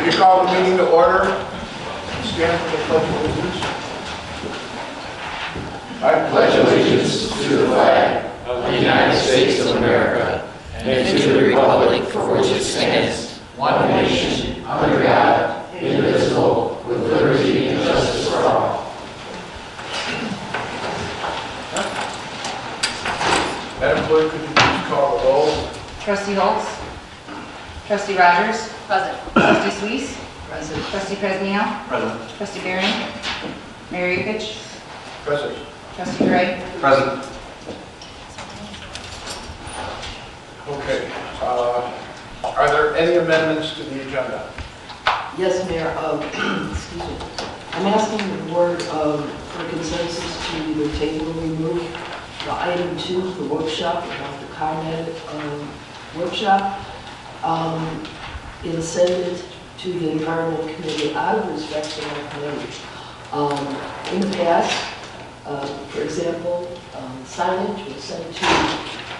Would you call the meeting to order? Stand for the Pledge of Allegiance. I pledge allegiance to the flag of the United States of America and to the republic for which it stands, one nation, under God, indivisible, with liberty and justice for all. Madam Clerk, could you please call the roll? Trustee Holtz. Trustee Rogers. Present. Trustee Suisse. Present. Trustee Presnio. Present. Trustee Barron. Mayor Yukich. Present. Trustee Gray. Present. Okay. Are there any amendments to the agenda? Yes, Mayor. Excuse me. I'm asking the board for consensus to either table or remove the item 2, the workshop, about the ComEd workshop, and send it to the Environment Committee out of respect for our committee. In the past, for example, signage was sent to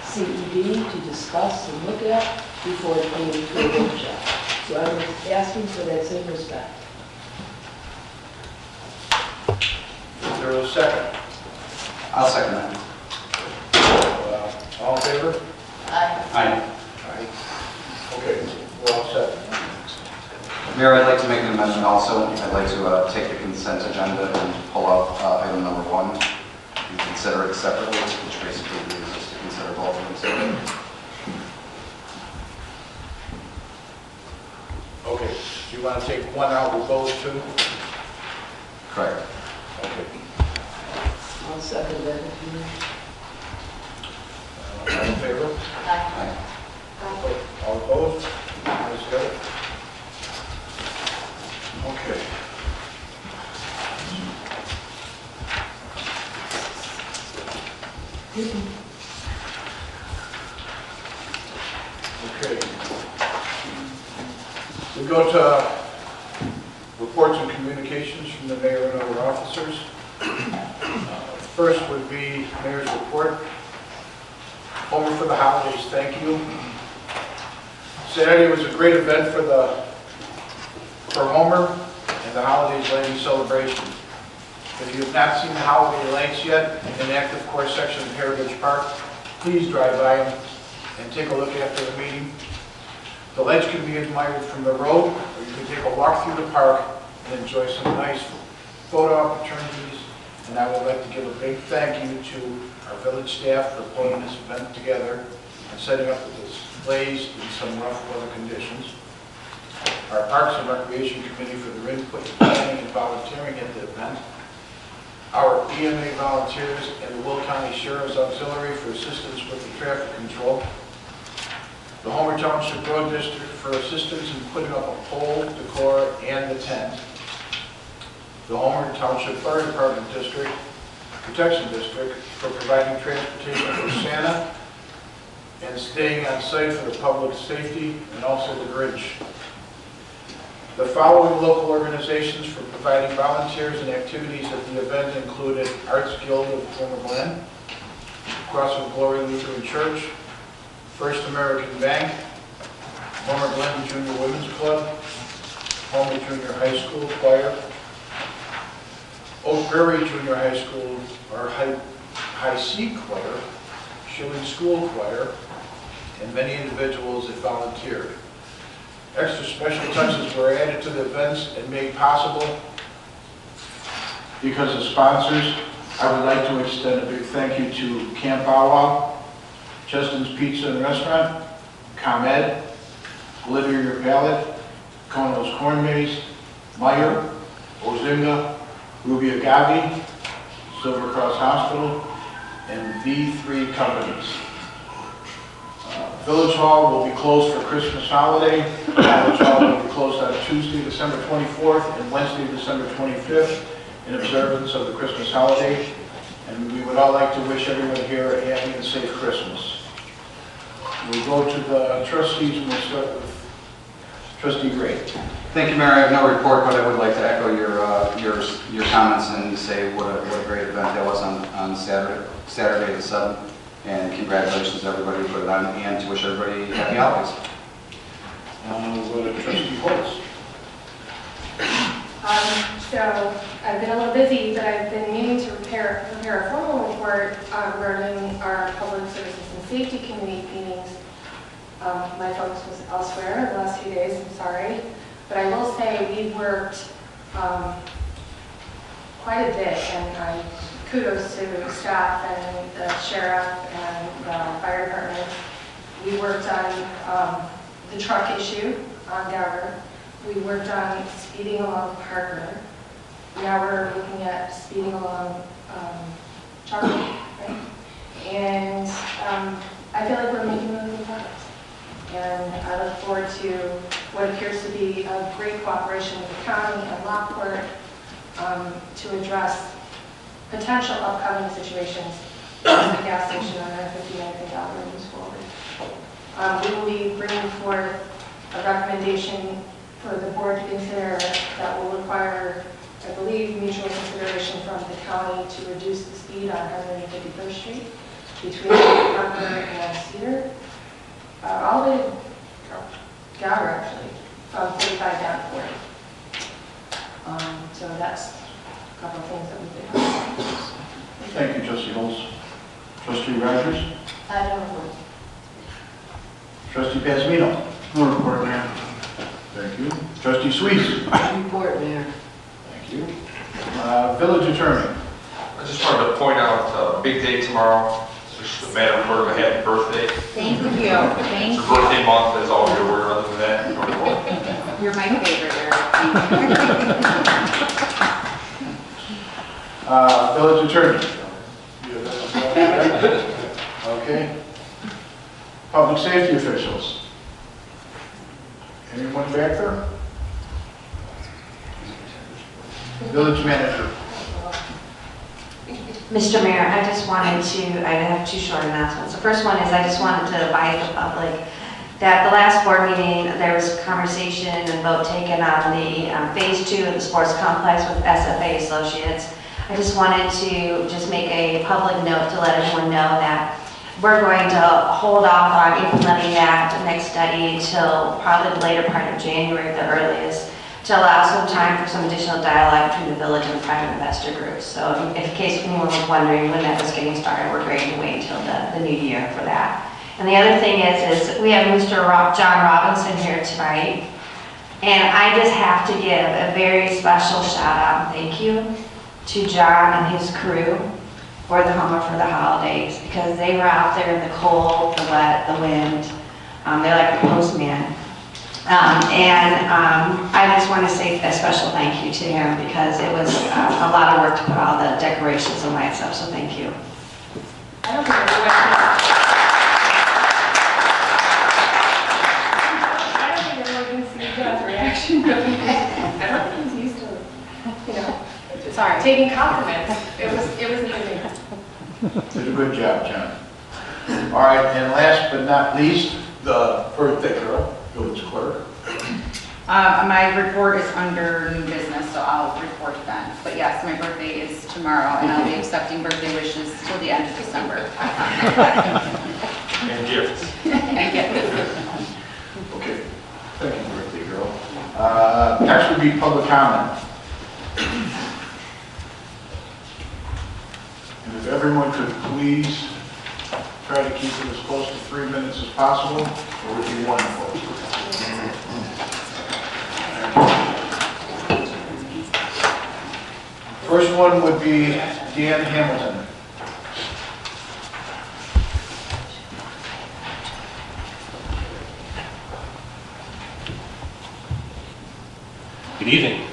CED to discuss and look at before it came to a workshop. So I'm asking for that same respect. Is there a second? I'll second that. All in favor? Aye. Aye. Aye. Okay, we're all set. Mayor, I'd like to make an amendment also. I'd like to take the consent agenda and pull out item number 1 and consider it separately, which basically leaves us to consider both of them separately. Okay, do you want to take one out with those two? Correct. Okay. I'll second that. All in favor? Aye. All opposed? Ayes have it. Okay. Okay. We go to reports and communications from the mayor and other officers. First would be mayor's report. Homer for the holidays, thank you. Saturday was a great event for Homer and the Holidays Lighting Celebration. If you have not seen the holiday lights yet in the active course section of Heritage Park, please drive by them and take a look after the meeting. The lights can be admired from the road, or you can take a walk through the park and enjoy some nice photo opportunities. And I would like to give a big thank you to our village staff for pulling this event together and setting up the displays in some rough weather conditions. Our Parks and Recreation Committee for their input, planning, and volunteering at the event. Our EMA volunteers and the Will County Sheriff's Auxiliary for assistance with the traffic control. The Homer Township Road District for assistance in putting up a pole, decor, and the tent. The Homer Township Fire Department District, Protection District, for providing transportation for Santa and staying on site for the public safety and also the bridge. The following local organizations for providing volunteers and activities at the event included Arts Guild of Homer Glen, Cross of Glory Lutheran Church, First American Bank, Homer Glen Junior Women's Club, Homer Junior High School Choir, Oak Prairie Junior High School, or High C Choir, Schilling School Choir, and many individuals that volunteered. Extra special touches were added to the events and made possible because of sponsors. I would like to extend a big thank you to Camp Bow Wow, Cheston's Pizza and Restaurant, ComEd, Glitter Your Palate, Kono's Corn Maze, Meyer, Ozinga, Ruby Agave, Silver Cross Hospital, and V3 Companies. Village Hall will be closed for Christmas holiday. Village Hall will be closed on Tuesday, December 24th and Wednesday, December 25th in observance of the Christmas holiday. And we would all like to wish everyone here a happy and safe Christmas. We'll go to the trustees and we'll start with Trustee Gray. Thank you, Mayor. I have no report, but I would like to echo your comments and say what a great event that was on Saturday the 7th. And congratulations to everybody who put it on, and to wish everybody happy holidays. We'll go to Trustee Holtz. My focus was elsewhere the last few days, I'm sorry. But I will say we worked quite a bit, and kudos to staff and the sheriff and the fire department. We worked on the truck issue on Dower. We worked on speeding along Parker. Now we're looking at speeding along Charlie, right? And I feel like we're making really good progress. And I look forward to what appears to be a great cooperation with the county and Lockport to address potential upcoming situations at the gas station on I-59 and Dower moves forward. We will be bringing forth a recommendation for the board to consider that will require, I believe, mutual consideration from the county to reduce the speed on 151st Street between Parker and Cedar, all the way to Gower, actually, from 45 down to 40. So that's a couple of things that we've been doing. Thank you, Trustee Holmes. Trustee Rogers? I don't know. Trustee Pasmino? No report, Mayor. Thank you. Trustee Suisse? Report, Mayor. Thank you. Village Attorney? I just wanted to point out a big day tomorrow. Wish the Madam Clerk a happy birthday. Thank you. Thank It's her you. birthday month, that's all you're aware other than that. You're my favorite, Eric. Village Attorney? Okay. Public safety officials? Anyone back there? Village Manager? Mr. Mayor, I just wanted to, I have two short announcements. The first one is I just wanted to advise the public that the last board meeting, there was conversation and vote taken on the phase 2 of the sports complex with SFA Associates. I just wanted to just make a public note to let everyone know that we're going to hold off on implementing that next study till probably the later part of January at the earliest, to allow some time for some additional dialogue between the village and the private investor groups. So in case anyone was wondering when that was getting started, we're going to wait until the new year for that. And the other thing is we have Mr. John Robinson here tonight, and I just have to give a very special shout out and thank you to John and his crew for the Hummer for the holidays, because they were out there in the cold, the wet, the wind. They're like the postman. I just want to say a special thank you to him, because it was a lot of work to put all the decorations and lights up, so thank you. I don't think everyone can see John's reaction, but I don't think he's used to, sorry, taking compliments. It was amazing. Did a good job, John. All right, and last but not least, the birthday girl, village clerk. My report is under new business, so I'll report then. But yes, my birthday is tomorrow, and I'll be accepting birthday wishes till the end of December. And gifts. And gifts. Okay, thank you, birthday girl. Next would be public comment. And if everyone could please try to keep it as close to 3 minutes as possible, it would be wonderful. First one would be Dan Hamilton. Good evening.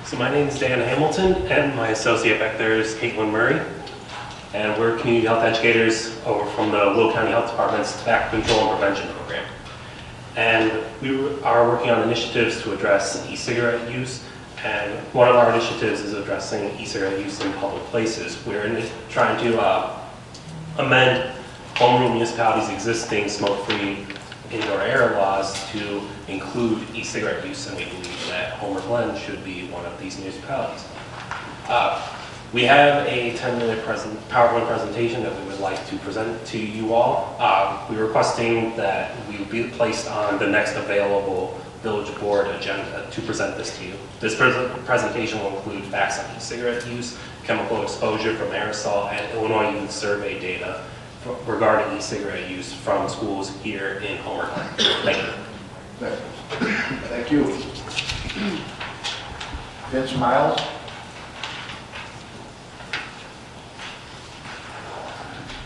So my name is Dan Hamilton, and my associate back there is Caitlin Murray. And we're community health educators over from the Will County Health Department's Tobacco Control and Prevention Program. And we are working on initiatives to address e-cigarette use. And one of our initiatives is addressing e-cigarette use in public places. We're trying to amend home rule municipalities' existing smoke-free indoor air laws to include e-cigarette use, and we believe that Homer Glen should be one of these municipalities. We have a 10-minute PowerPoint presentation that we would like to present to you all. We're requesting that we be placed on the next available village board agenda to present this to you. This presentation will include facts on e-cigarette use, chemical exposure from aerosol, and Illinois Youth Survey data regarding e-cigarette use from schools here in Homer. Thank you. Thank you. Vince Miles?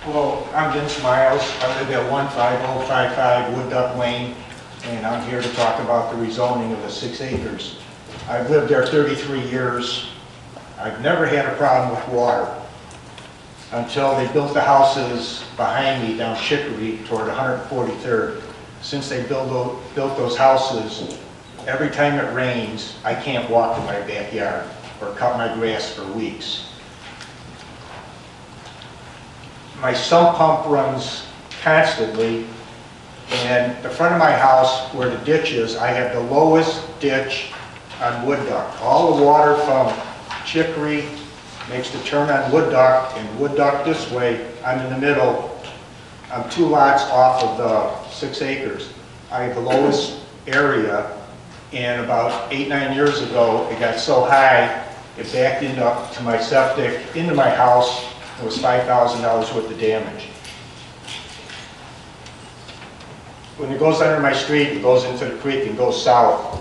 Hello, I'm Vince Miles. I live at 15055 Wood Duck Lane, and I'm here to talk about the rezoning of the 6 acres. I've lived there 33 years. I've never had a problem with water until they built the houses behind me down Chicory toward 143rd. Since they built those houses, every time it rains, I can't walk in my backyard or cut my grass for weeks. My sump pump runs constantly, and the front of my house where the ditch is, I have the lowest ditch on Wood Duck. All the water from Chicory makes the turn on Wood Duck, and Wood Duck this way, I'm in the middle. I'm 2 lots off of the 6 acres. I have the lowest area, and about 8-9 years ago, it got so high, it backed into my septic, into my house. It was $5,000 worth of damage. When it goes under my street, it goes into the creek and goes south.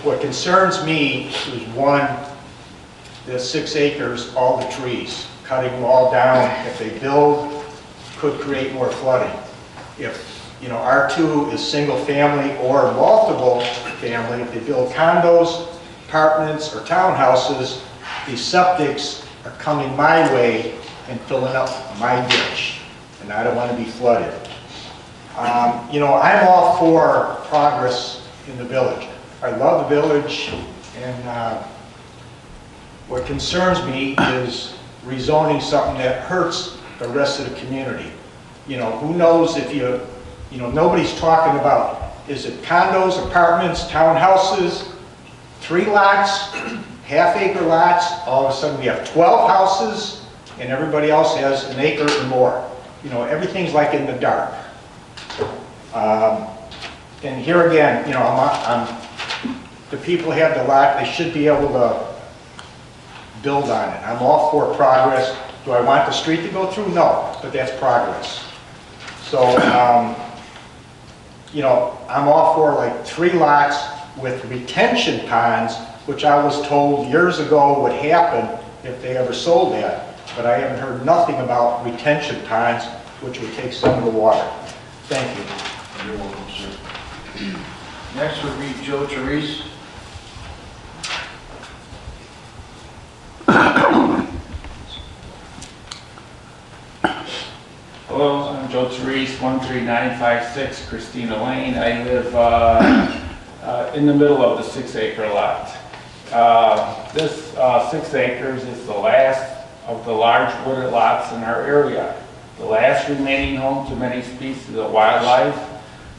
What concerns me is, one, the 6 acres, all the trees, cutting them all down. If they build, could create more flooding. If, you know, R2 is single family or multiple family, if they build condos, apartments, or townhouses, these septics are coming my way and filling up my ditch, and I don't want to be flooded. You know, I'm all for progress in the village. I love the village, and what concerns me is rezoning something that hurts the rest of the community. You know, who knows if you know, nobody's talking about, is it condos, apartments, townhouses, 3 lots, half-acre lots? All of a sudden we have 12 houses, and everybody else has an acre or more. You know, everything's like in the dark. And here again, you know, the people have the lot, they should be able to build on it. I'm all for progress. Do I want the street to go through? No, but that's progress. So, you know, I'm all for like 3 lots with retention ponds, which I was told years ago would happen if they ever sold that. But I haven't heard nothing about retention ponds, which would take some of the water. Thank you. You're welcome, sir. Next would be Joe Therese. Hello, I'm Joe Therese, 13956 Christina Lane. I live in the middle of the 6-acre lot. This 6 acres is the last of the large wooded lots in our area. The last remaining home to many species of wildlife.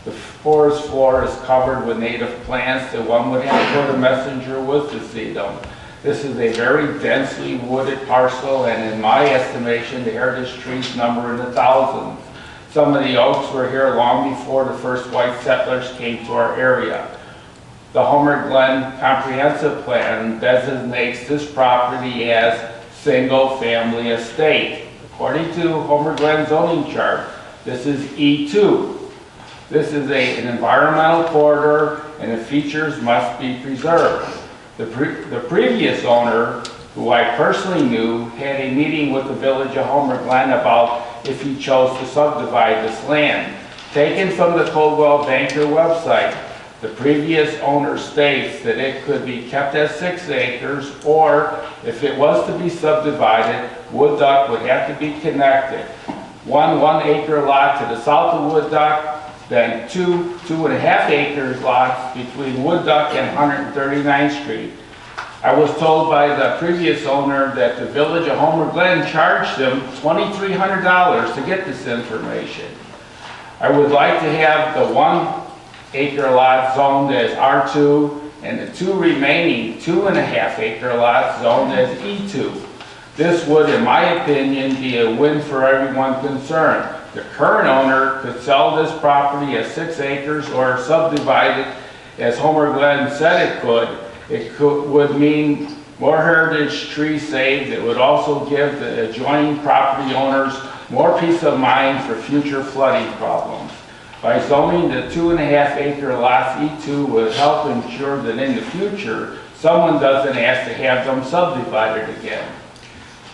The forest floor is covered with native plants that one would have to put a messenger with to see them. This is a very densely wooded parcel, and in my estimation, the heritage trees number in the thousands. Some of the oaks were here long before the first white settlers came to our area. The Homer Glen Comprehensive Plan designates this property as single-family estate. According to Homer Glen zoning chart, this is E2. This is an environmental corridor, and the features must be preserved. The previous owner, who I personally knew, had a meeting with the village of Homer Glen about if he chose to subdivide this land. Taken from the Coldwell Banker website, the previous owner states that it could be kept as 6 acres, or if it was to be subdivided, Wood Duck would have to be connected. One 1-acre lot to the south of Wood Duck, then 2.5 acres lots between Wood Duck and 139th Street. I was told by the previous owner that the village of Homer Glen charged them $2,300 to get this information. I would like to have the 1-acre lot zoned as R2 and the 2 remaining 2.5 acre lots zoned as E2. This would, in my opinion, be a win for everyone concerned. The current owner could sell this property as 6 acres or subdivide it as Homer Glen said it could. Would mean more heritage trees saved. It would also give the adjoining property owners more peace of mind for future flooding problems. By zoning the 2.5-acre lots E2 would help ensure that in the future, someone doesn't ask to have them subdivided again.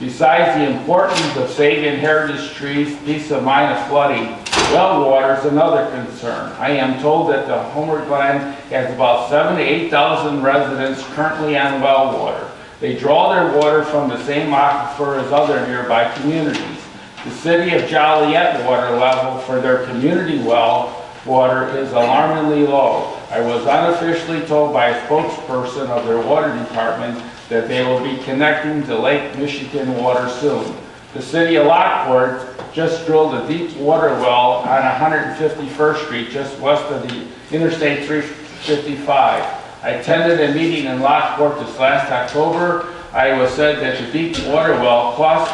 Besides the importance of saving heritage trees, peace of mind of flooding, well water is another concern. I am told that the Homer Glen has about 7,000 to 8,000 residents currently on well water. They draw their water from the same aquifer as other nearby communities. The city of Joliet water level for their community well water is alarmingly low. I was unofficially told by a spokesperson of their water department that they will be connecting to Lake Michigan water soon. The city of Lockport just drilled a deep water well on 151st Street, just west of the Interstate 355. I attended a meeting in Lockport this last October. I was said that the deep water well cost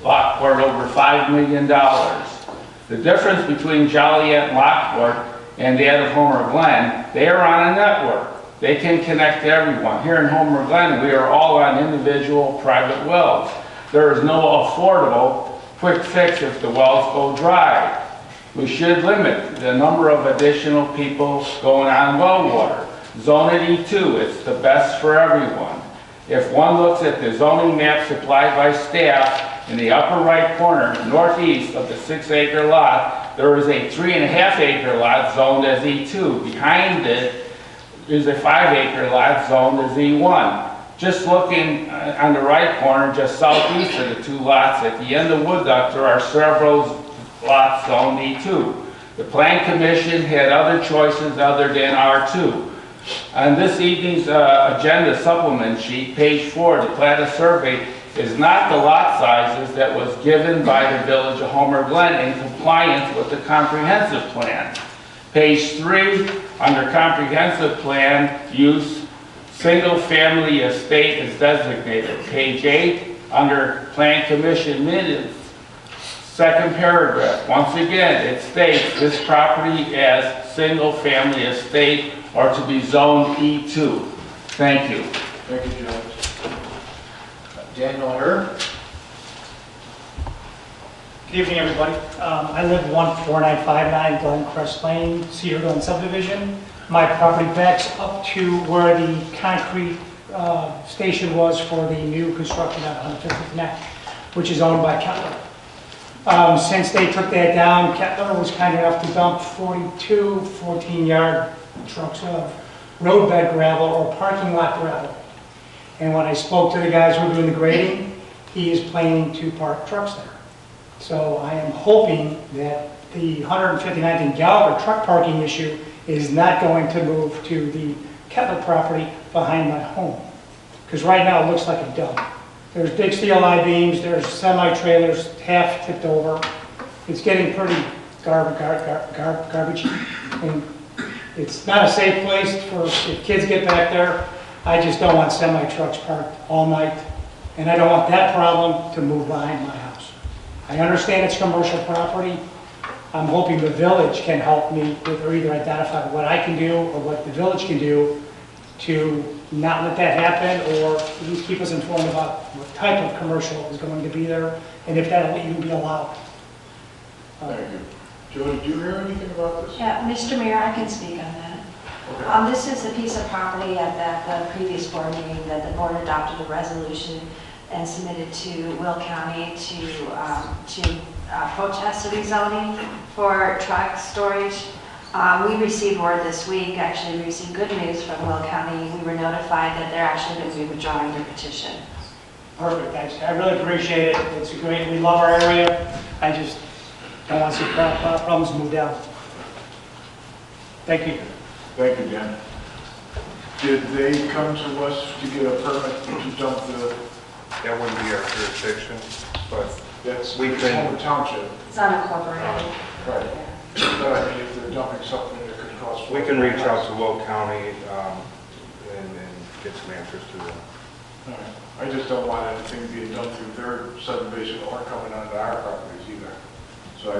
Lockport over $5 million. The difference between Joliet and Lockport and that of Homer Glen, they are on a network. They can connect to everyone. Here in Homer Glen, we are all on individual private wells. There is no affordable quick fix if the wells go dry. We should limit the number of additional people going on well water. Zone it E2, it's the best for everyone. If one looks at the zoning map supplied by staff in the upper right corner, northeast of the 6-acre lot, there is a 3.5-acre lot zoned as E2. Behind it is a 5-acre lot zoned as E1. Just looking on the right corner, just southeast of the two lots, at the end of Wood Duck, there are several lots zoned E2. The Plan Commission had other choices other than R2. On this evening's agenda supplement sheet, page 4, the Plata survey is not the lot sizes that was given by the Village of Homer Glen in compliance with the comprehensive plan. Page 3, under comprehensive plan use, single-family estate is designated. Page 8, under Plan Commission minutes, second paragraph. Once again, it states this property as single-family estate or to be zoned E2. Thank you. Thank you, Judge. Daniel Herr. Good evening, everybody. I live 14959 Glen Crest Lane, Cedar Glen subdivision. My property backs up to where the concrete station was for the new construction on 150th Neck, which is owned by Kettler. Since they took that down, Kettler was kind enough to dump 42 14-yard trucks of roadbed gravel or parking lot gravel. And when I spoke to the guys who were doing the grading, he is planning to park trucks there. So I am hoping that the 159th and Gallagher truck parking issue is not going to move to the Kettler property behind my home. Because right now it looks like a dump. There's big steel I-beams, there's semi-trailers half tipped over. It's getting pretty garbagey. And it's not a safe place for if kids get back there. I just don't want semi-trucks parked all night. And I don't want that problem to move behind my house. I understand it's commercial property. I'm hoping the village can help me with, or either identify what I can do or what the village can do to not let that happen, or at least keep us informed about what type of commercial is going to be there and if that'll even be allowed. Thank you. Joe, did you hear anything about this? Yeah, Mr. Mayor, I can speak on that. Okay. This is a piece of property at the previous board meeting that the board adopted a resolution and submitted to Will County to protest the rezoning for truck storage. We received word this week, actually we received good news from Will County. We were notified that they're actually going to be withdrawing their petition. Perfect, thanks. I really appreciate it. It's great. We love our area. I just don't want to see problems move down. Thank you. Thank you, Dan. Did they come to us to get a permit to dump the, That wouldn't be our jurisdiction, but that's We can- Homer Township? It's unincorporated. Right. But I mean, if they're dumping something that could cost. we can reach out to Will County and get some answers to them. All right. I just don't want anything being done through their subdivision or coming onto our properties either. So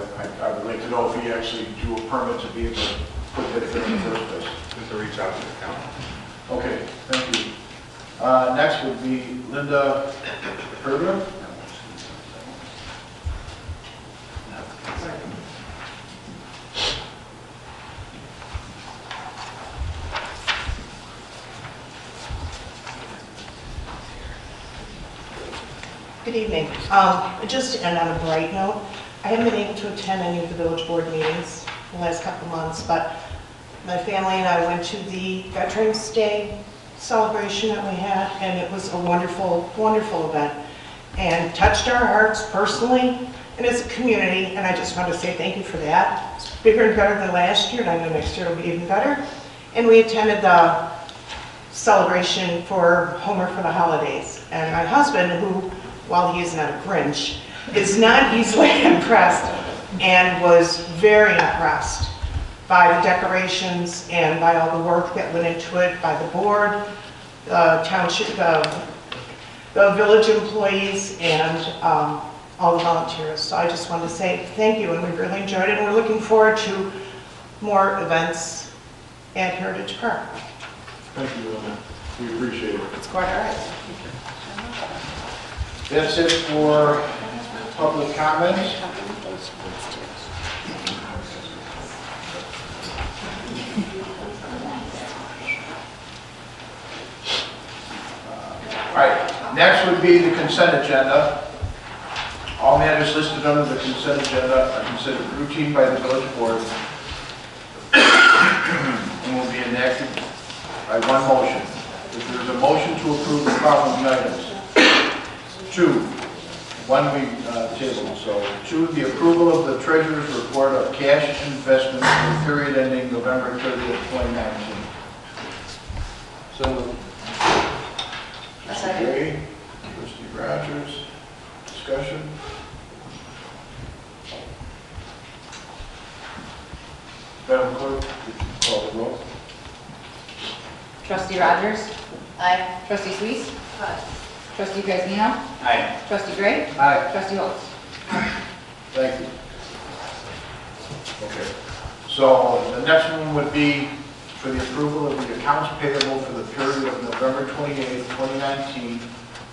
I would like to know if he actually drew a permit to be able to put that there in the first place. Just to reach out to the county. Okay, thank you. Next would be Linda Herder. Good evening. Just to end on a bright note, I haven't been able to attend any of the village board meetings the last couple of months, but my family and I went to the Veterans Day celebration that we had, and it was a wonderful, wonderful event, and touched our hearts personally and as a community, and I just want to say thank you for that. It's bigger and better than last year, and I know next year will be even better. And we attended the celebration for Homer for the Holidays, and my husband, who, while he is not a Grinch, is not easily impressed, and was very impressed by the decorations and by all the work that went into it by the board, the township, the village employees, and all the volunteers. So I just wanted to say thank you, and we really enjoyed it, and we're looking forward to more events at Heritage Park. Thank you, Linda. We appreciate it. It's quite all right. That's it for public comments. All right, next would be the consent agenda. All matters listed under the consent agenda are considered routine by the village board and will be enacted by one motion. If there is a motion to approve the following items. 2, one we tabled, so 2, the approval of the treasurer's report of cash investments for the period ending November 30th, 2019. So moved. Gray, Trustee Rogers, discussion. Madam Clerk, would you call the roll? Trustee Rogers? Aye. Trustee Suisse? Aye. Trustee Grazino? Aye. Trustee Gray? Aye. Trustee Holtz? Thank you. Okay. So the next one would be for the approval of the accounts payable for the period of November 28th, 2019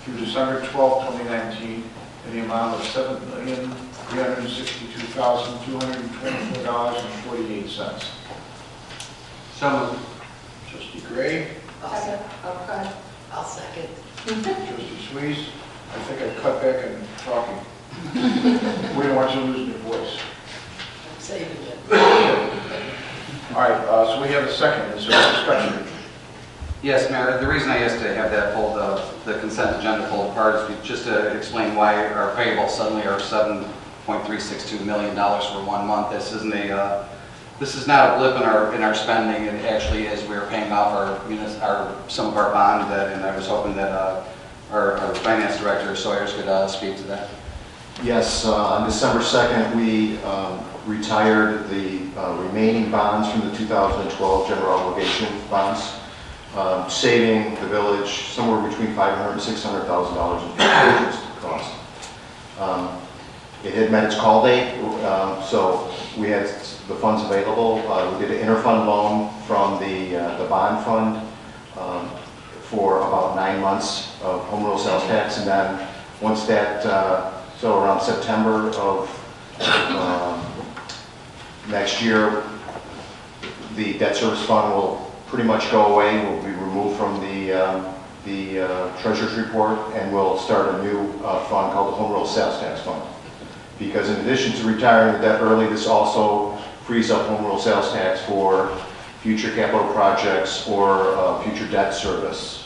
through December 12th, 2019 in the amount of $7,362,224.48. So moved. Trustee Gray. I'll second. Trustee Suisse. I think I cut back on talking. We don't want you to lose your voice. I'm saving it. All right, so we have a second. Is there a discussion? Yes, Mayor. The reason I asked to have that pulled, the consent agenda pulled apart is just to explain why our payables suddenly are $7.362 million for 1 month. This isn't a, this is not a blip in our spending. It actually is we're paying off some of our bond debt, and I was hoping that our finance director Sawyers could speak to that. Yes, on December 2nd, we retired the remaining bonds from the 2012 general obligation bonds, saving the village somewhere between $500,000 and $600,000 in interest cost. It had met its call date, so we had the funds available. We did an interfund loan from the bond fund for about 9 months of home rule sales tax, and then once that, so around September of next year, the debt service fund will pretty much go away. Will be removed from the treasurer's report, and we'll start a new fund called the Home Rule Sales Tax Fund. Because in addition to retiring the debt early, this also frees up home rule sales tax for future capital projects or future debt service.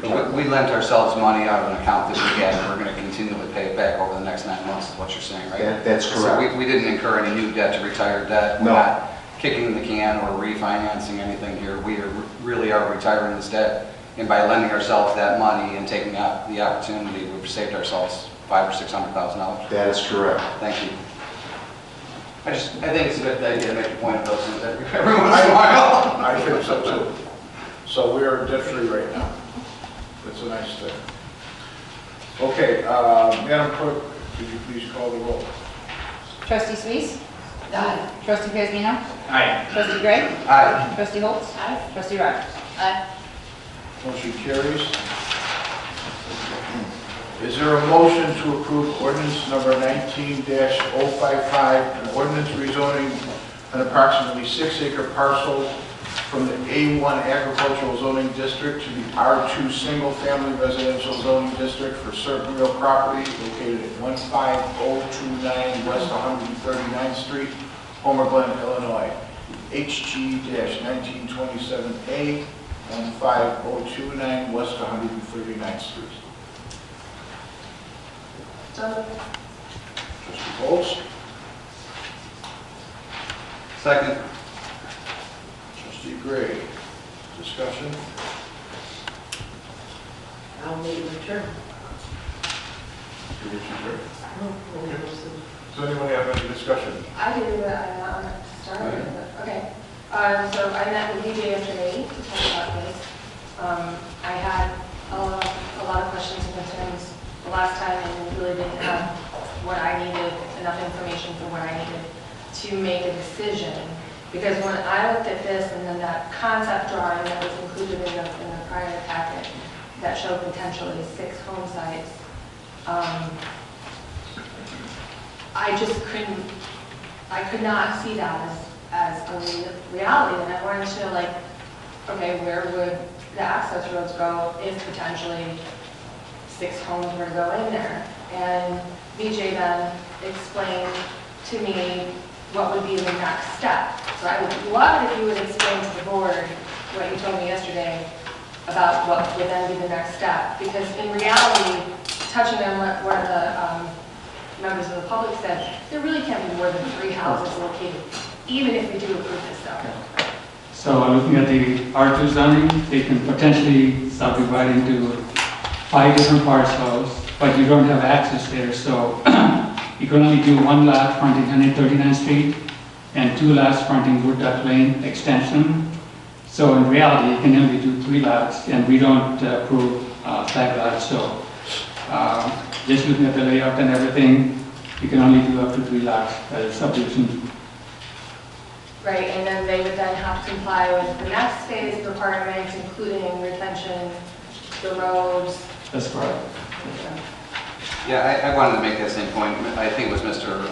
We lent ourselves money out of an account that we had, and we're going to continually pay it back over the next 9 months, is what you're saying, right? That's correct. So we didn't incur any new debt to retire debt. No. We're not kicking the can or refinancing anything here. We really are retiring this debt, and by lending ourselves that money and taking out the opportunity, we've saved ourselves $500,000 or $600,000. That is correct. Thank you. I think it's a good idea to make a point of those things every once in a while. I think so too. So we are debt free right now. That's a nice thing. Okay, Madam Clerk, could you please call the roll? Trustee Suisse? Aye. Trustee Grazino? Aye. Trustee Gray? Aye. Trustee Holtz? Aye. Trustee Rogers? Aye. Motion carries. Is there a motion to approve ordinance number 19-055, an ordinance rezoning an approximately 6-acre parcel from the A1 agricultural zoning district to the R2 single-family residential zoning district for certain real property located at 15029 West 139th Street, Homer Glen, Illinois, HG-1927A, 15029 West 139th Street. Trustee Bolts? Second. Trustee Gray? Discussion? I'll make a return. Your wishes, sir. Oh, Does anyone have any discussion? I do, but I'm not to start with, but, okay. So I met with DJ yesterday to talk about this. I had a lot of questions and concerns the last time and really didn't have what I needed, enough information for what I needed to make a decision. Because when I looked at this and then that concept drawing that was included in the prior packet that showed potentially 6 home sites, I just couldn't, I could not see that as a reality. And I wanted to like, okay, where would the access roads go if potentially 6 homes were to go in there? And BJ then explained to me what would be the next step. So I would love it if you would explain to the board what you told me yesterday about what would then be the next step. Because in reality, touching on what the members of the public said, there really can't be more than 3 houses located, even if we do approve this stuff. So looking at the R2 zoning, they can potentially subdivide into 5 different parcels, but you don't have access there. So you can only do 1 lot fronting 139th Street and 2 lots fronting Wood Duck Lane extension. So in reality, you can only do 3 lots, and we don't approve flag lots. So just looking at the layout and everything, you can only do up to 3 lots as a subdivision. Right, and then they would then have to comply with the next phase requirements, including retention, the roads. That's correct. Yeah, I wanted to make that same point. I think it was Mr.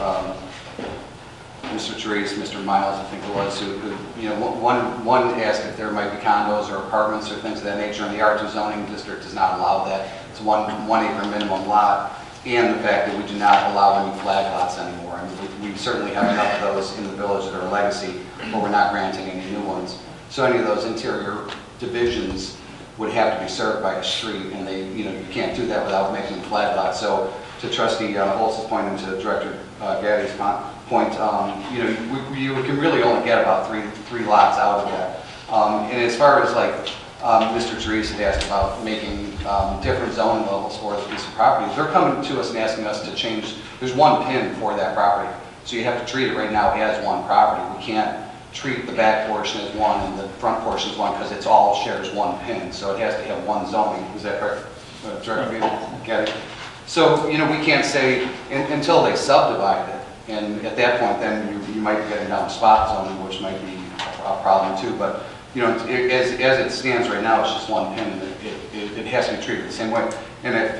Therese, Mr. Miles, I think it was, who you know, one asked if there might be condos or apartments or things of that nature, and the R2 zoning district does not allow that. It's 1 acre minimum lot, and the fact that we do not allow any flag lots anymore. I mean, we certainly have enough of those in the village that are legacy, but we're not granting any new ones. So any of those interior divisions would have to be served by a street, and you can't do that without making flag lots. So to Trustee Holtz's point and to Director Gaddy's point, you can really only get about three lots out of that. And as far as like Mr. Therese had asked about making different zoning levels for this piece of property, they're coming to us and asking us to change. There's 1 pin for that property, so you have to treat it right now as 1 property. We can't treat the back portion as 1 and the front portion as 1 because it's all shares 1 pin, so it has to have 1 zoning. Is that correct, Director Gaddy? So we can't say until they subdivide it, and at that point then you might be getting down spot zoning, which might be a problem too. But as it stands right now, it's just 1 pin, and it has to be treated the same way. And if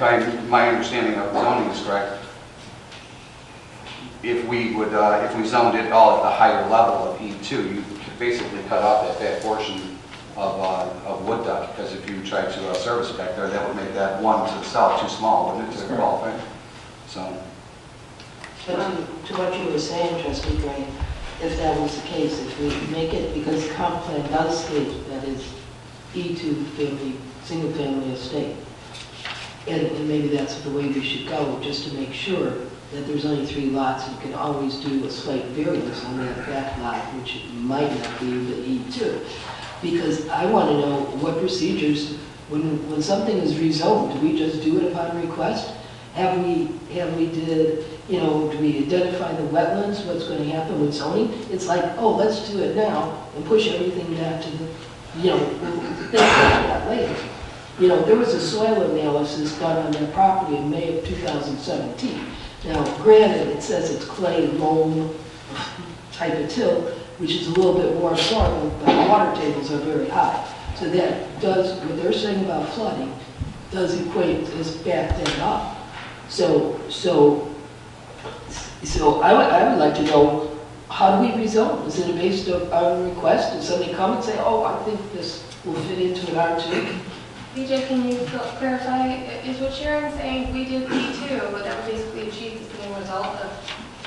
my understanding of zoning is correct, if we zoned it all at the higher level of E2, you could basically cut off that back portion of Wood Duck, because if you tried to service it back there, that would make that one to the south too small, wouldn't it, to qualify? So. But to what you were saying, Trustee Gray, if that was the case, if we make it, because the comp plan does state that it's E2 family, single family estate, and maybe that's the way we should go, just to make sure that there's only 3 lots, you can always do a slight variance on that back lot, which might not be the E2. Because I want to know what procedures, when something is rezoned, do we just do it upon request? Do we identify the wetlands, what's going to happen with zoning? It's like, oh, let's do it now and push everything back to the, we'll think about that later. There was a soil analysis done on that property in May of 2017. Now, granted, it says it's clay loam type of till, which is a little bit more absorbent, but the water tables are very high. So that does, what they're saying about flooding, does equate as back that up. So I would like to know, how do we rezone? Is it based on a request? Does somebody come and say, oh, I think this will fit into an R2? BJ, can you clarify, is what Sharon's saying, we did B2, but that would basically achieve the same result of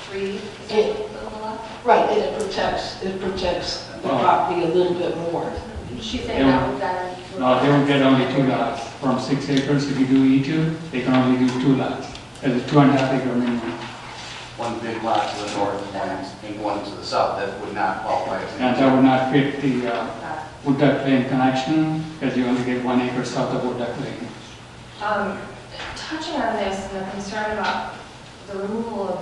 3 buildable lots? Right, and it protects the property a little bit more. She's saying that would then... No, they would get only 2 lots. From 6 acres, if you do E2, they can only do 2 lots. As a 2.5 acre minimum. One big lot to the north and one to the south that would not qualify as... And that would not fit the Wood Duck Lane connection, because you only get 1 acre south of Wood Duck Lane. Touching on this and the concern about the removal of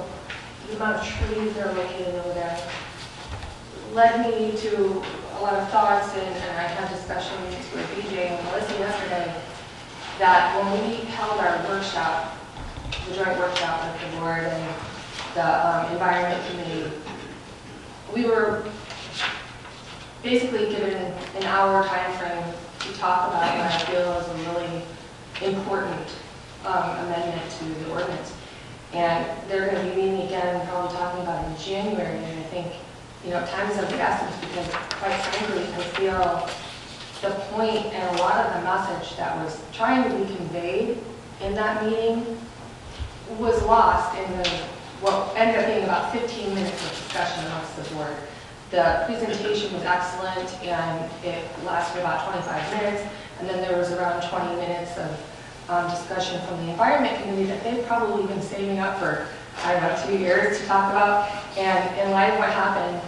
the amount of trees that are located over there, led me to a lot of thoughts, and I had discussions with BJ and Melissa yesterday, that when we held our workshop, the joint workshop with the board and the environment committee, we were basically given an hour time frame to talk about what I feel is a really important amendment to the ordinance. And they're going to be meeting again, probably talking about it in January, and I think, you know, time is of the essence, because quite frankly, I feel the point and a lot of the message that was trying to be conveyed in that meeting was lost in what ended up being about 15 minutes of discussion amongst the board. The presentation was excellent, and it lasted about 25 minutes, and then there was around 20 minutes of discussion from the Environment Committee that they've probably been saving up for, I don't know, 2 years to talk about. And in light of what happened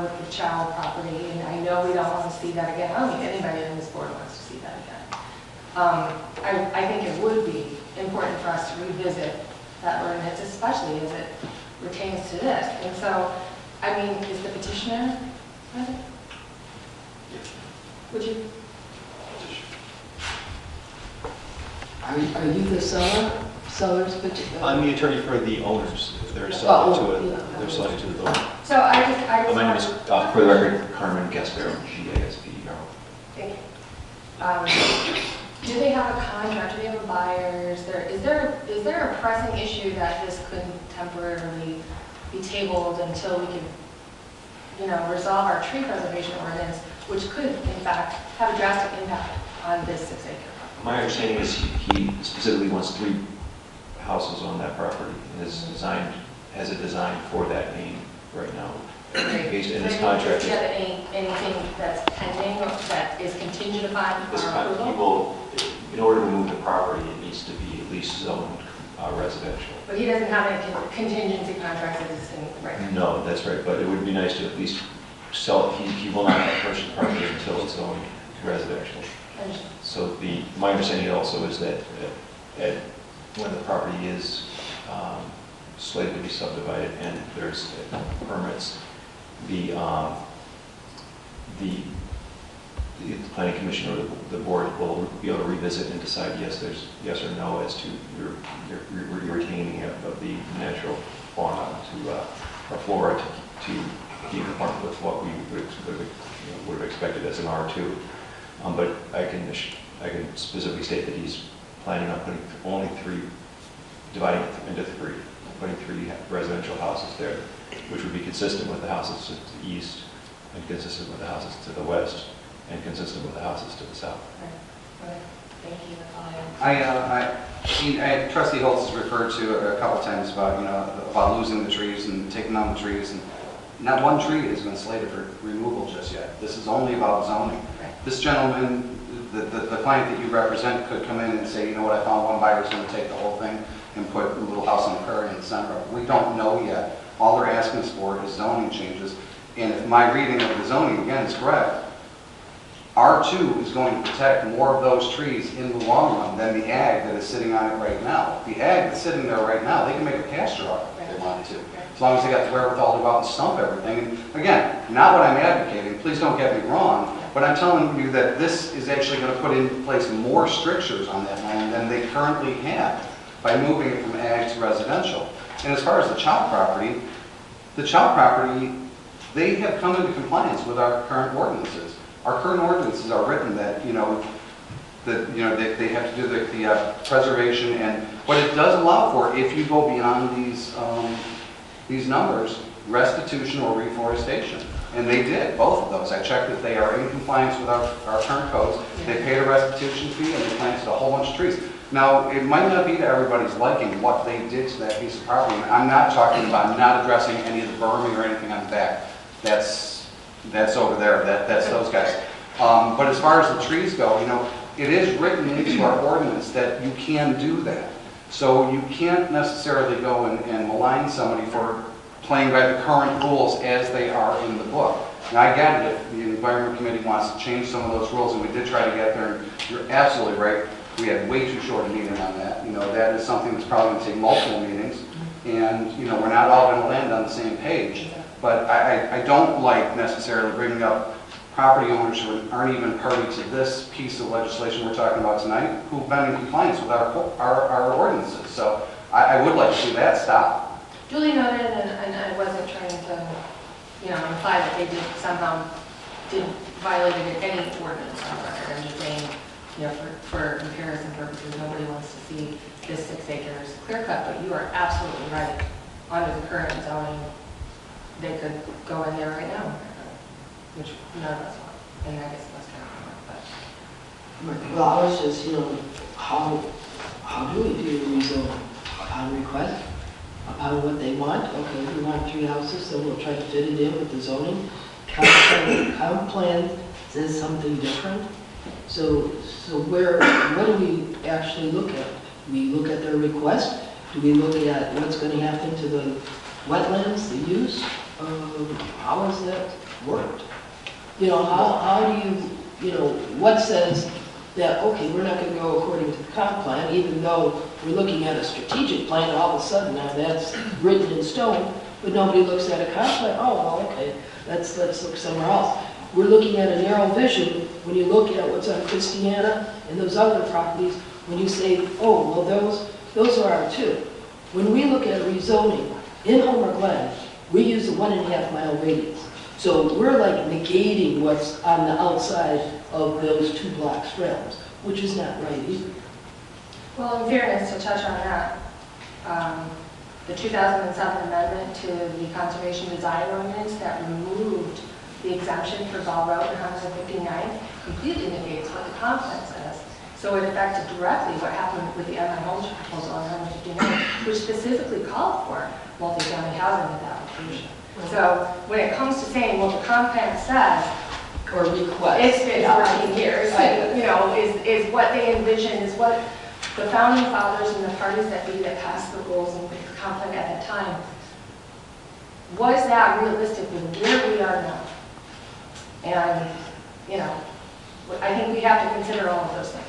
with the child property, and I know we don't want to see that again. I don't think anybody on this board wants to see that again. I think it would be important for us to revisit that ordinance, especially as it pertains to this. And so, I mean, is the petitioner present? Would you? Are you the seller's petitioner? I'm the attorney for the owners, if they're subject to it, they're subject to the vote. So I just My name is, for the record, Carmen Gasparo, G-A-S-P-E-R. Thank you. Do they have a contract? Do they have a buyer? Is there a pressing issue that this could temporarily be tabled until we can, you know, resolve our tree preservation ordinance, which could, in fact, have a drastic impact on this 6 acre? My understanding is he specifically wants 3 houses on that property, and has it designed for that name right now. Based in his contract. Do you have anything that's pending or that is contingent upon our approval? He will, in order to move the property, it needs to be at least zoned residential. But he doesn't have any contingency contracts existing right now? No, that's right, but it would be nice to at least sell it. He will not purchase the property until it's zoned residential. So my understanding also is that when the property is slated to be subdivided and there's permits, the planning commission or the board will be able to revisit and decide yes or no as to your retaining of the natural fauna or flora to be conformed with what we would have expected as an R2. But I can specifically state that he's planning on putting dividing it into 3, putting 3 residential houses there, which would be consistent with the houses to the east, and consistent with the houses to the west, and consistent with the houses to the south. Right. Thank you. Trustee Holtz has referred to a couple times about losing the trees and taking down the trees, and not one tree has been slated for removal just yet. This is only about zoning. Right. This gentleman, the client that you represent, could come in and say, you know what, I found one buyer who's going to take the whole thing and put a little house on the prairie in the center of it. We don't know yet. All they're asking us for is zoning changes. And if my reading of the zoning, again, is correct, R2 is going to protect more of those trees in the long run than the ag that is sitting on it right now. The ag that's sitting there right now, they can make a pasture out of it if they wanted to, as long as they got the wherewithal to go out and stump everything. And again, not what I'm advocating, please don't get me wrong, but I'm telling you that this is actually going to put in place more strictures on that land than they currently have by moving it from ag to residential. And as far as the child property, they have come into compliance with our current ordinances. Our current ordinances are written that, they have to do the preservation, and what it does allow for, if you go beyond these numbers, restitution or reforestation. And they did, both of those. I checked that they are in compliance with our current codes. They paid a restitution fee and they planted a whole bunch of trees. Now, it might not be to everybody's liking what they did to that piece of property. And I'm not talking about not addressing any of the berming or anything on the back. That's over there, that's those guys. But as far as the trees go, it is written into our ordinance that you can do that. So you can't necessarily go and malign somebody for playing by the current rules as they are in the book. Now, I get it if the Environment Committee wants to change some of those rules, and we did try to get there, and you're absolutely right. We had way too short a meeting on that. That is something that's probably going to take multiple meetings, and, we're not all going to land on the same page. But I don't like necessarily bringing up property owners who aren't even party to this piece of legislation we're talking about tonight, who've been in compliance with our ordinances. So I would like to see that stop. Duly noted, and I wasn't trying to, imply that they somehow violated any ordinance on record. I'm just saying, for comparison purposes, nobody wants to see this 6 acres clear cut, but you are absolutely right. Under the current zoning, they could go in there right now, which none of us want. And I guess that's kind of fun, but. Well, I was just, how do we do rezone? Upon request? Upon what they want? Okay, we want 3 houses, so we'll try to fit it in with the zoning. Comp plan says something different. So what do we actually look at? Do we look at their request? Do we look at what's going to happen to the wetlands, the use? How has that worked? How do you, what says that, okay, we're not going to go according to the comp plan, even though we're looking at a strategic plan, all of a sudden now that's written in stone, but nobody looks at a comp plan. Oh, well, okay, let's look somewhere else. We're looking at a narrow vision when you look at what's on Christiana and those other properties, when you say, oh, well, those are our 2. When we look at rezoning in Homer Glen, we use a 1.5 mile radius. So we're like negating what's on the outside of those 2 blocks realms, which is not right either. Well, in fairness, to touch on that, the 2007 amendment to the Conservation Design Ordinance that removed the exemption for Ball Road and 159 completely negates what the comp plan says. So it affected directly what happened with the MI Homes proposal on 159, which specifically called for multifamily housing with application. So when it comes to saying, well, the comp plan says, or request, it's been 14 years, is what they envision, is what the founding fathers and the parties that passed the rules and the comp plan at that time, was that realistic with where we are now? And, I think we have to consider all of those things.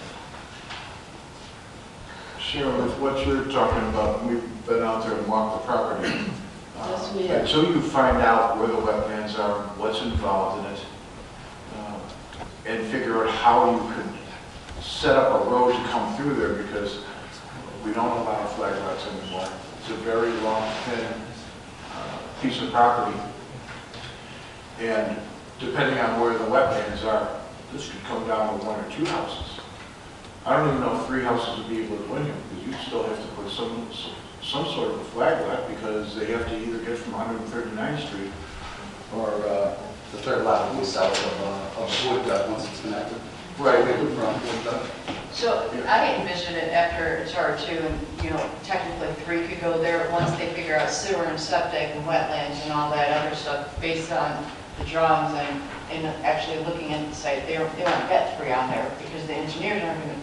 Sharon, with what you're talking about, we've been out there and walked the property. Yes, we have. Until you find out where the wetlands are, what's involved in it, and figure out how you could set up a road to come through there, because we don't allow flag lots anymore. It's a very long, thin piece of property. And depending on where the wetlands are, this could come down to 1 or 2 houses. I don't even know if 3 houses would be able to win here, because you still have to put some sort of a flag lot, because they have to either get from 139th Street or The third lot will be south of Wood Duck once it's connected. right. From Wood Duck. So I envision it after it's R2 and, technically 3 could go there once they figure out sewer and septic and wetlands and all that other stuff based on the drawings and actually looking at the site. They won't get 3 on there because the engineers are going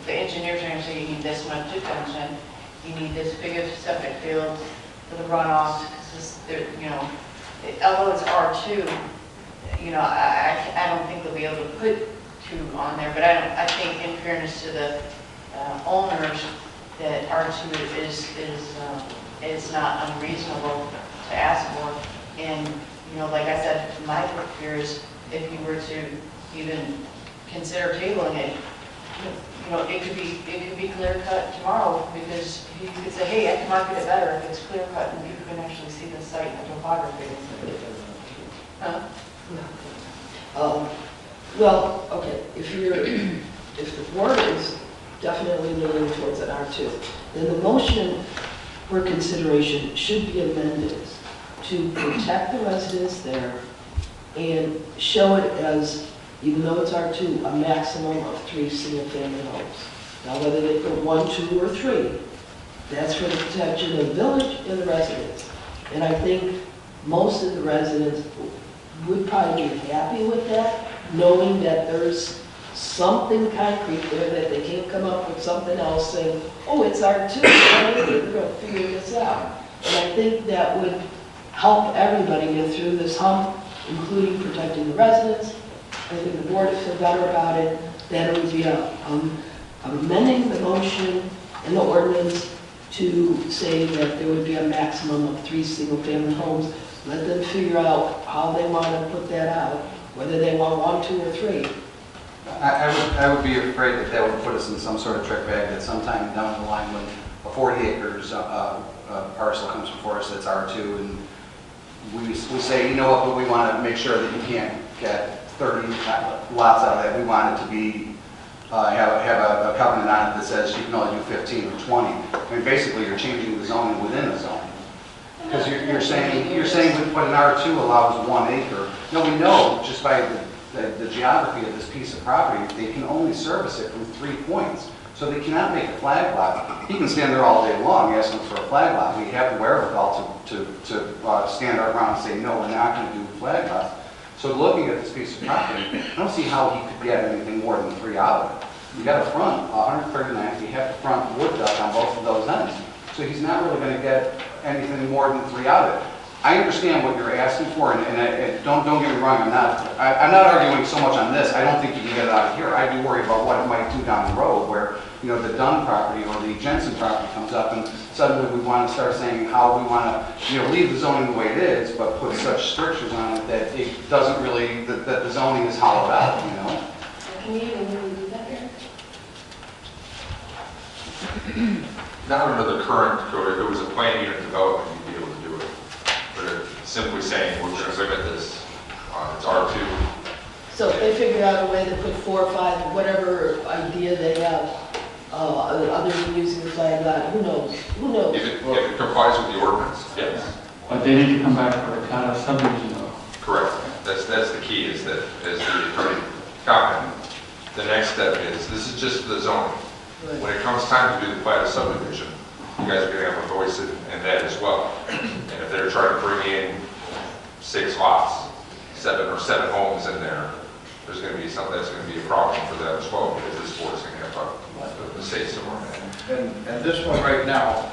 to say you need this much detention, you need this big of septic field for the runoffs, because although it's R2, I don't think they'll be able to put 2 on there, but I think in fairness to the owners, that R2 is not unreasonable to ask for. And, like I said, my fear is if you were to even consider tabling it, it could be clear cut tomorrow, because you could say, hey, I can market it better if it's clear cut and people can actually see the site and the topography. Well, okay, if the board is definitely leaning towards an R2, then the motion for consideration should be amended to protect the residents there and show it as, even though it's R2, a maximum of 3 single-family homes. Now, whether they put 1, 2, or 3, that's for the protection of the village and the residents. And I think most of the residents would probably be happy with that, knowing that there's something concrete there, that they can't come up with something else saying, oh, it's R2, we're going to figure this out. And I think that would help everybody get through this hump, including protecting the residents. I think the board would feel better about it, that it would be amending the motion and the ordinance to say that there would be a maximum of 3 single-family homes. Let them figure out how they want to put that out, whether they want 1, 2, or 3. I would be afraid that that would put us in some sort of trick bag that sometime down the line when a 40 acres parcel comes before us that's R2 and we say, you know what, but we want to make sure that you can't get 30 lots out of that. We want it to be, have a covenant on it that says you can only do 15 or 20. I mean, basically you're changing the zoning within the zone. Because you're saying what an R2 allows 1 acre. No, we know just by the geography of this piece of property, they can only service it from 3 points. So they cannot make a flag lot. He can stand there all day long asking for a flag lot. We have the wherewithal to stand our ground and say, no, we're not going to do flag lots. So looking at this piece of property, I don't see how he could get anything more than 3 out of it. You got a front, 139, you have the front wood duct on both of those ends. So he's not really going to get anything more than 3 out of it. I understand what you're asking for, and don't get me wrong, I'm not arguing so much on this. I don't think you can get it out of here. I do worry about what it might do down the road, where the Dunn property or the Jensen property comes up, and suddenly we want to start saying how we want to leave the zoning the way it is, but put such strictures on it that it doesn't really that the zoning is hollowed out. Can you even really do that here? Not under the current code. If it was a planned unit development, you'd be able to do it. But simply saying we're going to limit this, it's R2. So if they figure out a way to put 4 or 5, whatever idea they have, other than using the flag lot, who knows? Who knows? If it complies with the ordinance, yes. But they need to come back for a kind of subdivision though. Correct. That's the key, is that as the attorney commented, the next step is, this is just the zoning. When it comes time to do the plat of subdivision, you guys are going to have a voice in that as well. And if they're trying to bring in 6 lots, 7 homes in there, there's going to be something that's going to be a problem for them as well, because this board is going to have the say somewhere in that. And this one right now,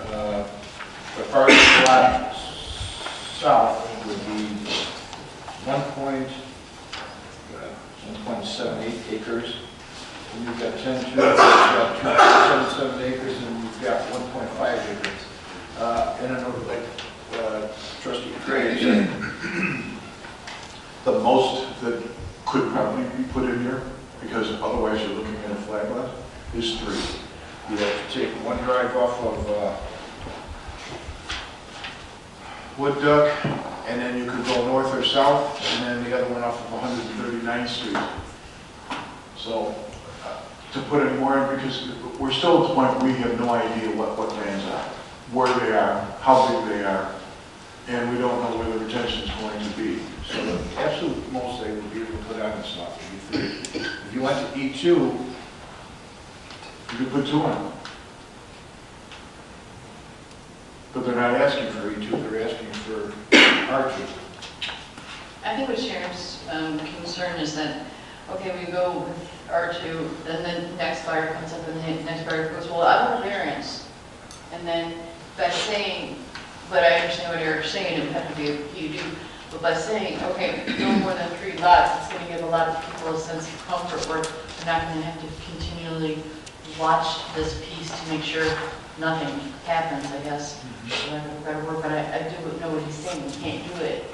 the farthest lot south would be 1.78 acres. And you've got 10, 2, you've got 2.77 acres, and you've got 1.5 acres. And I know, like Trustee Gray said, The most that could probably be put in here, because otherwise you're looking at a flag lot, is 3. you have to take one drive off of Wood Duck, and then you could go north or south, and then the other one off of 139th Street. So, to put any more in, because we're still at the point where we have no idea what lands are, where they are, how big they are, and we don't know where the retention is going to be. So the absolute most they would be able to put on this lot would be 3. If you went to E2, you could put 2 on. But they're not asking for E2, they're asking for R2. I think what Sharon's concern is that, okay, we go with R2, then the next buyer comes up and the next buyer goes, well, I want a variance. And then by saying, but I understand what Eric's saying, it would have to be a PUD. But by saying, okay, no more than 3 lots, it's going to give a lot of people a sense of comfort where they're not going to have to continually watch this piece to make sure nothing happens, I guess. But I do know what he's saying. We can't do it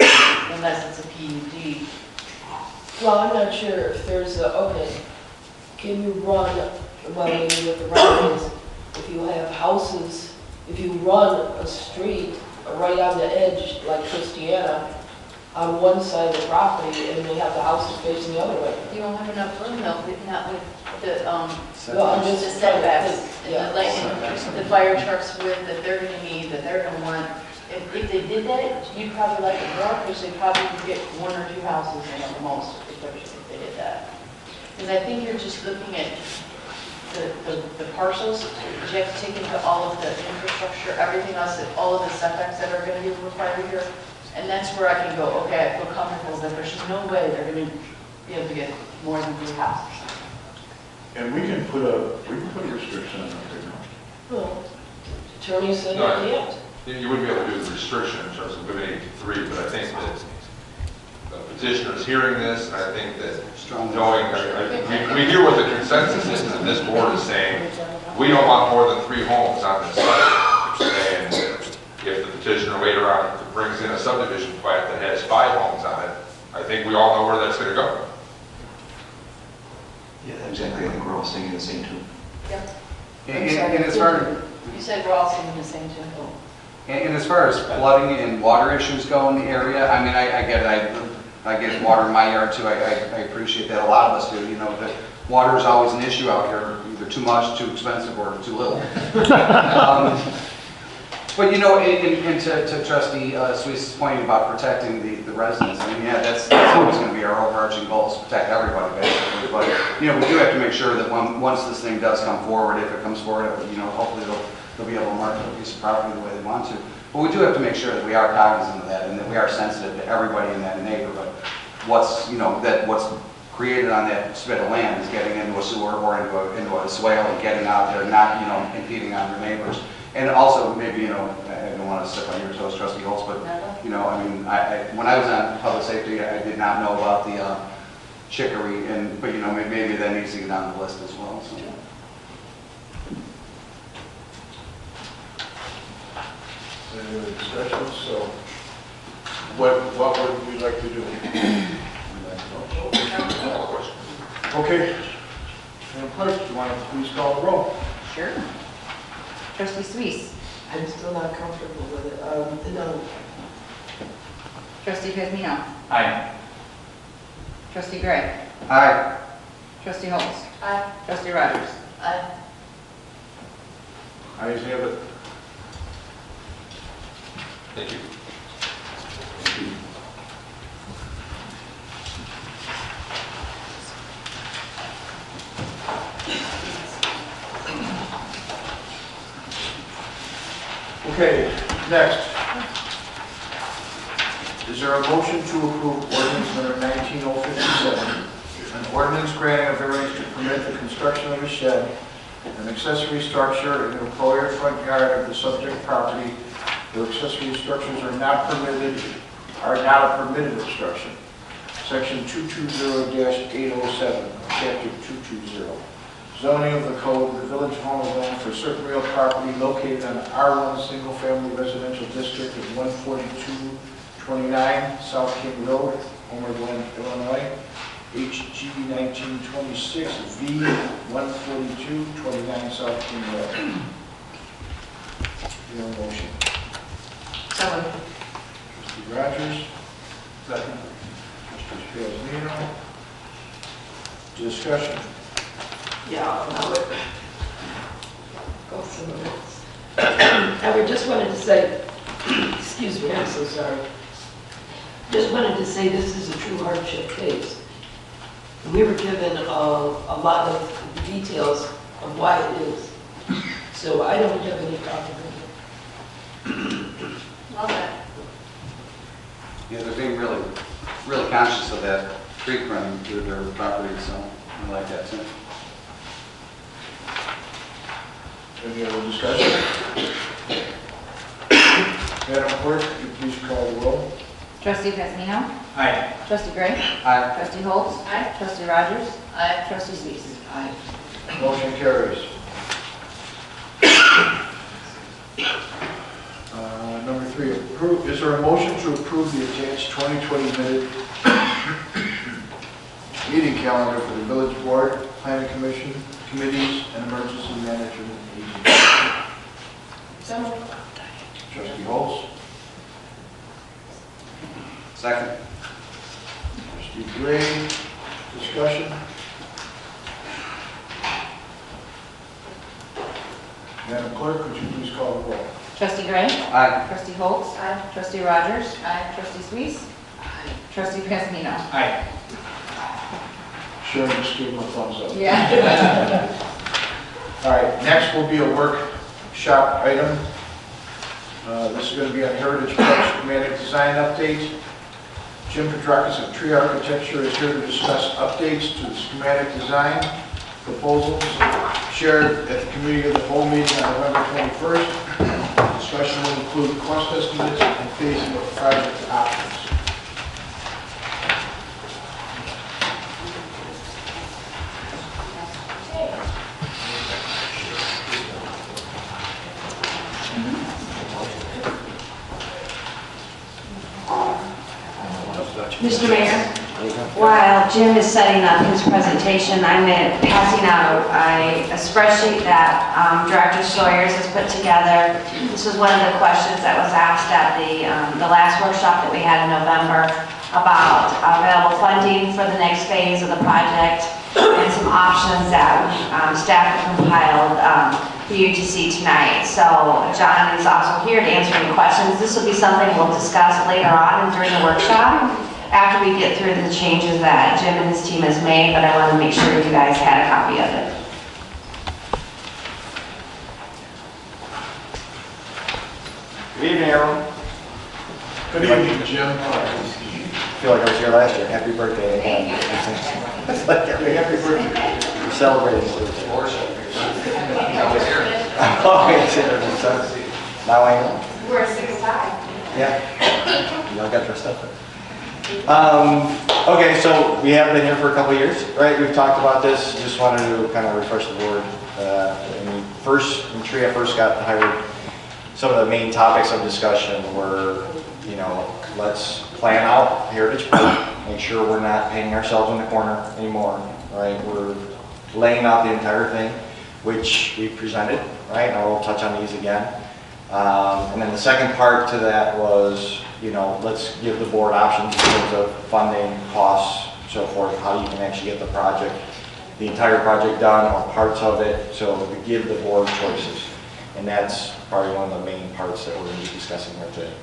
unless it's a PUD. Well, I'm not sure if there's can you run, well, maybe what the right is, if you have houses, if you run a street right on the edge like Christiana, on one side of the property and they have the houses facing the other way. You don't have enough room though, not with the, Well, I'm the just trying to setbacks, think, and the fire trucks width that they're gonna need, that they're gonna want. If they did that, you'd probably like it more, because they probably could get 1 or 2 houses in at the most, if they did that. Because I think you're just looking at the parcels, you have to take into all of the infrastructure, everything else, all of the setbacks that are gonna be required here. And that's where I can go, okay, I feel comfortable that there's just no way they're gonna be able to get more than 3 houses. And we can put a restriction on it, Well, attorney said No, I can't. You wouldn't be able to do the restriction in terms of limiting it to 3, but I think that the petitioner's hearing this, and I think that knowing, we hear what the consensus is, and this board is saying, we don't want more than 3 homes on this site. And if the petitioner later on brings in a subdivision plat that has 5 homes on it, I think we all know where that's gonna go. Yeah, exactly. I think we're all singing the same tune. Yep. And as far, You said we're all singing the same tune. and as far as flooding and water issues go in the area, I mean, I get it, I get water in my yard too, I appreciate that, a lot of us do, you know, that water is always an issue out here, either too much, too expensive, or too little. But you know, and to Trustee Sweet's point about protecting the residents, I mean, yeah, that's always going to be our overarching goal, is to protect everybody, basically. But, you know, we do have to make sure that once this thing does come forward, if it comes forward, you know, hopefully they'll be able to market a piece of property the way they want to. But we do have to make sure that we are cognizant of that, and that we are sensitive to everybody in that neighborhood. What's created on that spit of land is getting into a sewer or into a swale and getting out there, not, you know, impeding on your neighbors. And also, maybe, you know, I don't want to step on your toes, Trustee Holtz, but, you know, I mean, when I was on public safety, I did not know about the chicory, but, you know, maybe that needs to get on the list as well, so. Any other discussions? So, what would we like to do? Okay. Madam Clerk, do you want to please call the roll? Sure. Trustee Suisse. I'm still not comfortable with it. No. Trustee Kazmino. Aye. Trustee Gray. Aye. Trustee Holmes. Aye. Trustee Rogers. Aye. Ayes have it. Thank you. Okay, next. Is there a motion to approve ordinance number 19057? An ordinance granting a variance to permit the construction of a shed, an accessory structure in the rear front yard of the subject property. The accessory structures are not a permitted obstruction. Section 220-807, chapter 220. Zoning of the code, the village of Homer Glen for certain real property located on R1 Single Family Residential District of 14229 South King Road, Homer Glen, Illinois, HG 1926 V 14229 South King Road. Your motion. Second. Trustee Rogers. Second. Trustee Spielzino. Discussion. Yeah, no, go some minutes. I just wanted to say, excuse me, I'm so sorry. Just wanted to say this is a true hardship case. We were given a lot of details of why it is. So I don't have any problem with it. Love that. Yeah, they're being really, really conscious of that creek running through their property, so I like that too. Any other discussion? Madam Clerk, could you please call the roll? Trustee Kazmino. Aye. Trustee Gray. Aye. Trustee Holmes. Aye. Trustee Rogers. Aye. Trustee Suisse. Aye. Motion carries. Number 3, is there a motion to approve the attached 2020 minute meeting calendar for the village board, planning commission, committees, and emergency management agencies? So moved. Trustee Holmes. Second. Madam Clerk, could you please call the roll? Trustee Gray? Aye. Trustee Holtz? Aye. Trustee Rogers? Aye. Trustee Suisse? Aye. Trustee Pasquino? Aye. Sharon just gave him a thumbs up. Yeah. All right, next will be a workshop item. This is going to be on Heritage Park schematic design updates. Jim Petrakis of Tree Architecture is here to discuss updates to the schematic design proposals shared at the Committee of the Whole meeting on November 21st. Discussion will include cost estimates and phasing of project options. Mr. Mayor, while Jim is setting up his presentation, I'm passing out a spreadsheet that Director Sawyers has put together. This was one of the questions that was asked at the last workshop that we had in November about available funding for the next phase of the project and some options that staff have compiled for you to see tonight. So John is also here to answer any questions. This will be something we'll discuss later on and during the workshop, after we get through the changes that Jim and his team has made, but I want to make sure you guys had a copy of it. Good evening, everyone. Good evening, Jim. I feel like I was here last year. Happy birthday again. It's like happy birthday. We're celebrating a little bit. Oh, it's here. Now I know. We're 6'5". Yeah. You all got dressed up. Okay, so we have been here for a couple of years, right? We've talked about this. Just wanted to kind of refresh the board. When TRIA first got hired, some of the main topics of discussion were, let's plan out Heritage Park, make sure we're not painting ourselves in the corner anymore, right? We're laying out the entire thing, which we presented, right? And I'll touch on these again. And then the second part to that was, let's give the board options in terms of funding, costs, so forth, how you can actually get the entire project done or parts of it, so we give the board choices. And that's probably one of the main parts that we're going to be discussing here today.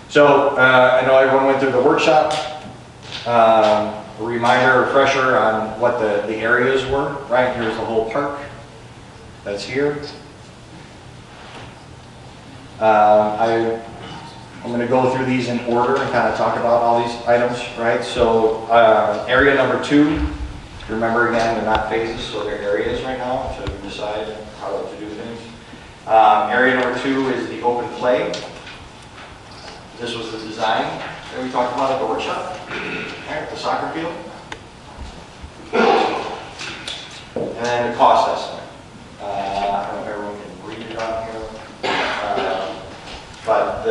So I know everyone went through the workshop. A reminder, refresher on what the areas were, right? Here's the whole park. That's here. I'm going to go through these in order and kind of talk about all these items, right? So area number 2, remember again, they're not phases, so they're areas right now to decide how to do things. Area number 2 is the open play. This was the design that we talked about at the workshop, right, the soccer field. And then the cost estimate. I don't know if everyone can read it on here. But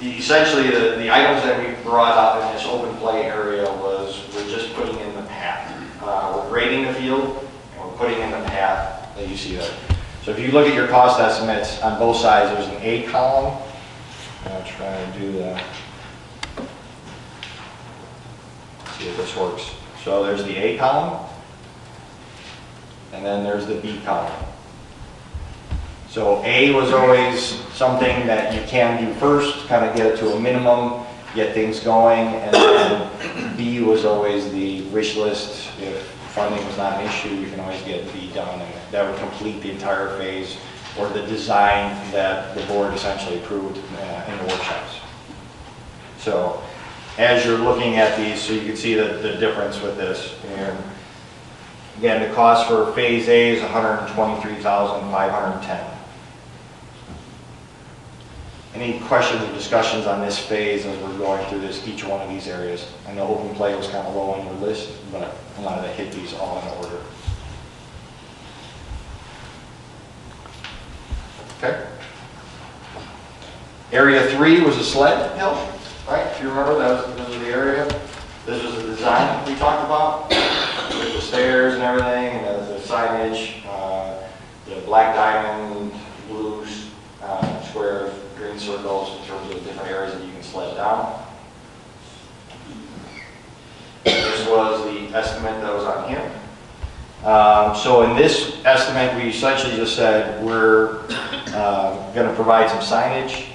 essentially the items that we brought up in this open play area was we're just putting in the path. We're grading the field and we're putting in the path that you see there. So if you look at your cost estimates on both sides, there's an A column. I'll try to do that. See if this works. So there's the A column and then there's the B column. So A was always something that you can do first, kind of get it to a minimum, get things going, and then B was always the wish list. If funding was not an issue, you can always get B done, and that would complete the entire phase or the design that the board essentially approved in the workshops. So as you're looking at these, so you can see the difference with this. And again, the cost for phase A is $123,510. Any questions or discussions on this phase as we're going through each one of these areas? I know open play was kind of low on your list, but I wanted to hit these all in order. Okay. Area 3 was a sled hill, right? If you remember, this was the area. This was the design we talked about with the stairs and everything, and the signage, the black diamond, blue squares, green circles in terms of the different areas that you can sled down. This was the estimate that was on here. So in this estimate, we essentially just said we're going to provide some signage,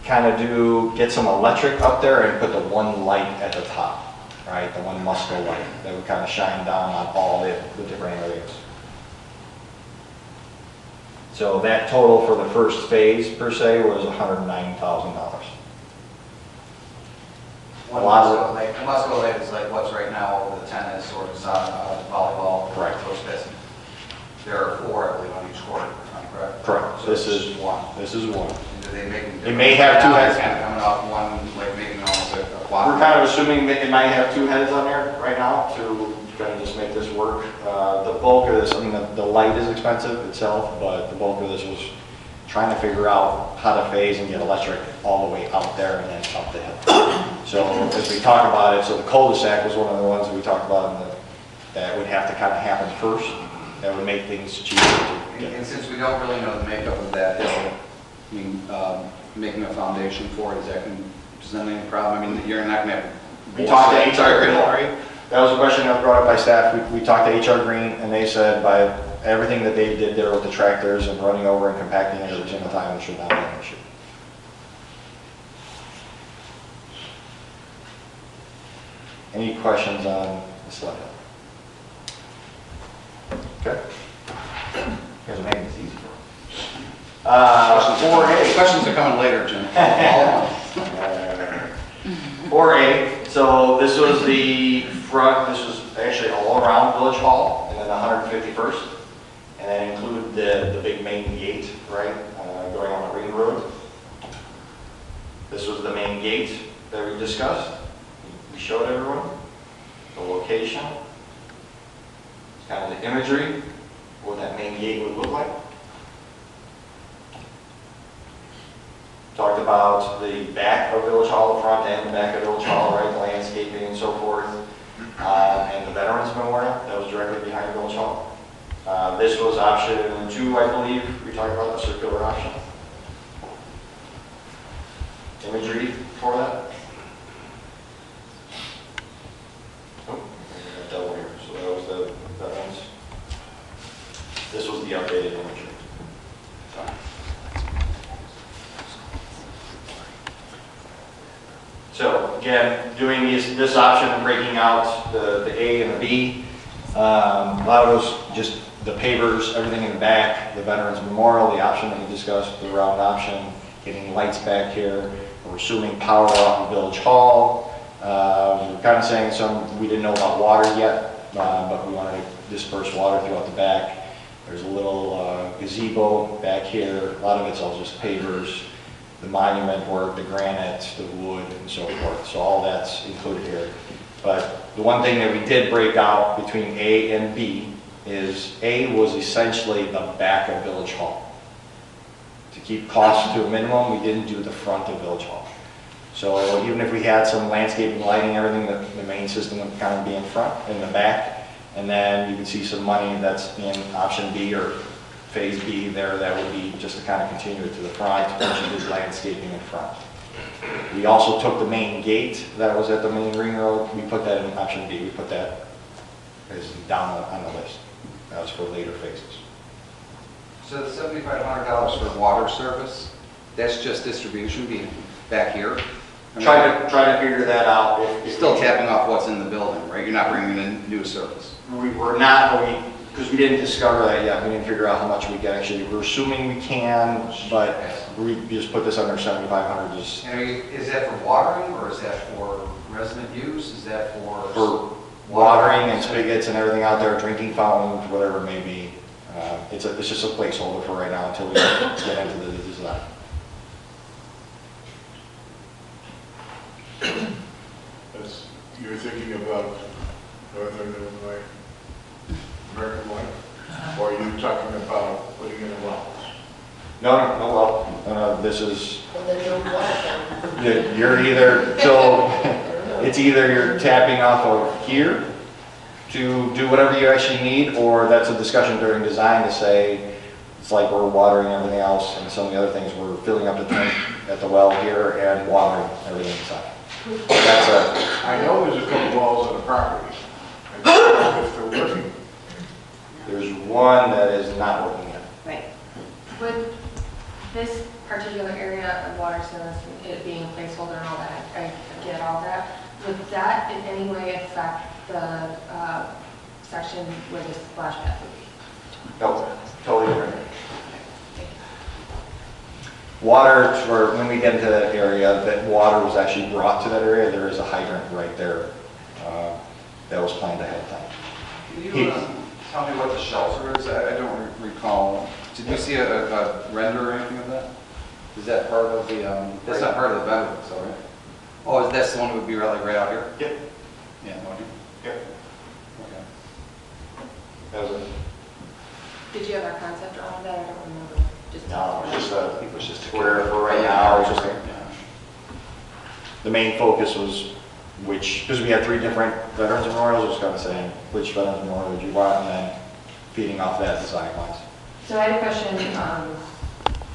kind of get some electric up there and put the one light at the top, right? The one Musco light that would kind of shine down on all the different areas. So that total for the first phase per se was $109,000. One Musco light is like what's right now over the tennis or the volleyball. Correct. Those there are 4, I believe, on each court, correct? Correct. So This is one. And do they make them It may have two heads. Kind of coming off one, like making almost a quad. We're kind of assuming that it might have 2 heads on there right now to kind of just make this work. The bulk of this, I mean, the light is expensive itself, but the bulk of this was trying to figure out how to phase and get electric all the way out there and then up the hill. So as we talk about it, so the cul-de-sac was one of the ones that we talked about that would have to kind of happen first. That would make things cheaper to get. And since we don't really know the makeup of that hill, I mean, making a foundation for it, is that going to present any problem? I mean, you're not going to have. We talked to HR Green. That was a question that was brought up by staff. We talked to HR Green, and they said by everything that they did there with the tractors and running over and compacting it every single time, it should not be an issue. Any questions on the slide? Okay. Here's making this easy for you. 4A. Questions are coming later, Jim. 4A, so this was the front, this was actually all around Village Hall, and then 151st, and then include the big main gate, right, going on the Ring Road. This was the main gate that we discussed. We showed everyone the location, kind of the imagery, what that main gate would look like. Talked about the back of Village Hall, the front and the back of Village Hall, right, the landscaping and so forth, and the Veterans Memorial that was directly behind Village Hall. This was option 2, I believe. We talked about the circular option. Imagery for that. Oh, I got double here. So that was the Veterans. This was the updated imagery. So again, doing this option of breaking out the A and the B, a lot of those just the pavers, everything in the back, the Veterans Memorial, the option that we discussed, the round option, getting lights back here. We're assuming power off of Village Hall. We're kind of saying we didn't know about water yet, but we wanted to disperse water throughout the back. There's a little gazebo back here. A lot of it's all just pavers. The monument work, the granite, the wood, and so forth. So all that's included here. But the one thing that we did break out between A and B is A was essentially the back of Village Hall. To keep costs to a minimum, we didn't do the front of Village Hall. So even if we had some landscaping, lighting, everything, the main system would kind of be in front, in the back. And then you can see some money that's in option B or phase B there, that would be just to kind of continue it to the front, once you did landscaping in front. We also took the main gate that was at the main ring road, we put that in option B, we put that as down on the list. That was for later phases. So the $7,500 for water service, that's just distribution being back here? Try to figure that out. Still tapping off what's in the building, right? You're not bringing in new service? We're not, because we didn't discover that yet. We didn't figure out how much we can actually. We're assuming we can, but we just put this under 7,500. Is that for watering, or is that for resident use? Is that for watering and spigots and everything out there, drinking fountains, whatever it may be? It's just a placeholder for right now until we get into the design. You're thinking about Northern Illinois American Life, or are you talking about putting in a well? No well. This is. Well, then don't want them. You're either, so it's either you're tapping off of here to do whatever you actually need, or that's a discussion during design to say, it's like we're watering everything else and some of the other things, we're filling up the tank at the well here and watering everything inside. I know there's a couple wells on the property. I don't know if they're working. one that is not working yet. Right. Would this particular area of water service, it being a placeholder and all that, I get all that, would that in any way affect the section where the splash pad would be? No, totally different. Water, or when we get into that area, that water was actually brought to that area. There is a hydrant right there that was planned ahead of time. Can you tell me what the shelter is? I don't recall. Did you see a render or anything of that? Is that part of the, that's not part of the vendor, so right? Oh, that's the one that would be right out here? Yep. Yeah, okay. Yep. Okay. That was it. Did you have our concept drawing of that? I don't remember. No, it was just for right now, it was just the main focus was because we had 3 different veterans memorials, I was kind of saying, which veterans memorial would you want, and then feeding off that design wise. So I had a question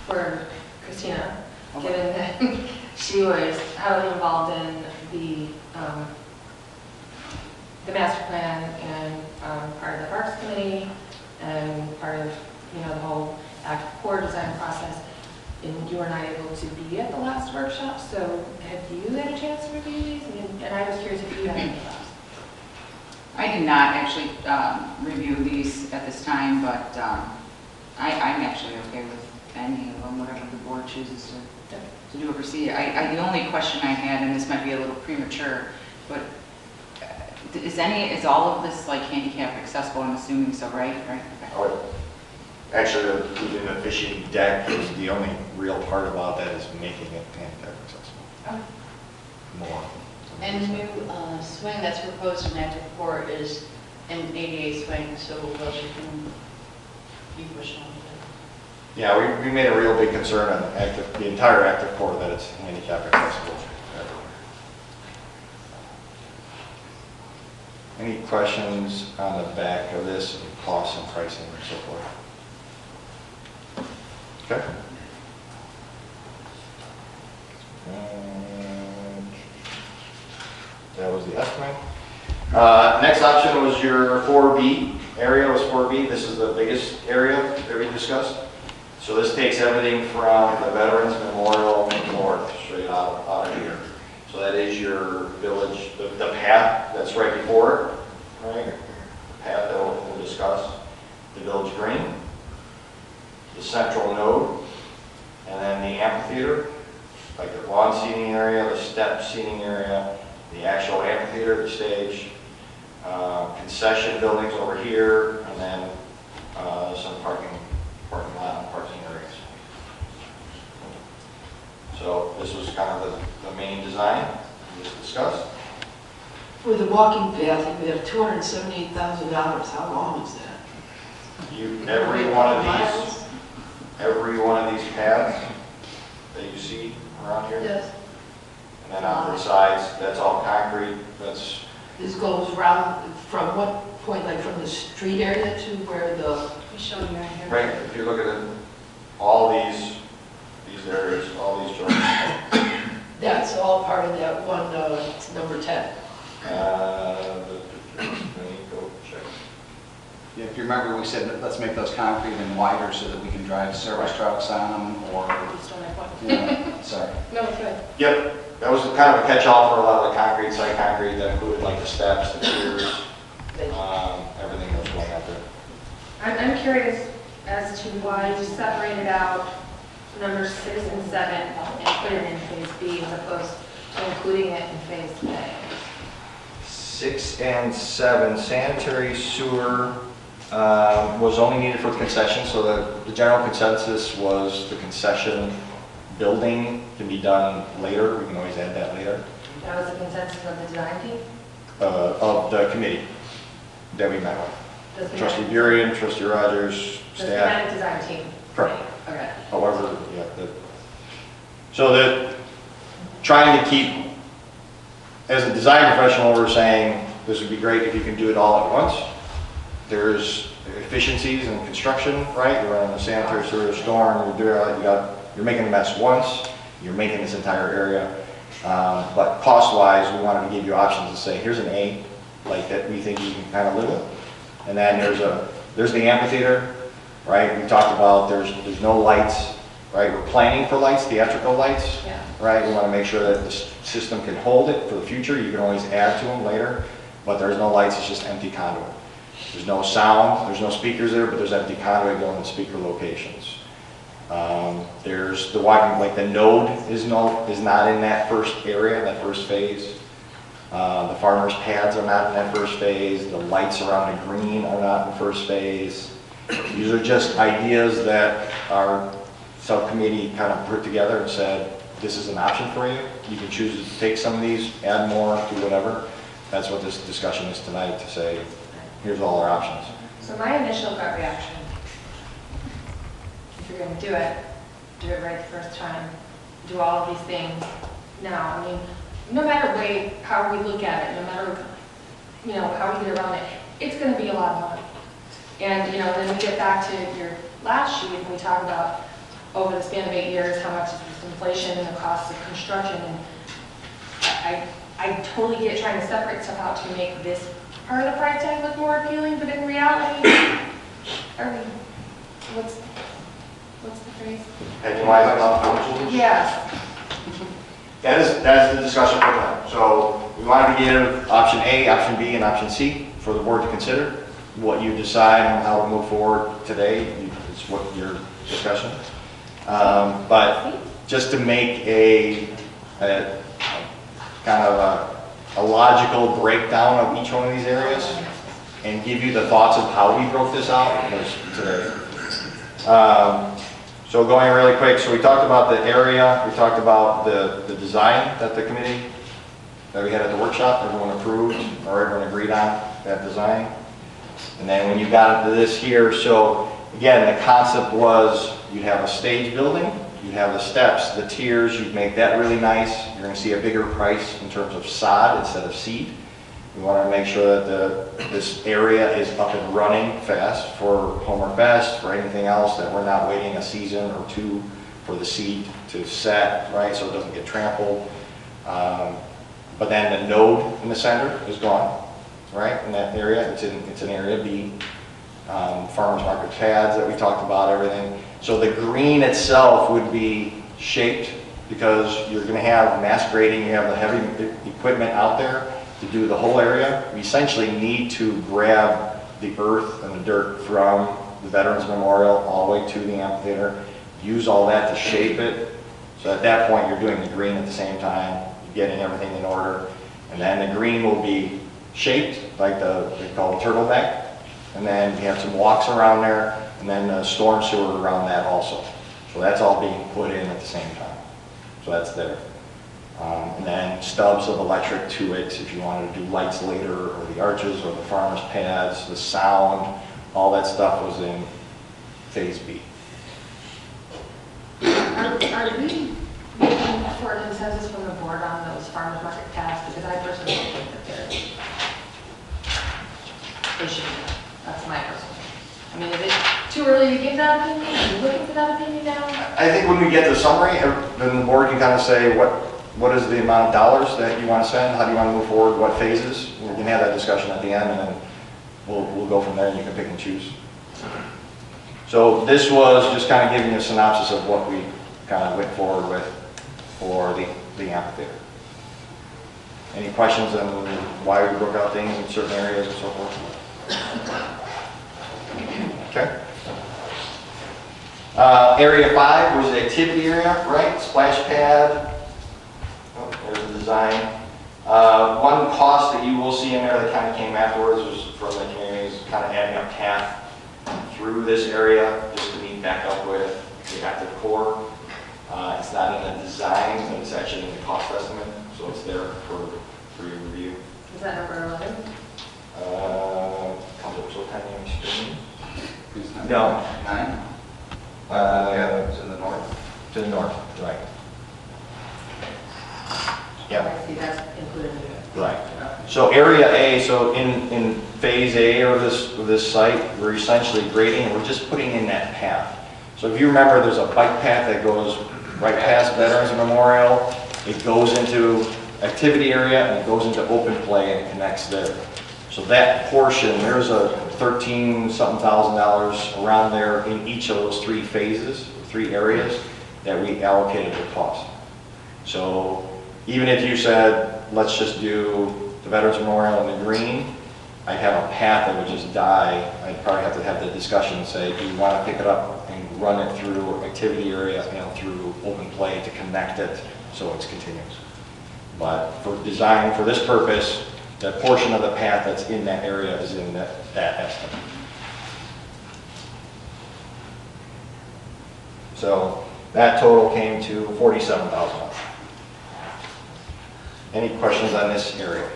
for Christina, given that she was heavily involved in the master plan and part of the Parks Committee and part of the whole active core design process, and you were not able to be at the last workshop. So have you had a chance to review these? And I was curious if you had any thoughts. I did not actually review these at this time, but I'm actually okay with any of them, whatever the board chooses to do or proceed. The only question I had, and this might be a little premature, but is all of this like handicap accessible? I'm assuming so, right? Okay. Actually, the fishing deck is the only real part about that is making it handicap accessible. Okay. More. And the new swing that's proposed in active core is an ADA swing, so wheelchairs can be pushed on. Yeah, we made a real big concern on the entire active core that it's handicap accessible everywhere. Any questions on the back of this, costs and pricing and so forth? Okay. That was the estimate. Next option was your 4B area, was 4B. This is the biggest area that we discussed. So this takes everything from the Veterans Memorial north, straight out of here. So that is your village, the path that's right before it, right? The path that we'll discuss. The village green, the central node, and then the amphitheater, like the lawn seating area, the step seating area, the actual amphitheater, the stage, concession buildings over here, and then some parking lot and parking areas. So this was kind of the main design we just discussed. For the walking path, you have $278,000. How long is that? Every one of these paths that you see around here. Yes. And then on the sides, that's all concrete. This goes around from what point, like from the street area to where the... I'm showing you right here. Right, if you look at it, all these areas, all these joints. That's all part of that one, number 10. Let me go check. Yeah, if you remember, we said let's make those concrete and wider so that we can drive service trucks on them, or... Sorry. No, it's good. Yep, that was kind of a catch-all for a lot of the concrete, site concrete that included like the steps, the piers, everything that was going out there. I'm curious as to why you separated out numbers 6 and 7 and put it in phase B as opposed to including it in phase A. 6 and 7, sanitary sewer was only needed for the concession, so the general consensus was the concession building can be done later. We can always add that later. That was the consensus of the design team? Of the committee that we met with. Trustee Burien, Trustee Rogers, The staff. schematic design team? Correct. Okay. However, yeah. So that trying to keep, as a design professional, we're saying this would be great if you can do it all at once. There's efficiencies in construction, right? You're running a sanitary sewer storm, you're making a mess once, you're making this entire area. But cost-wise, we wanted to give you options to say, here's an A, like that we think you can kind of live with. And then there's There's the amphitheater, right? We talked about there's no lights, right? We're planning for lights, theatrical lights, Yeah. right? We want to make sure that the system can hold it for the future. You can always add to them later, but there's no lights, it's just empty conduit. There's no sound, there's no speakers there, but there's empty conduit going to speaker locations. There's the walking, like the node is not in that first area, that first phase. The farmers' pads are not in that first phase. The lights around the green are not in the first phase. These are just ideas that our subcommittee kind of put together and said, this is an option for you. You can choose to take some of these, add more, do whatever. That's what this discussion is tonight, to say, here's all our options. So my initial gut reaction, if you're going to do it right the first time, do all of these things now. I mean, no matter how we look at it, no matter how we get around it, it's going to be a lot of money. And then we get back to your last sheet and we talk about over the span of 8 years how much is this inflation and the cost of construction. And I totally get trying to separate stuff out to make this part of the price tag look more appealing, but in reality, what's the phrase? Pennywise about pounds. Yes. That's the discussion for tonight. So we wanted to give option A, option B, and option C for the board to consider. What you decide on how to move forward today is what your discussion. But just to make a kind of a logical breakdown of each one of these areas and give you the thoughts of how we broke this out today. So going really quick, so we talked about the area, we talked about the design that the committee, that we had at the workshop, everyone approved, or everyone agreed on that design. And then when you got into this here, so again, the concept was you'd have a stage building, you'd have the steps, the tiers, you'd make that really nice. You're going to see a bigger price in terms of sod instead of seed. We want to make sure that this area is up and running fast for Homer Fest, for anything else, that we're not waiting a season or two for the seed to set, right, so it doesn't get trampled. But then the node in the center is gone, right, in that area. It's in area B. Farmers market pads that we talked about, everything. So the green itself would be shaped because you're going to have mass grading, you have the heavy equipment out there to do the whole area. We essentially need to grab the earth and the dirt from the Veterans Memorial all the way to the amphitheater, use all that to shape it. So at that point, you're doing the green at the same time, you're getting everything in order. And then the green will be shaped like they call the turtleneck. And then we have some walks around there, and then the storm sewer around that also. So that's all being put in at the same time. So that's there. And then stubs of electric to it if you wanted to do lights later, or the arches, or the farmer's pads, the sound, all that stuff was in phase B. Are we looking for a consensus from the board on those farmers market paths? Because I personally don't think that they should be. That's my personal. I mean, is it too early to give that opinion? Are you looking for that opinion now? I think when we get the summary, then the board can kind of say what is the amount of dollars that you want to spend, how do you want to move forward, what phases. We can have that discussion at the end, and then we'll go from there, and you can pick and choose. So this was just kind of giving you a synopsis of what we kind of went forward with for the amphitheater. Any questions on why we broke out things in certain areas and so forth? Okay. Area 5 was the activity area, right? Splash pad. Oh, there's the design. One cost that you will see in there that kind of came afterwards was from the community, is kind of adding a path through this area just to meet back up with the active core. It's not in the design, but it's actually in the cost estimate, so it's there for your review. Is that number 11? Comes up so tiny on the screen. No. 9? Yeah, it's in the north. To the north, right. Yeah. I see that's included in it. Right. So area A, so in phase A of this site, we're essentially grading, and we're just putting in that path. So if you remember, there's a bike path that goes right past Veterans Memorial. It goes into activity area, and it goes into open play and connects there. So that portion, there's a $13-something thousand around there in each of those 3 phases, 3 areas that we allocated the cost. So even if you said, let's just do the Veterans Memorial in the green, I'd have a path that would just die. I'd probably have to have the discussion and say, do you want to pick it up and run it through activity area, through open play to connect it so it's continuous. But for design, for this purpose, that portion of the path that's in that area is in that estimate. So that total came to $47,000. Any questions on this area?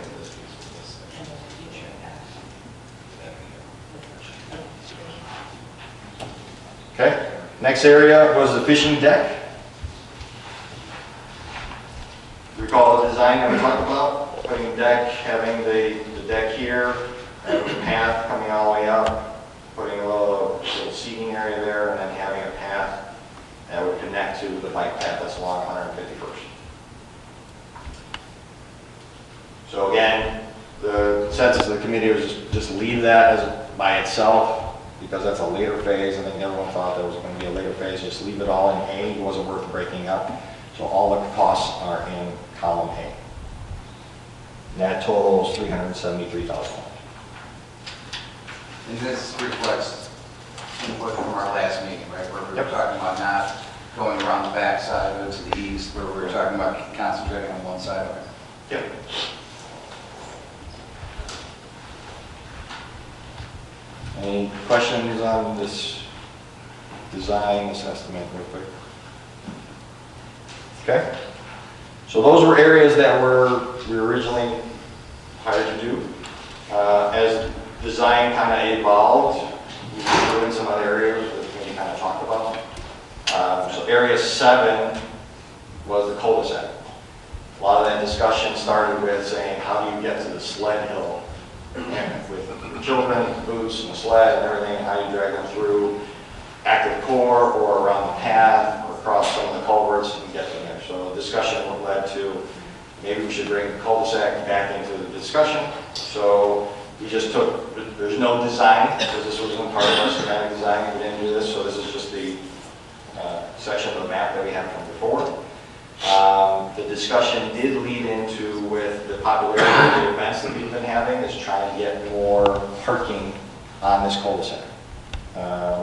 Okay, next area was the fishing deck. Recall the design that we talked about? Putting a deck, having the deck here, having a path coming all the way up, putting a little seating area there, and then having a path that would connect to the bike path that's along 151st. So again, the consensus of the committee was just leave that as by itself, because that's a later phase. I think everyone thought there was going to be a later phase. Just leave it all in A. It wasn't worth breaking up. So all the costs are in column A. And that totals $373,000. And this reflects input from our last meeting, right, where we were talking about not going around the back side of it to the east, where we were talking about concentrating on one side of it. Yep. Any questions on this design, this estimate real quick? Okay. So those were areas that we were originally hired to do. As design kind of evolved, we threw in some other areas that the committee kind of talked about. So area 7 was the cul-de-sac. A lot of that discussion started with saying, how do you get to the sled hill? And with children, boots, and the sled and everything, how you drag them through active core or around the path or across some of the culverts and get them there. So the discussion led to maybe we should bring the cul-de-sac back into the discussion. So we just took, there's no design because this wasn't part of our schematic design. We didn't do this, so this is just the section of the map that we had from before. The discussion did lead into, with the popularity of the events that we've been having, is trying to get more parking on this cul-de-sac.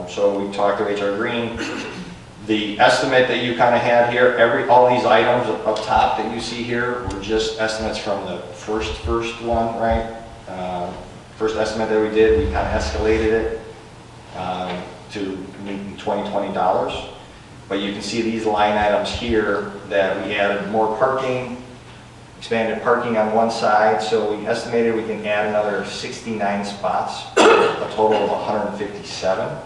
So we talked to HR Green. The estimate that you kind of had here, all these items up top that you see here were just estimates from the first one, right? First estimate that we did, we kind of escalated it to $2020. But you can see these line items here that we added more parking, expanded parking on one side, so we estimated we can add another 69 spots, a total of 157.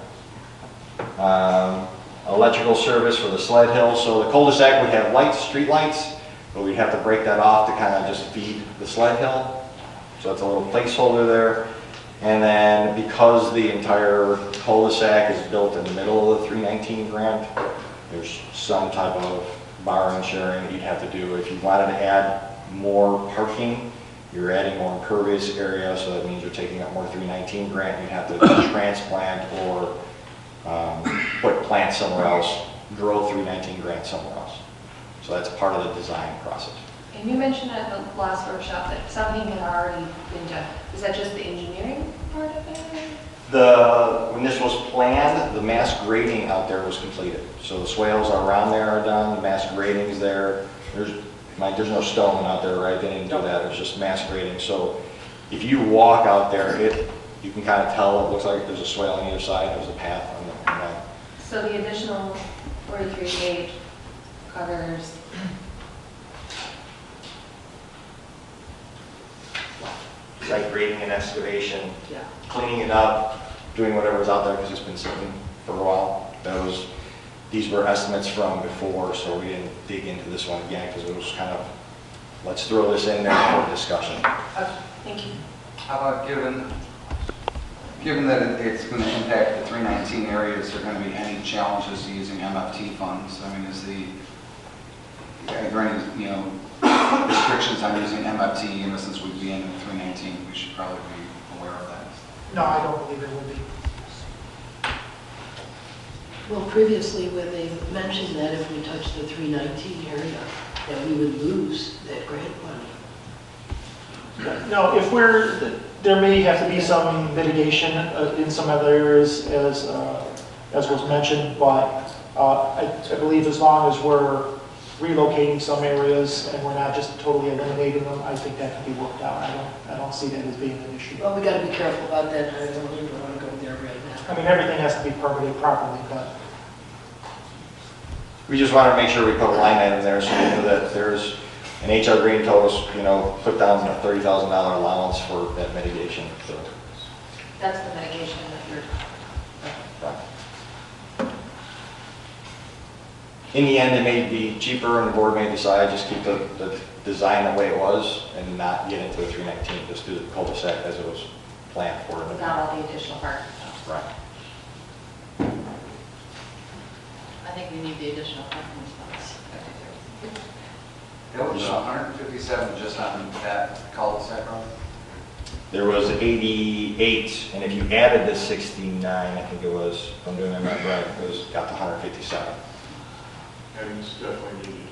Electrical service for the sled hill, so the cul-de-sac would have lights, street lights, but we'd have to break that off to kind of just feed the sled hill. So it's a little placeholder there. And then because the entire cul-de-sac is built in the middle of the 319 grant, there's some type of borrowing sharing that you'd have to do. If you wanted to add more parking, you're adding more impervious area, so that means you're taking up more 319 grant. You'd have to transplant or put plants somewhere else, grow 319 grant somewhere else. So that's part of the design process. And you mentioned at the last workshop that something had already been done. Is that just the engineering part of it? When this was planned, the mass grading out there was completed. So the swales around there are done, the mass grading's there. There's no stone out there, right? They didn't do that, it was just mass grading. So if you walk out there, you can kind of tell, it looks like there's a swale on either side, there's a path on that. So the additional 43 gauge covers site grading and excavation, cleaning it up, doing whatever's out there because it's been sitting for a while. These were estimates from before, so we didn't dig into this one again because it was kind of, let's throw this in there for discussion. Okay, thank you. How about given that it's going to impact the 319 areas, is there going to be any challenges to using MFT funds? I mean, are there any, restrictions on using MFT, since we'd be in 319, we should probably be aware of that. No, I don't believe it would be. Well, previously, where they mentioned that if we touched the 319 area, that we would lose that grant money. No, if there may have to be some mitigation in some other areas as was mentioned, but I believe as long as we're relocating some areas and we're not just totally eliminating them, I think that can be worked out. I don't see that as being an issue. Well, we got to be careful about that. I don't even want to go there right now. I mean, everything has to be permitted properly, but We just wanted to make sure we put a line item there so we know that there's an HR Green told us, put down a $30,000 allowance for that mitigation. So, That's the mitigation that you're. in the end, it may be cheaper and the board may decide just keep the design the way it was and not get into a 319, just do the cul-de-sac as it was planned for. Without all the additional parking. Right. I think we need the additional parking spots. It was 157 just on that cul-de-sac road. There was 88, and if you added the 69, I think it was, if I'm doing my math right, it was got to 157. And it's definitely needed.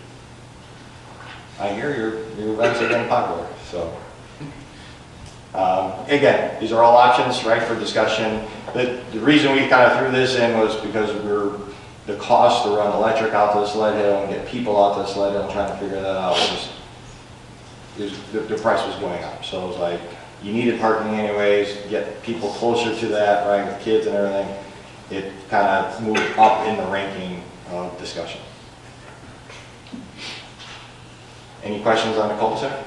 I hear your events are getting popular, so. Again, these are all options, right, for discussion. The reason we kind of threw this in was because the cost to run electric out to the sled hill and get people out to the sled hill and trying to figure that out the price was going up. So it was like, you needed parking anyways, get people closer to that, right, with kids and everything. It kind of moved up in the ranking of discussion. Any questions on the cul-de-sac?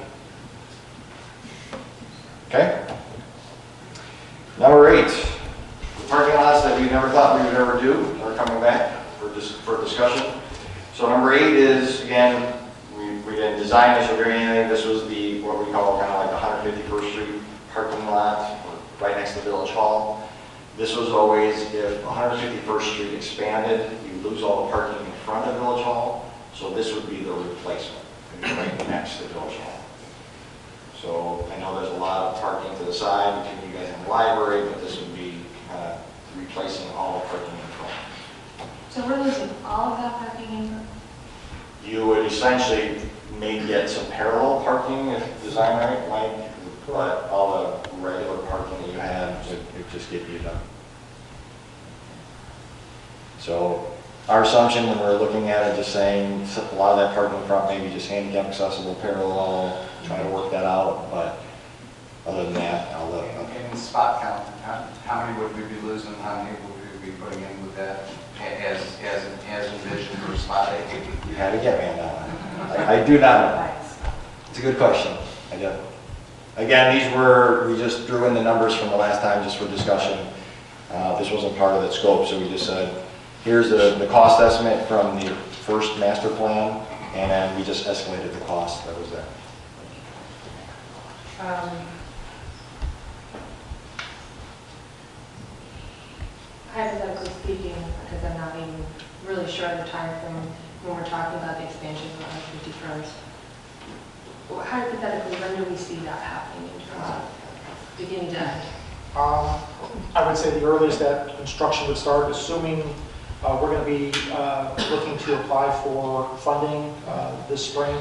Okay. Number 8, the parking lots that we never thought we would ever do are coming back for discussion. So number 8 is, again, we didn't design this or do anything. This was what we call kind of like the 151st Street parking lot right next to Village Hall. This was always, if 151st Street expanded, you lose all the parking in front of Village Hall. So this would be the replacement, right next to Village Hall. So I know there's a lot of parking to the side between you guys and the library, but this would be replacing all the parking in front. So we're losing all of that parking in front? You would essentially maybe get some parallel parking if designed right, Mike, but all the regular parking that you had would just get you done. So our assumption when we're looking at it, just saying a lot of that parking in front, maybe just handicap accessible, parallel, trying to work that out, but other than that, I'll let them. In spot count, how many would we be losing, how many would we be putting in with that as envisioned for spot 8? You had to get me on that one. I do not know. It's a good question. I do. Again, we just threw in the numbers from the last time just for discussion. This wasn't part of that scope, so we just said, here's the cost estimate from the first master plan, and then we just escalated the cost that was there. Hypothetically speaking, because I'm not even really sure of the time frame when we're talking about the expansion of 151st. Hypothetically, when do we see that happening in terms of beginning to end? I would say the earliest that construction would start, assuming we're going to be looking to apply for funding this spring.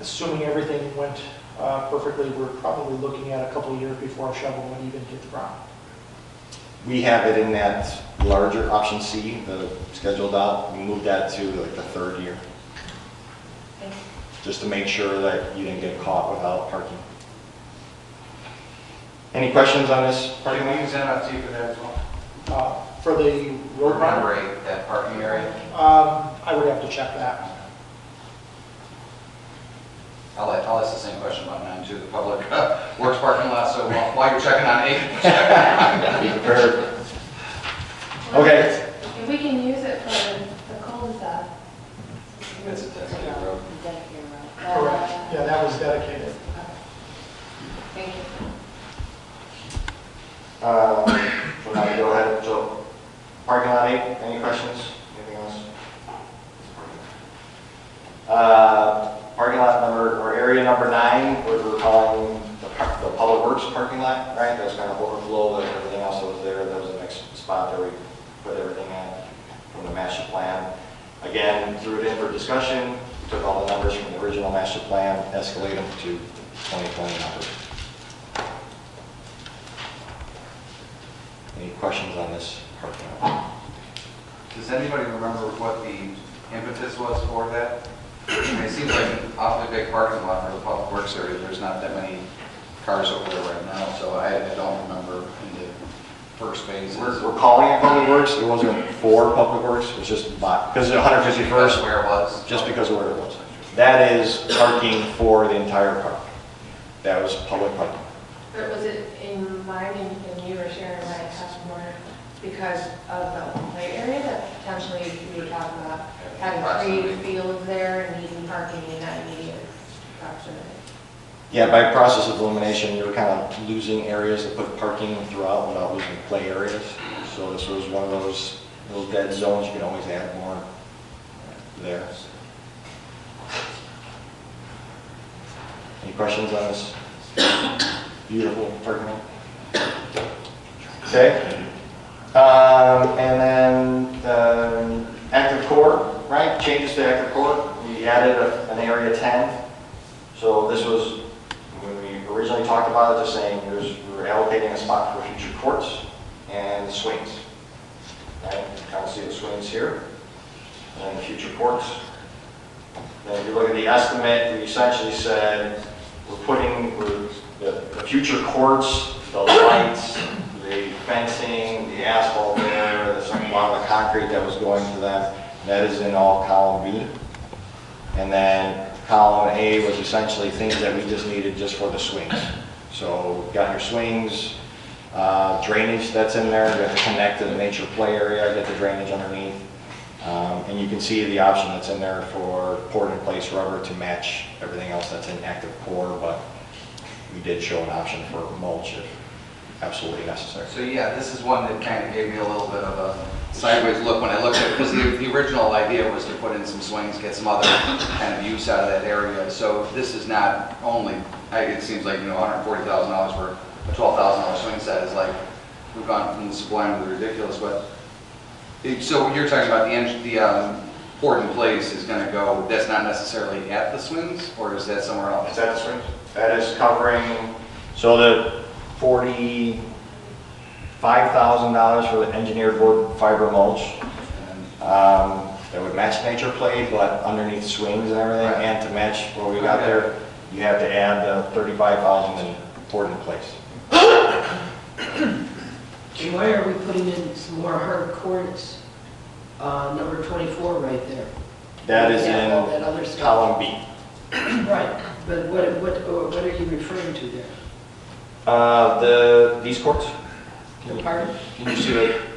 Assuming everything went perfectly, we're probably looking at a couple of years before a shovel would even hit the ground. We have it in that larger option C, the scheduled out. We moved that to like the 3rd year. Thanks. Just to make sure that you didn't get caught without parking. Any questions on this parking lot? Can we use NFT for that as well? For the road Number 8, that parking area? I would have to check that. I'll ask the same question about 9 too, the public works parking lot, so while you're checking on 8, be prepared. Okay. If we can use it for the cul-de-sac. It's a dedicated road. Correct. Yeah, that was dedicated. Thank you. So now we go ahead. So parking lot 8, any questions? Anything else? Parking lot number, or area number 9, what we're calling the public works parking lot, right? That's kind of overflow spot that we put everything in from the master plan. Again, threw it in for discussion, took all the numbers from the original master plan, escalated them to 2020 numbers. Any questions on this parking lot? Does anybody remember what the impetus was for that? I mean, it seems like an awfully big parking lot for the public works area. There's not that many cars over there right now, so I don't remember in the first phase. We're calling it public works. It wasn't for public works. It was just because 151st. That's where it was. Just because of where it was. That is parking for the entire park. That was public parking. But was it in mind, and you were sharing my customer, because of the play area that potentially we were talking about having three fields there and needing parking in that immediate proximity? Yeah, by process of elimination, you were kind of losing areas that put parking throughout without losing play areas. So this was one of those little dead zones. You can always add more there. Any questions on this beautiful parking lot? Okay. And then active core, right? Changes to active core. We added an area 10. So this was, when we originally talked about it, just saying we were allocating a spot for future courts and swings. Right? You kind of see the swings here. And the future courts. Then if you look at the estimate, we essentially said we're putting the future courts, the lights, the fencing, the asphalt there, there's a lot of the concrete that was going to them. That is in all column B. And then column A was essentially things that we just needed just for the swings. So got your swings, drainage that's in there, you have to connect to the nature play area, get the drainage underneath. And you can see the option that's in there for poured in place rubber to match everything else that's in active core, but we did show an option for mulch if absolutely necessary. So yeah, this is one that kind of gave me a little bit of a sideways look when I looked at it, because the original idea was to put in some swings, get some other kind of use out of that area. So this is not only, it seems like, $140,000 for a $12,000 swing set is like, we've gone from the sublime to the ridiculous, but so you're talking about the poured in place is going to go, that's not necessarily at the swings, or is that somewhere else? It's at the swings. That is covering, so the $45,000 for the engineered wood fiber mulch. That would match nature play, but underneath swings and everything, Right. and to match what we got there, you have to add the $35,000 in poured in place. And why are we putting in some more hard courts? Number 24 right there. That is Yeah, all that other in stuff. column B. Right, but what are you referring to there? These courts. Pardon? Can you see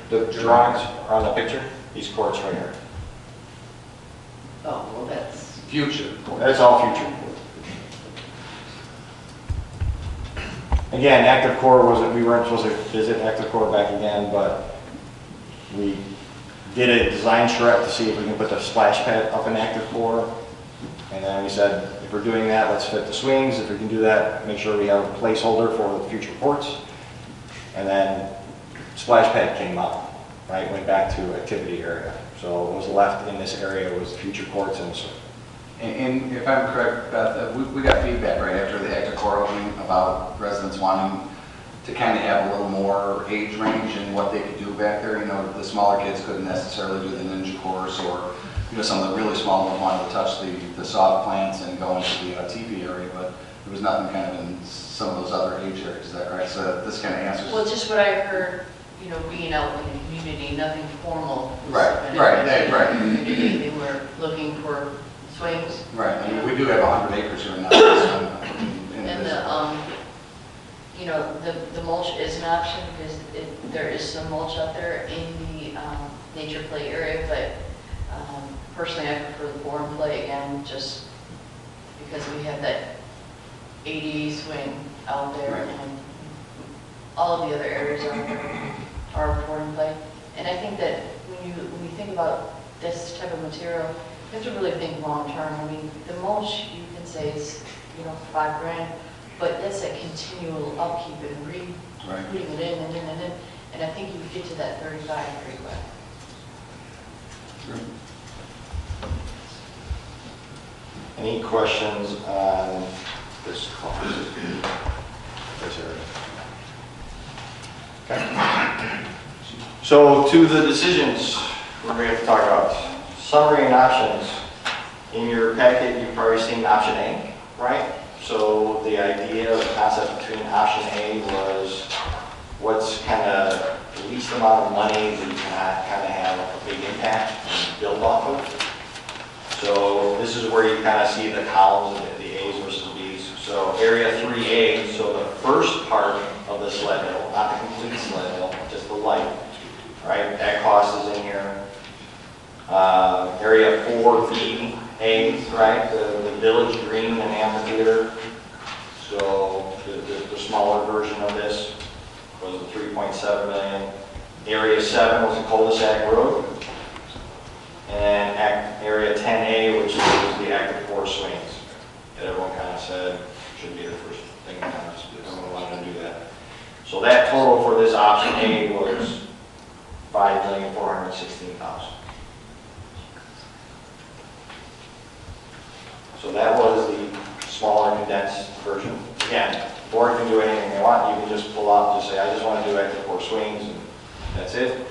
the drawings on the picture? These courts right here. Oh, well, that's... Future. That's all future. Again, active core wasn't, we weren't supposed to visit active core back again, but we did a design charrette to see if we can put the splash pad up in active core. And then we said, if we're doing that, let's fit the swings. If we can do that, make sure we have a placeholder for the future courts. And then splash pad came up, right? Went back to activity area. So what was left in this area was future courts and swing. And if I'm correct, Beth, we got feedback right after the active core opening about residents wanting to kind of have a little more age range in what they could do back there. The smaller kids couldn't necessarily do the ninja course, or some of the really small ones wanted to touch the soft plants and go into the teepee area, but there was nothing kind of in some of those other age areas. Is that correct? So this kind of answers. Well, just what I heard, being out in the community, nothing formal. Right. They were looking for swings. Right. I mean, we do have 100 acres here now. And the mulch is an option because there is some mulch out there in the nature play area, but personally I prefer the pour and play again, just because we have that 80 swing out there, Right. and all of the other areas are pour and play. And I think that when you think about this type of material, you have to really think long term. I mean, the mulch you can say is $5,000, but that's a continual upkeep and putting it in and in and in. And I think you get to that 35 pretty quick. Any questions on this cost? This area? Okay. So to the decisions we're going to have to talk about. Summary and options. In your packet, you've probably seen option A, right? So the idea, the concept between option A was what's kind of the least amount of money that you can kind of have a big impact and build off of. So this is where you kind of see the columns of the A's versus B's. So area 3A, so the first part of the sled hill, not the complete sled hill, just the light, right? That cost is in here. Area 4B, right? The village green and amphitheater. So the smaller version of this was the 3.7 million. Area 7 was the cul-de-sac road. And area 10A, which is the active core swings, that everyone kind of said should be the first thing that kind of everyone wanted to do that. So that total for this option A was $5,416,000. So that was the smaller condensed version. Again, the board can do anything they want. You can just pull out, just say, I just want to do active core swings, and that's it.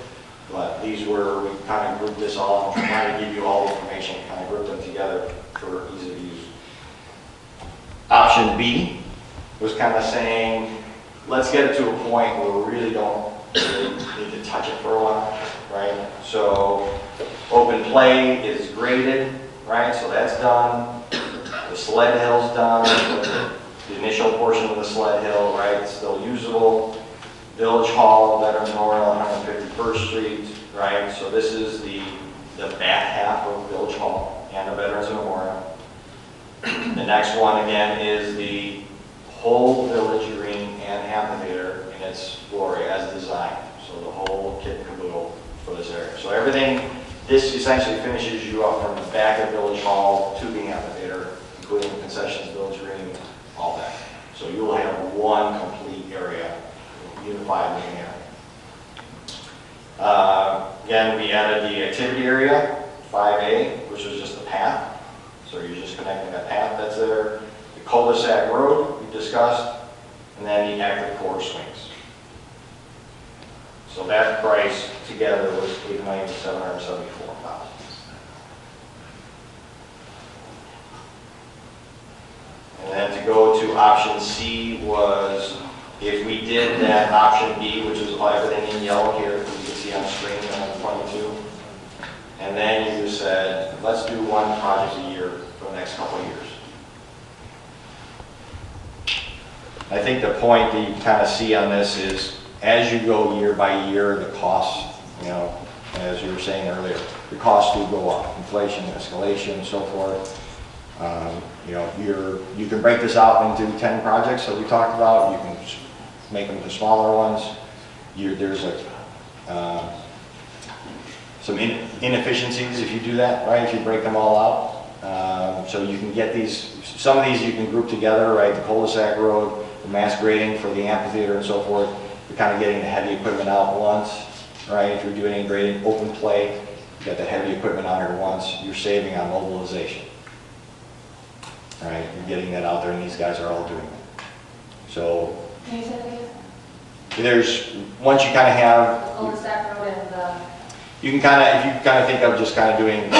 But these were, we kind of grouped this all and tried to give you all the information, kind of group them together for ease of use. Option B was kind of saying, let's get it to a point where we really don't need to touch it for a while, right? So open play is graded, right? So that's done. The sled hill's done. The initial portion of the sled hill, right, it's still usable. Village Hall, Veterans Memorial, 151st Street, right? So this is the back half of Village Hall and the Veterans Memorial. The next one again is the whole Village Green and amphitheater in its glory as designed. So the whole kit and caboodle for this area. So everything, this essentially finishes you up from the back of Village Hall to the amphitheater, including the concessions, Village Green, all that. So you will have one complete area, unified main area. Again, we added the activity area, 5A, which was just the path. So you're just connecting that path that's there. The cul-de-sac road we discussed, and then the active core swings. So that price together was $8,774,000. And then to go to option C was if we did that option B, which is everything in yellow here, you can see on the screen on 22. And then you said, let's do one project a year for the next couple of years. I think the point that you kind of see on this is as you go year by year, the costs, you know, as you were saying earlier, the costs do go up. Inflation, escalation, so forth. You know, you can break this out into 10 projects that we talked about. You can make them to smaller ones. There's some inefficiencies if you do that, right? If you break them all out. So you can get these, some of these you can group together, right? The cul-de-sac road, the mass grading for the amphitheater and so forth. You're kind of getting the heavy equipment out once, right? If you're doing any grading, open play, you got the heavy equipment out here once. You're saving on mobilization. All right, you're getting that out there, and these guys are all doing it. So Can you say that again? there's, once you kind of have, Cul-de-sac road and the... you can kind of, if you kind of think of just kind of doing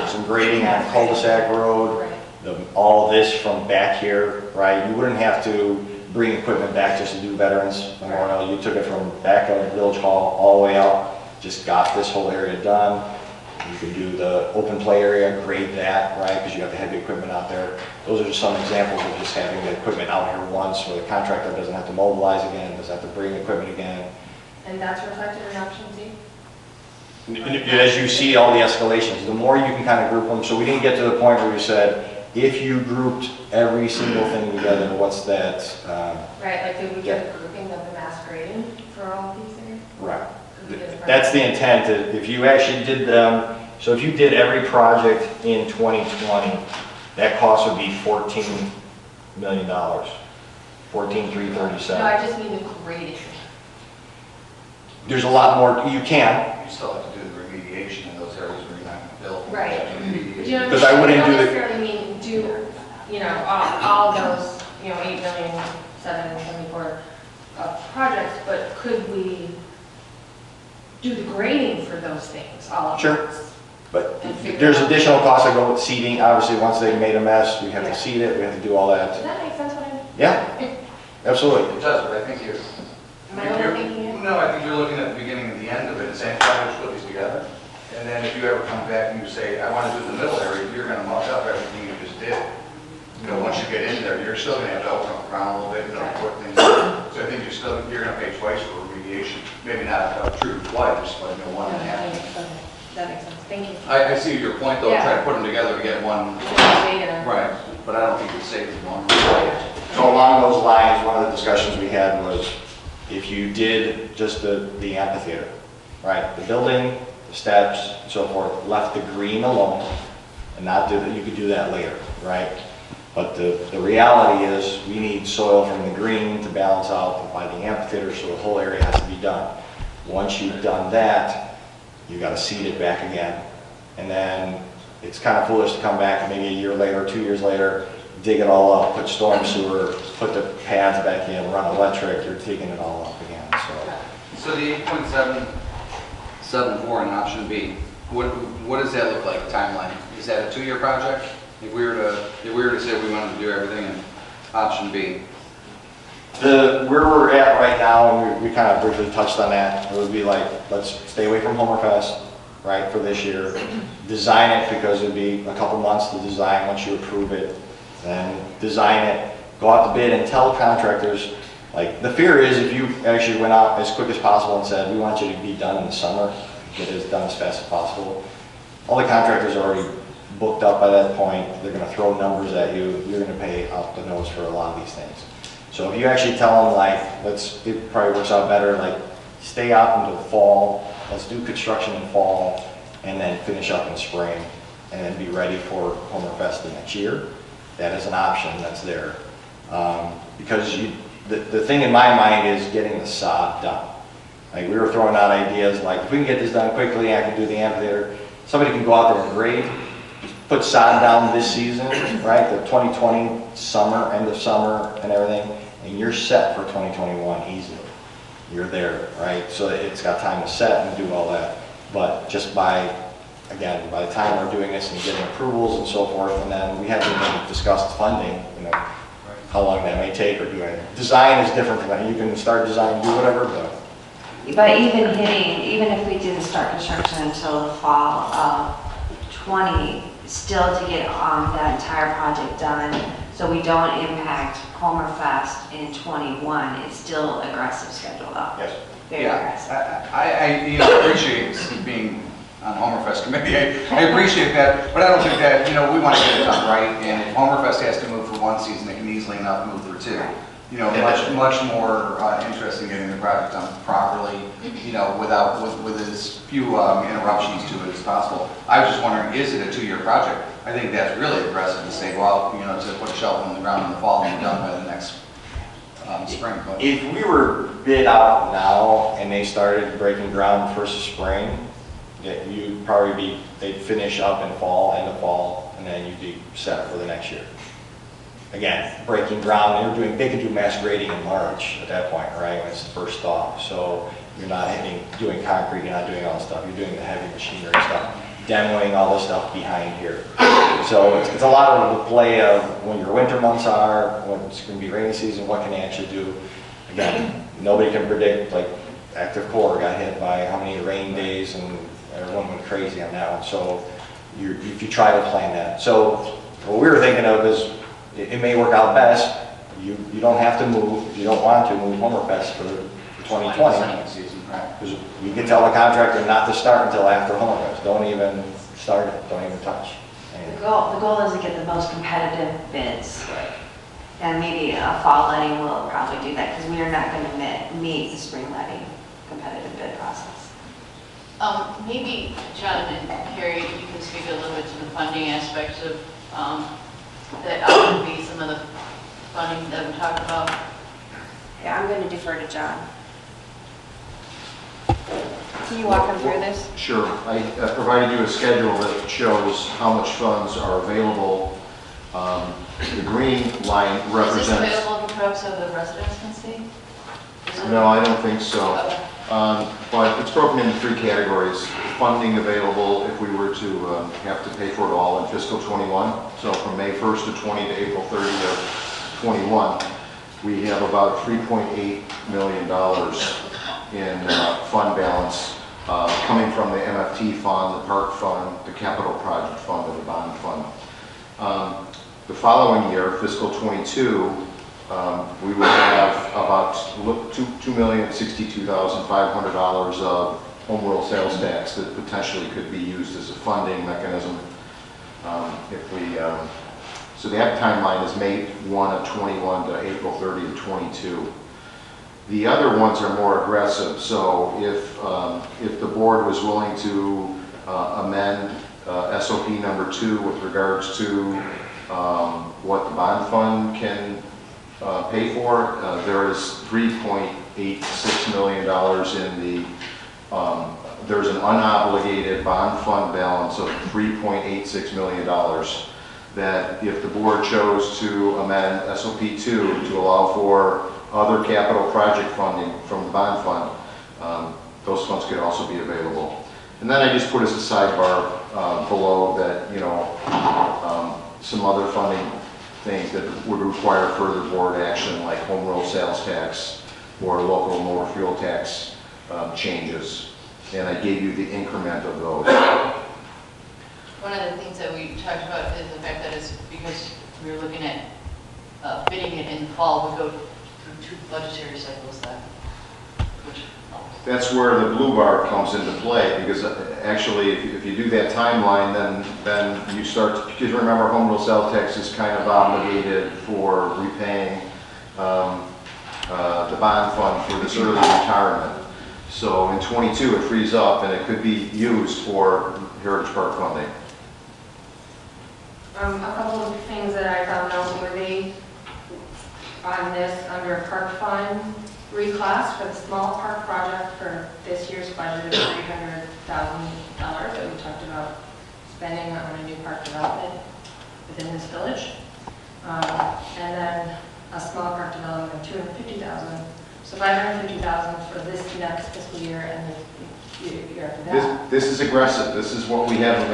some grading on cul-de-sac road, all this from back here, right? You wouldn't have to bring equipment back just to do Veterans Memorial. You took it from back of Village Hall all the way out, just got this whole area done. You can do the open play area, grade that, right, because you got the heavy equipment out there. Those are just some examples of just having the equipment out here once where the contractor doesn't have to mobilize again, doesn't have to bring equipment again. And that's reflected in option C? As you see all the escalations, the more you can kind of group them. So we didn't get to the point where we said, if you grouped every single thing together, what's that? Right, like did we get a grouping of the mass grading for all of these things? Right. That's the intent. If you actually did them, so if you did every project in 2020, that cost would be $14 million. 14,337. No, I just mean the grading. there's a lot more, you can. You still have to do the remediation in those areas where you're not going to build. Right. Because I wouldn't do don't the- necessarily mean do, all those, 8,774 projects, but could we do the grading for those things all at Sure. once? But And figure there's out- additional costs that go with seeding. Obviously, once they've made a mess, we have to seed it, we have to do all that. Does that make sense what I'm? Yeah, absolutely. It does, but I think you're. Am I overthinking it? No, I think you're looking at the beginning and the end of it, and saying, try to put these together. And then if you ever come back and you say, I want to do the middle area, you're going to muck up everything you just did. Once you get in there, you're still going to have to open up the ground a little bit, put things in. So I think you're going to pay twice for remediation. Maybe not a true twice, but one and a half. Okay, that makes sense, thank you. I see your point, though, Yeah. try to put them together to get one. Data. Right, but I don't think you'd save one. So along those lines, one of the discussions we had was if you did just the amphitheater, right? The building, the steps, and so forth, left the green alone and not do that, you could do that later, right? But the reality is we need soil from the green to balance out by the amphitheater, so the whole area has to be done. Once you've done that, you got to seed it back again. And then it's kind of foolish to come back maybe a year later, 2 years later, dig it all up, put storm sewer, put the pads back in, run electric, you're taking it all up again, so. So the 8.774 in option B, what does that look like, timeline? Is that a 2-year project? If we were to say we wanted to do everything in option B? Where we're at right now, and we kind of briefly touched on that, it would be like, let's stay away from Homerfest, right, for this year. Design it, because it'd be a couple months to design once you approve it. Then design it, go out to bid and tell contractors, like, the fear is if you actually went out as quick as possible and said, we want you to be done in the summer, get it done as fast as possible. All the contractors are already booked up by that point, they're gonna throw numbers at you, you're gonna pay out the nose for a lot of these things. So if you actually tell them, like, it probably works out better, like, stay out until fall, let's do construction in fall, and then finish up in spring, and then be ready for Homerfest the next year. That is an option that's there. Because the thing in my mind is getting the sod done. Like, we were throwing out ideas like, if we can get this done quickly, I can do the amphitheater. Somebody can go out there and grade, put sod down this season, right? The 2020 summer, end of summer and everything, and you're set for 2021 easily. You're there, right? So it's got time to set and do all that. But just again, by the time we're doing this and getting approvals and so forth, and then we haven't even discussed funding, how long that may take or doing. Design is different from that. You can start design, do whatever, but. But even if we didn't start construction until the fall of 20, still to get that entire project done, so we don't impact Homerfest in 21, it's still aggressive schedule though. Yes. Very aggressive. I appreciate being on Homerfest committee. I appreciate that, but I don't think that, we want to get it done right, and if Homerfest has to move for one season, it can easily enough move for two. Much more interested in getting the project done properly, with as few interruptions to it as possible. I was just wondering, is it a 2-year project? I think that's really aggressive to say, well, to put a shovel in the ground in the fall and be done by the next spring. But if we were bid out now and they started breaking ground first of spring, you'd probably they'd finish up in fall, end of fall, and then you'd be set for the next year. Again, breaking ground, they could do mass grading in March at that point, right, when it's the first thaw. So you're not doing concrete, you're not doing all this stuff, you're doing the heavy machinery stuff, demoing all this stuff behind here. So it's a lot of the play of when your winter months are, when it's going to be rainy season, what can you actually do? Again, nobody can predict, like Active Core got hit by how many rain days and everyone went crazy on that one. So if you try to plan that. So what we were thinking of is, it may work out best. You don't have to move, if you don't want to, move Homerfest for 2020. season, right? Because we can tell the contractor not to start until after Homerfest. Don't even start it, don't even touch. The goal is to get the most competitive bids. And maybe a fall letting will probably do that, because we are not going to meet the spring letting competitive bid process. Maybe John and Carrie, you can speak a little bit to the funding aspects of that would be some of the funding that we talked about. Yeah, I'm going to defer to John. Can you walk them through this? Sure. I provided you a schedule that shows how much funds are available. The green line Is this represents... available to put up so the residents can see? Is it- No, I don't think so. Okay. But it's broken into three categories. Funding available if we were to have to pay for it all in fiscal '21. So from May 1st to 20 to April 30th of '21, we have about $3.8 million in fund balance coming from the MFT fund, the park fund, the capital project fund, and the bond fund. The following year, fiscal '22, we will have about $2,062,500 of home rule sales tax that potentially could be used as a funding mechanism. So that timeline is May 1 of '21 to April 30 of '22. The other ones are more aggressive. So if the board was willing to amend SOP number 2 with regards to what the bond fund can pay for, there is $3.86 million in the, there's an unobligated bond fund balance of $3.86 million that if the board chose to amend SOP 2 to allow for other capital project funding from the bond fund, those funds could also be available. And then I just put as a sidebar below that, you know, some other funding things that would require further board action, like home rule sales tax or local motor fuel tax changes. And I gave you the increment of those. One of the things that we talked about is the fact that it's because we were looking at bidding it in the fall, we go through 2 budgetary cycles that, which helps. That's where the blue bar comes into play, because actually, if you do that timeline, then you start, because remember, home rule sales tax is kind of obligated for repaying the bond fund for this early retirement. So in '22, it frees up, and it could be used for Heritage Park funding. A couple of things that I found noteworthy on this under park fund reclass for the small park project for this year's budget of $300,000 that we talked about spending on a new park development within this village. And then a small park development of $250,000. So $550,000 for this next fiscal year and the year after that. This is aggressive. This is what we have.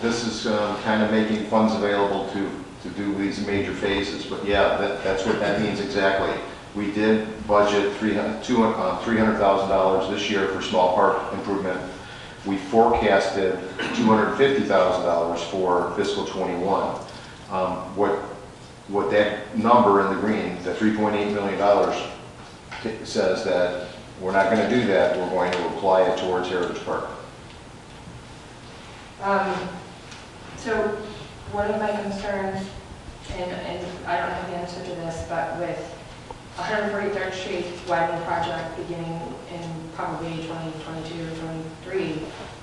This is kind of making funds available to do these major phases. But yeah, that's what that means exactly. We did budget $300,000 this year for small park improvement. We forecasted $250,000 for fiscal '21. What that number in the green, the $3.8 million, says that we're not going to do that. We're going to apply it towards Heritage Park. So one of my concerns, and I don't have the answer to this, but with 143rd Street widening project beginning in probably 2022 or 23,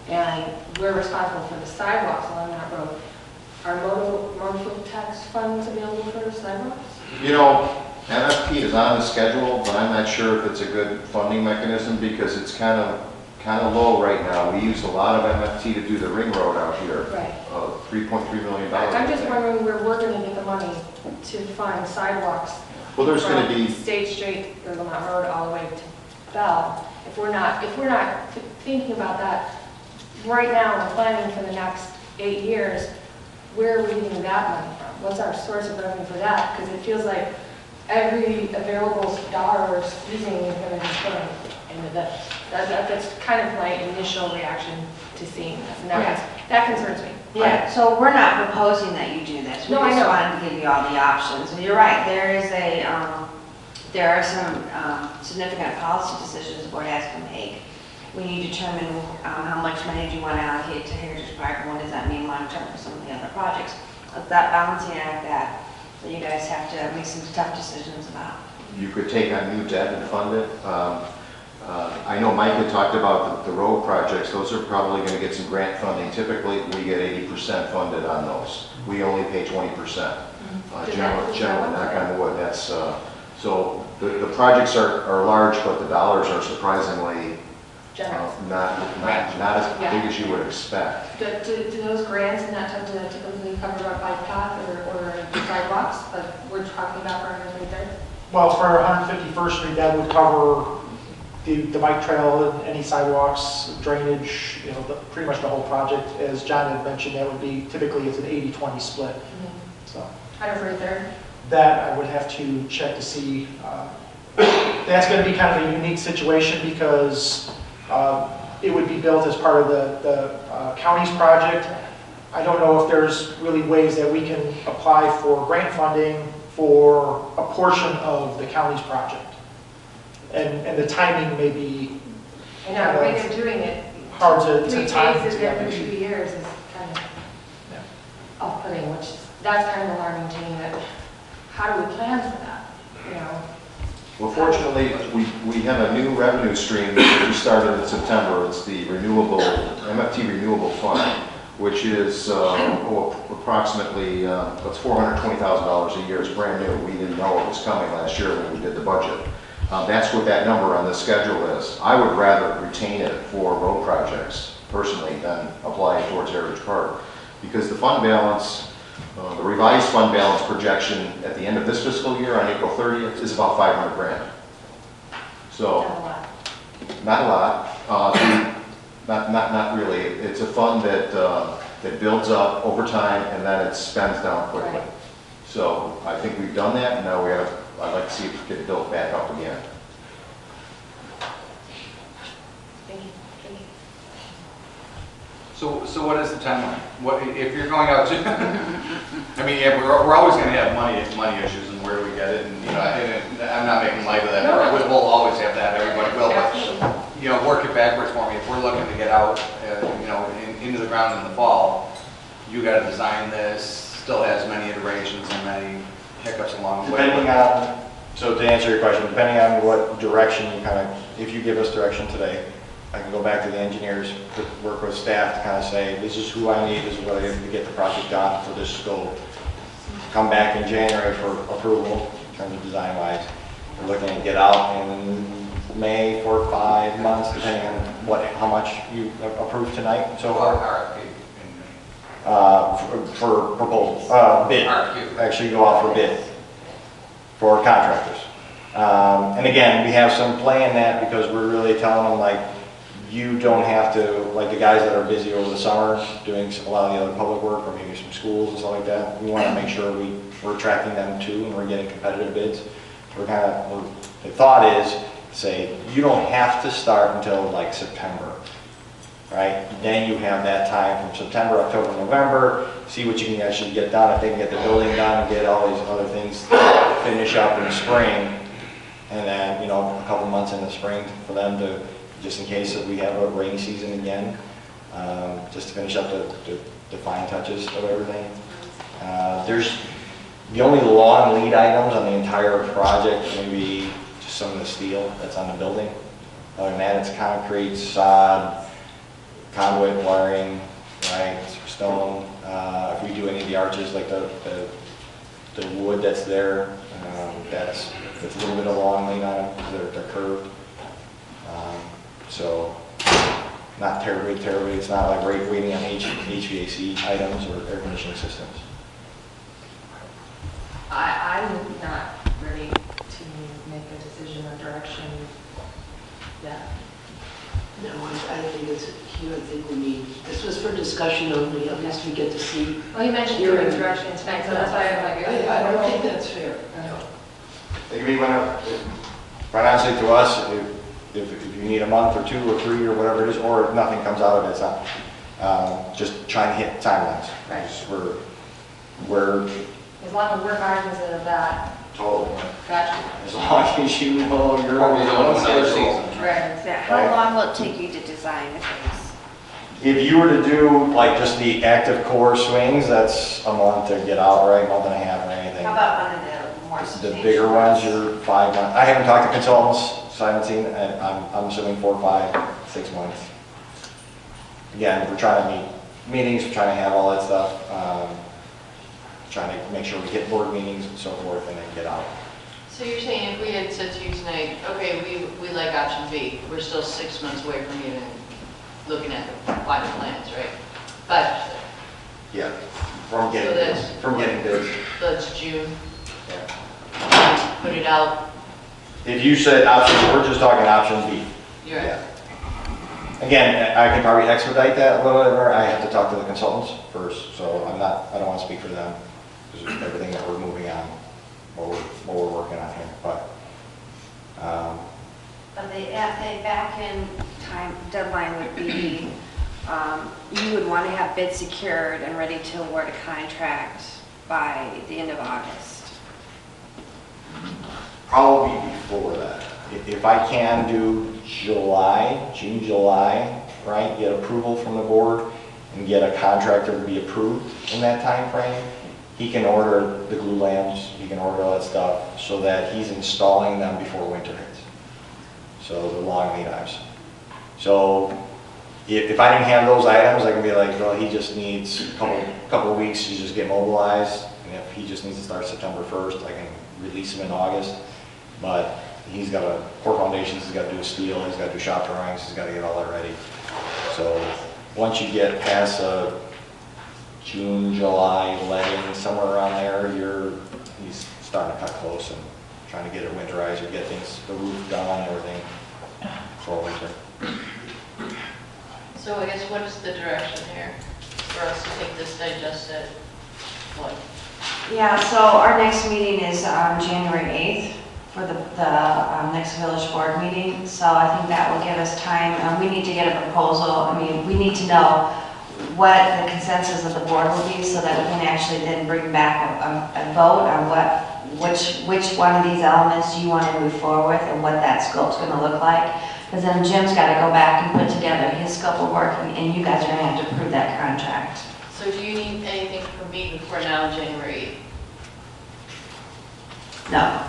and we're responsible for the sidewalks along that road. Are motor fuel tax funds available for the sidewalks? You know, MFT is on the schedule, but I'm not sure if it's a good funding mechanism because it's kind of low right now. We use a lot of MFT to do the ring road out here. Right. $3.3 million. I'm just wondering where we're going to get the money to fund sidewalks. Well, there's going to be... State Street or Lamont Road all the way to Bell. If we're not thinking about that right now and planning for the next 8 years, where are we getting that money from? What's our source of revenue for that? Because it feels like every available dollar we're squeezing is going to be put into this. That's kind of my initial reaction to seeing this, and that concerns me. Yeah, so we're not proposing that you do this. We No, I just know. wanted to give you all the options. And you're right, there are some significant policy decisions the board has to make when you determine how much money do you want to allocate to Heritage Park, and what does that mean long term for some of the other projects. It's that balancing act that you guys have to make some tough decisions about. You could take on new debt and fund it. I know Mike had talked about the road projects. Those are probably going to get some grant funding. Typically, we get 80% funded on those. We only pay 20%. General, knock on wood. That's so the projects are large, but the dollars are surprisingly generous. Not as big as you would expect. Do those grants and that tend to typically cover our bike path or the sidewalks, like we're talking about for 133rd? Well, for 151st Street, that would cover the bike trail and any sidewalks, drainage, you know, pretty much the whole project. As John had mentioned, that would be, typically it's an 80-20 split. So 133rd? that I would have to check to see. That's going to be kind of a unique situation because it would be built as part of the county's project. I don't know if there's really ways that we can apply for grant funding for a portion of the county's project. And the timing may be I know, the way they're doing it, hard to three time phases together. every 2 years is kind of off-putting, which is, that's kind of alarming to me, that how do we plan for that, you know? Well, fortunately, we have a new revenue stream that we started in September. It's the MFT Renewable Fund, which is approximately, that's $420,000 a year. It's brand new. We didn't know it was coming last year when we did the budget. That's what that number on the schedule is. I would rather retain it for road projects personally than apply it towards Heritage Park, because the fund balance, the revised fund balance projection at the end of this fiscal year on April 30th is about 500 grand. So, not a lot. Not really. It's a fund that builds up over time and then it spends down quickly. Right. So I think we've done that, and now I'd like to see it get built back up again. Thank you. Thank you. So what is the timeline? What, if you're going out to, I mean, yeah, we're always going to have money issues and where do we get it, and, you know, I'm not making light of that. No. We'll always have that, everybody will, Absolutely. but, you know, work it backwards for me. If we're looking to get out, you know, into the ground in the fall, you got to design this, still has many iterations and many hiccups along the way. Depending on, so to answer your question, depending on what direction you kind of, if you give us direction today, I can go back to the engineers, work with staff to kind of say, this is who I need, this is what I need to get the project done for this scope. Come back in January for approval in terms of design-wise. We're looking to get out in May for 5 months, depending on how much you approve tonight so far. For proposal, bid, actually go out for bid for contractors. And again, we have some play in that because we're really telling them, like, you don't have to, like the guys that are busy over the summer doing a lot of the other public work or maybe some schools and stuff like that, we want to make sure we're attracting them too and we're getting competitive bids. So the thought is, say, you don't have to start until like September. Right? Then you have that time from September, October, November, see what you can actually get done. If they can get the building done and get all these other things finish up in the spring, and then, you know, a couple months in the spring for them to, just in case that we have a rainy season again, just to finish up the fine touches of everything. There's the only long lead items on the entire project, maybe just some of the steel that's on the building. Other than that, it's concrete, sod, conduit wiring, right, stone. If we do any of the arches, like the wood that's there, that's a little bit of a long lead on them because they're curved. So not terribly. It's not like waiting on HVAC items or air conditioning systems. I'm not ready to make a decision or direction yet. No, I think it's here. I think we need, this was for discussion only, at least we get to see. Well, you mentioned You're doing in- direction tonight, so that's why I'm like, I don't think that's fair. It can be quite honestly to us, if you need a month or 2 or 3 or whatever it is, or if nothing comes out of it, it's not. Just trying to hit timelines. Right. We're as long as we're cognizant of that. totally. Gotcha. As long as you know you're Or we on go another schedule. season. Right. How long will it take you to design a phase? If you were to do like just the active core swings, that's a month to get out, right? Month and a half or anything. How about one of the more The substantial bigger ones, you're 5 months. I haven't talked to consultants, so I haven't seen, and I'm assuming 4, 5, 6 months. Again, we're trying to meet meetings, we're trying to have all that stuff, trying to make sure we hit board meetings and so forth, and then get out. So you're saying if we had said to you tonight, okay, we like option B, we're still 6 months away from even looking at the final plans, right? But, Yeah, from getting bids. so it's June, Yeah. put it out, If you said option, we're just talking option B. you're right. Again, I can probably expedite that a little bit more. I have to talk to the consultants first, so I don't want to speak for them, because of everything that we're moving on, what we're working on here, but, But the back-end time deadline would be, you would want to have bids secured and ready to award a contract by the end of August. probably before that. If I can do June, July, right, get approval from the board and get a contractor to be approved in that time frame, he can order the glue lamps, he can order all that stuff, so that he's installing them before winter hits. So the long lead items. So if I didn't have those items, I can be like, well, he just needs a couple of weeks to just get mobilized, and if he just needs to start September 1st, I can release him in August. But he's got to pour foundations, he's got to do steel, he's got to do shop drawings, he's got to get all that ready. So once you get past June, July, letting, somewhere around there, he's starting to cut close and trying to get it winterized or get things, the roof done and everything for winter. So I guess what is the direction here for us to take this, digest it, what? Yeah, so our next meeting is January 8th for the next village board meeting. So I think that will give us time. We need to get a proposal. I mean, we need to know what the consensus of the board will be so that we can actually then bring back a vote on which one of these elements you want to move forward with and what that scope's going to look like. Because then Jim's got to go back and put together his scope of work, and you guys are going to have to approve that contract. So do you need anything from me before now, January 8th? No.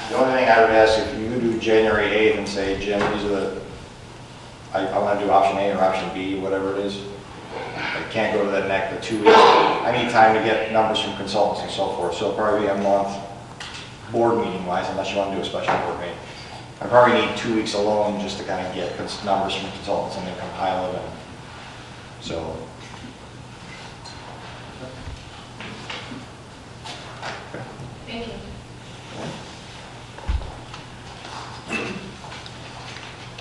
The only thing I would ask, if you do January 8th and say, Jim, these are I want to do option A or option B, whatever it is. I can't go to the next 2 weeks. I need time to get numbers from consultants and so forth. So it'll probably be a month board meeting wise, unless you want to do a special board meeting. I probably need 2 weeks alone just to kind of get numbers from consultants and then compile it. So. Thank you.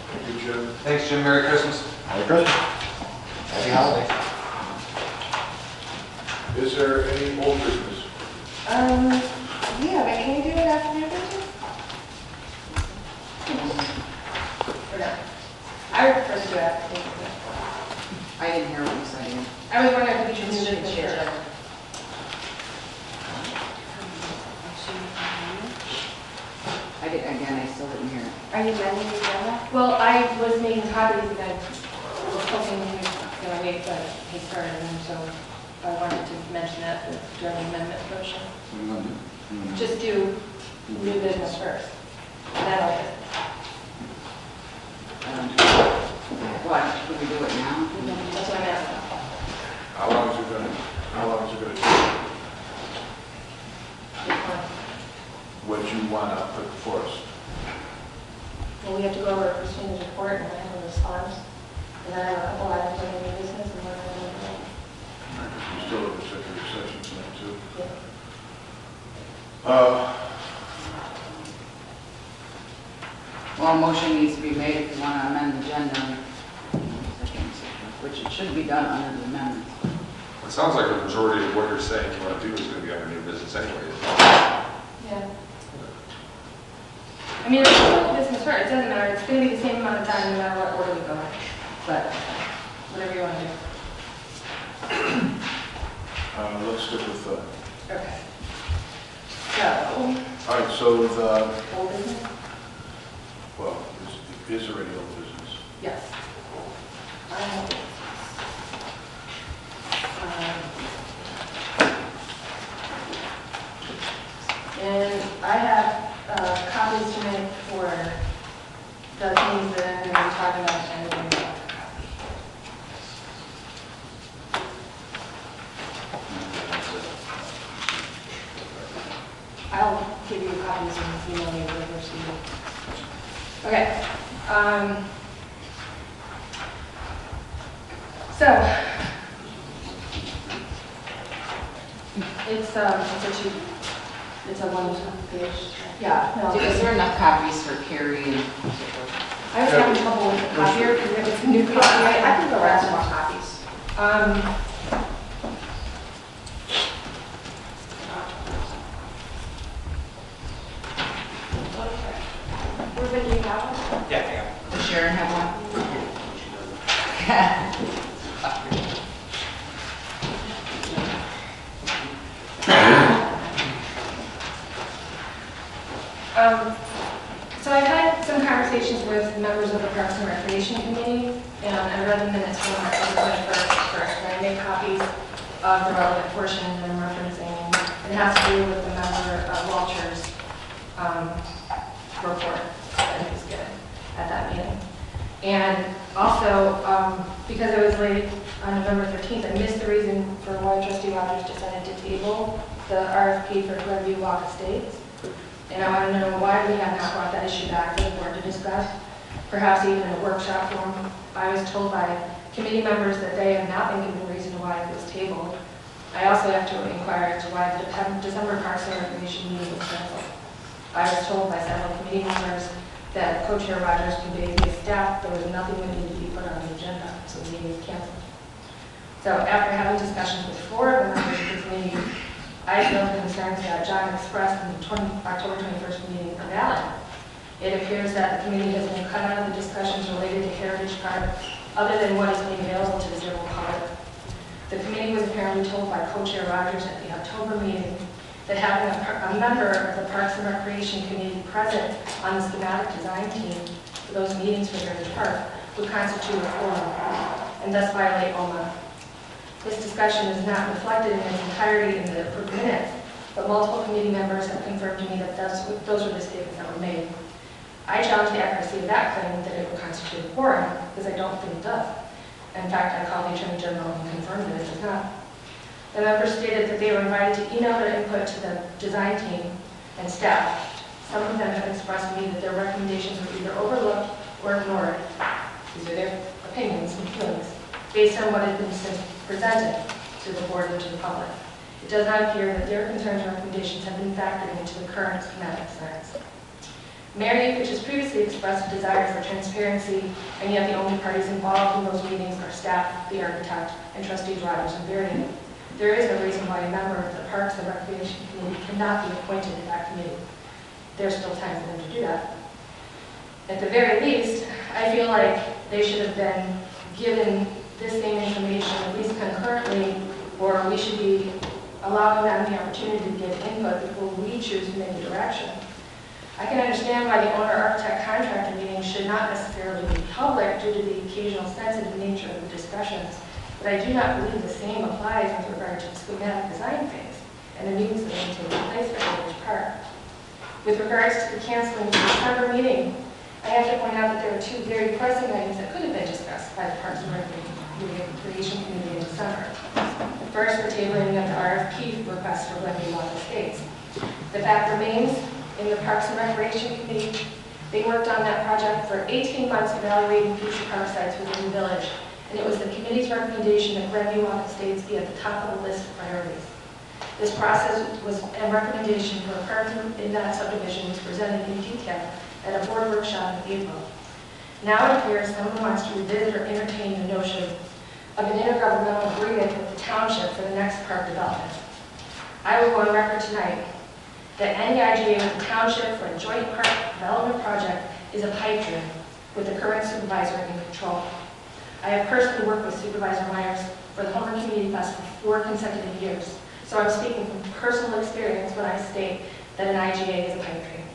Thank you, Jim. Thanks, Jim. Merry Christmas. Merry Christmas. Happy holidays. Is there any old business? Yeah, but can you do it after your visit? Or not? I would prefer to do it after your visit. I didn't hear what you said. I was wondering if we should do this first. Again, I still didn't hear it. Are you amending the agenda? Well, I was making copies and I was hoping he was going to wait for his turn, and so I wanted to mention that during the amendment motion. Just do new business first, then old business. What, should we do it now? That's what I'm asking. How long is it gonna take? What you want to put first? Well, we have to go over Christina's report and I have a response. And then I have a couple items on new business and one on We still have a executive session tonight, too. Well, a motion needs to be made if you want to amend the agenda, which it should be done under the amendments. It sounds like the majority of what you're saying you want to do is going to be under new business anyway. Yeah. I mean, it's old business first, it doesn't matter, it's going to be the same amount of time no matter what order we go in. But whatever you want to do. Let's stick with, Okay. So, all right, so old business? well, is there any old business? Yes. I have it. And I have copies to make for the things that I'm going to be talking about and the things about. I'll So, it's a one-page, yeah. No, Is there enough copies for Carrie and? I was having trouble with the copier because it was a new copy. I can go around more copies. Ruben, do you have one? Yeah, Does Sharon have one? So I've had some conversations with members of the Parks and Recreation Committee, and I read the minutes from October 21st first, and I made copies of the relevant portion that I'm referencing. It has to do with the member Walter's report that he was given at that meeting. And also, because I was late on November 13th, I missed the reason for why Trustee Rogers decided to table the RFP for Glenview Walk Estates. And I want to know why we have not brought that issue back to the board to discuss, perhaps even in a workshop form. I was told by committee members that they have not been given a reason why it was tabled. I also have to inquire as to why the December Parks and Recreation meeting was canceled. I was told by several committee members that Co-Chair Rogers conveyed to his staff there was nothing that needed to be put on the agenda, so the meeting was canceled. So after having discussions with 4 of the members of the committee, I feel the concerns that John expressed in the October 21st meeting are valid. It appears that the committee has been cut out of the discussions related to Heritage Park other than what is made available to the general public. The committee was apparently told by Co-Chair Rogers at the October meeting that having a member of the Parks and Recreation Committee present on the schematic design team for those meetings for Heritage Park would constitute a quorum and thus violate OMA. This discussion is not reflected in its entirety in the approved minutes, but multiple committee members have confirmed to me that those were the statements that were made. I challenge the accuracy of that claim that it would constitute a quorum, because I don't think it does. In fact, I called the Attorney General and confirmed that it does not. The members stated that they were invited to email their input to the design team and staff. Some of them have expressed to me that their recommendations were either overlooked or ignored. These are their opinions and feelings, based on what has been since presented to the board and to the public. It does not appear that their concerns and recommendations have been factored into the current schematic designs. Mayor Yukich has previously expressed a desire for transparency, and yet the only parties involved in those meetings are staff, the architect, and trustees Rogers and Varian. There is no reason why a member of the Parks and Recreation Committee cannot be appointed to that committee. There's still time for them to do that. At the very least, I feel like they should have been given this same information at least concurrently, or we should be allowing them the opportunity to give input before we choose to make a direction. I can understand why the owner-architect contractor meeting should not necessarily be public due to the occasional sensitive nature of the discussions, but I do not believe the same applies with regard to the schematic design phase and the meetings that are taking place for Heritage Park. With regards to the canceling of the December meeting, I have to point out that there are 2 very pressing items that could have been discussed by the Parks and Recreation Committee in December. The first, the tabling of the RFP request for Glenview Walk Estates. The fact remains, in the Parks and Recreation Committee, they worked on that project for 18 months evaluating future park sites within the village, and it was the committee's recommendation that Glenview Walk Estates be at the top of the list of priorities. This process was a recommendation for a park in that subdivision was presented in detail at a board workshop in April. Now it appears someone wants to revisit or entertain the notion of an intergovernmental agreement with the township for the next park development. I will go on record tonight that any IGA with the township for a joint park development project is a pipe dream with the current supervisor in control. I have personally worked with Supervisor Myers for the Homer Community Fest for 4 consecutive years, so I'm speaking from personal experience when I state that an IGA is a pipe dream.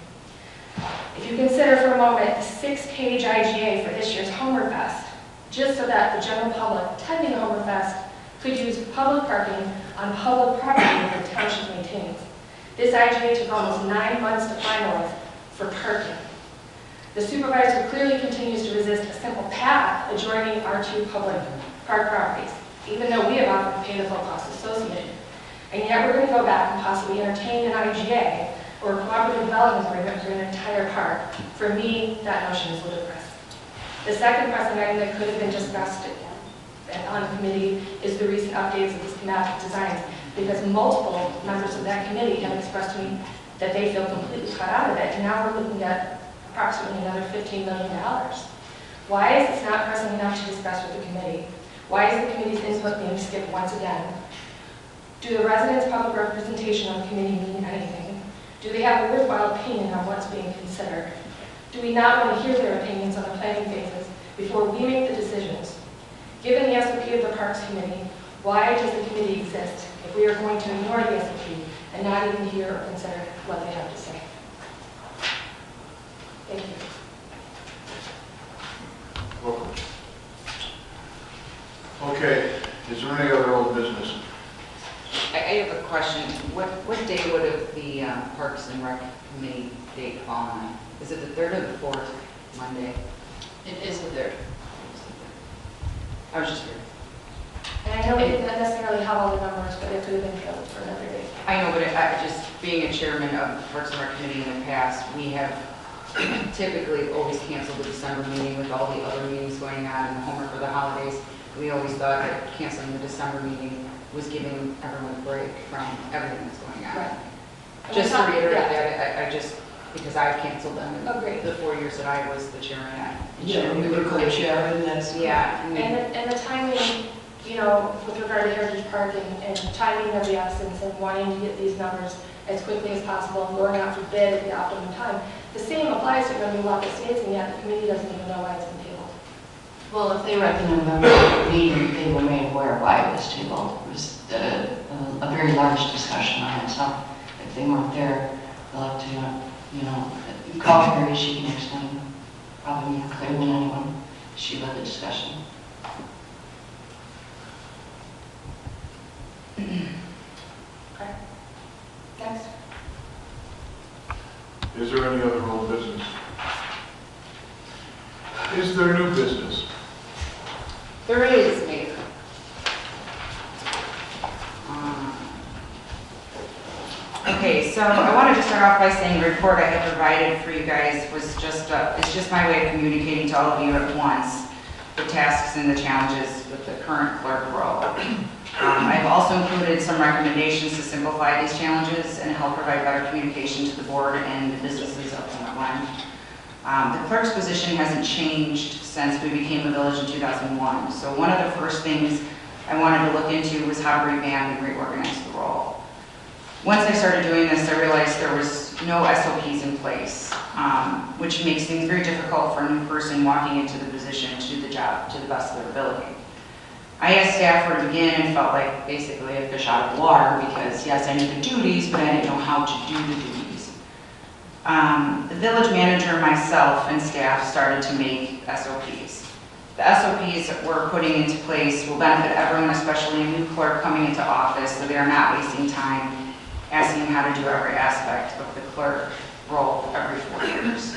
If you consider for a moment the 6-page IGA for this year's Homer Fest, just so that the general public attending Homer Fest could use public parking on public property that the township maintains. This IGA took almost 9 months to finalize for parking. The supervisor clearly continues to resist a simple path adjoining our 2 public park properties, even though we have offered to pay the full costs associated. And yet we're going to go back and possibly entertain an IGA or a cooperative development agreement for an entire park. For me, that notion is ludicrous. The second pressing item that could have been discussed on the committee is the recent updates of the schematic designs, because multiple members of that committee have expressed to me that they feel completely cut out of it, and now we're looking at approximately another $15 million. Why is this not pressing enough to discuss with the committee? Why is the committee's input being skipped once again? Do the residents' public representation on the committee mean anything? Do they have a worthwhile opinion on what's being considered? Do we not want to hear their opinions on the planning phases before we make the decisions? Given the SOP of the Parks Committee, why does the committee exist if we are going to ignore the SOP and not even hear or consider what they have to say? Thank you. Welcome. Okay, is there any other old business? I have a question. What day would the Parks and Rec Committee date fall on? Is it the 3rd or the 4th Monday? It is the 3rd. I was just curious. And I know we didn't necessarily have all the numbers, but it could have been filled for another day. I know, but just being a chairman of the Parks and Rec Committee in the past, we have typically always canceled the December meeting with all the other meetings going on and the homework for the holidays. We always thought that canceling the December meeting was giving everyone a break from everything that's going on. Right. Just to reiterate that, I just, because I've canceled them in Agreed. the 4 years that I was the chairman. Yeah, you were co-chairman, that's. Yeah. And the timing, you know, with regard to Heritage Park and timing of the absence and wanting to get these numbers as quickly as possible and going out for bid at the optimum time, the same applies to when we walk the states, and yet the committee doesn't even know why it's been tabled. Well, if they were at the November meeting, they were made aware why it was tabled. It was a very large discussion on it, so if they weren't there, they'll have to, you know, call Carrie, she can explain probably more clear than anyone. She led the discussion. Okay. Next. Is there any other old business? Is there new business? There is, Mayor. Okay, so I wanted to start off by saying the report I had provided for you guys was just, it's just my way of communicating to all of you at once the tasks and the challenges with the current clerk role. I've also included some recommendations to simplify these challenges and help provide better communication to the board and the businesses of Glen. The clerk's position hasn't changed since we became a village in 2001. So one of the first things I wanted to look into was how to revamp and reorganize the role. Once I started doing this, I realized there was no SOPs in place, which makes things very difficult for a new person walking into the position to do the job to the best of their ability. I asked staff where to begin and felt like basically a fish out of water because yes, I knew the duties, but I didn't know how to do the duties. The village manager, myself, and staff started to make SOPs. The SOPs that we're putting into place will benefit everyone, especially a new clerk coming into office, so they are not wasting time asking how to do every aspect of the clerk role every 4 years.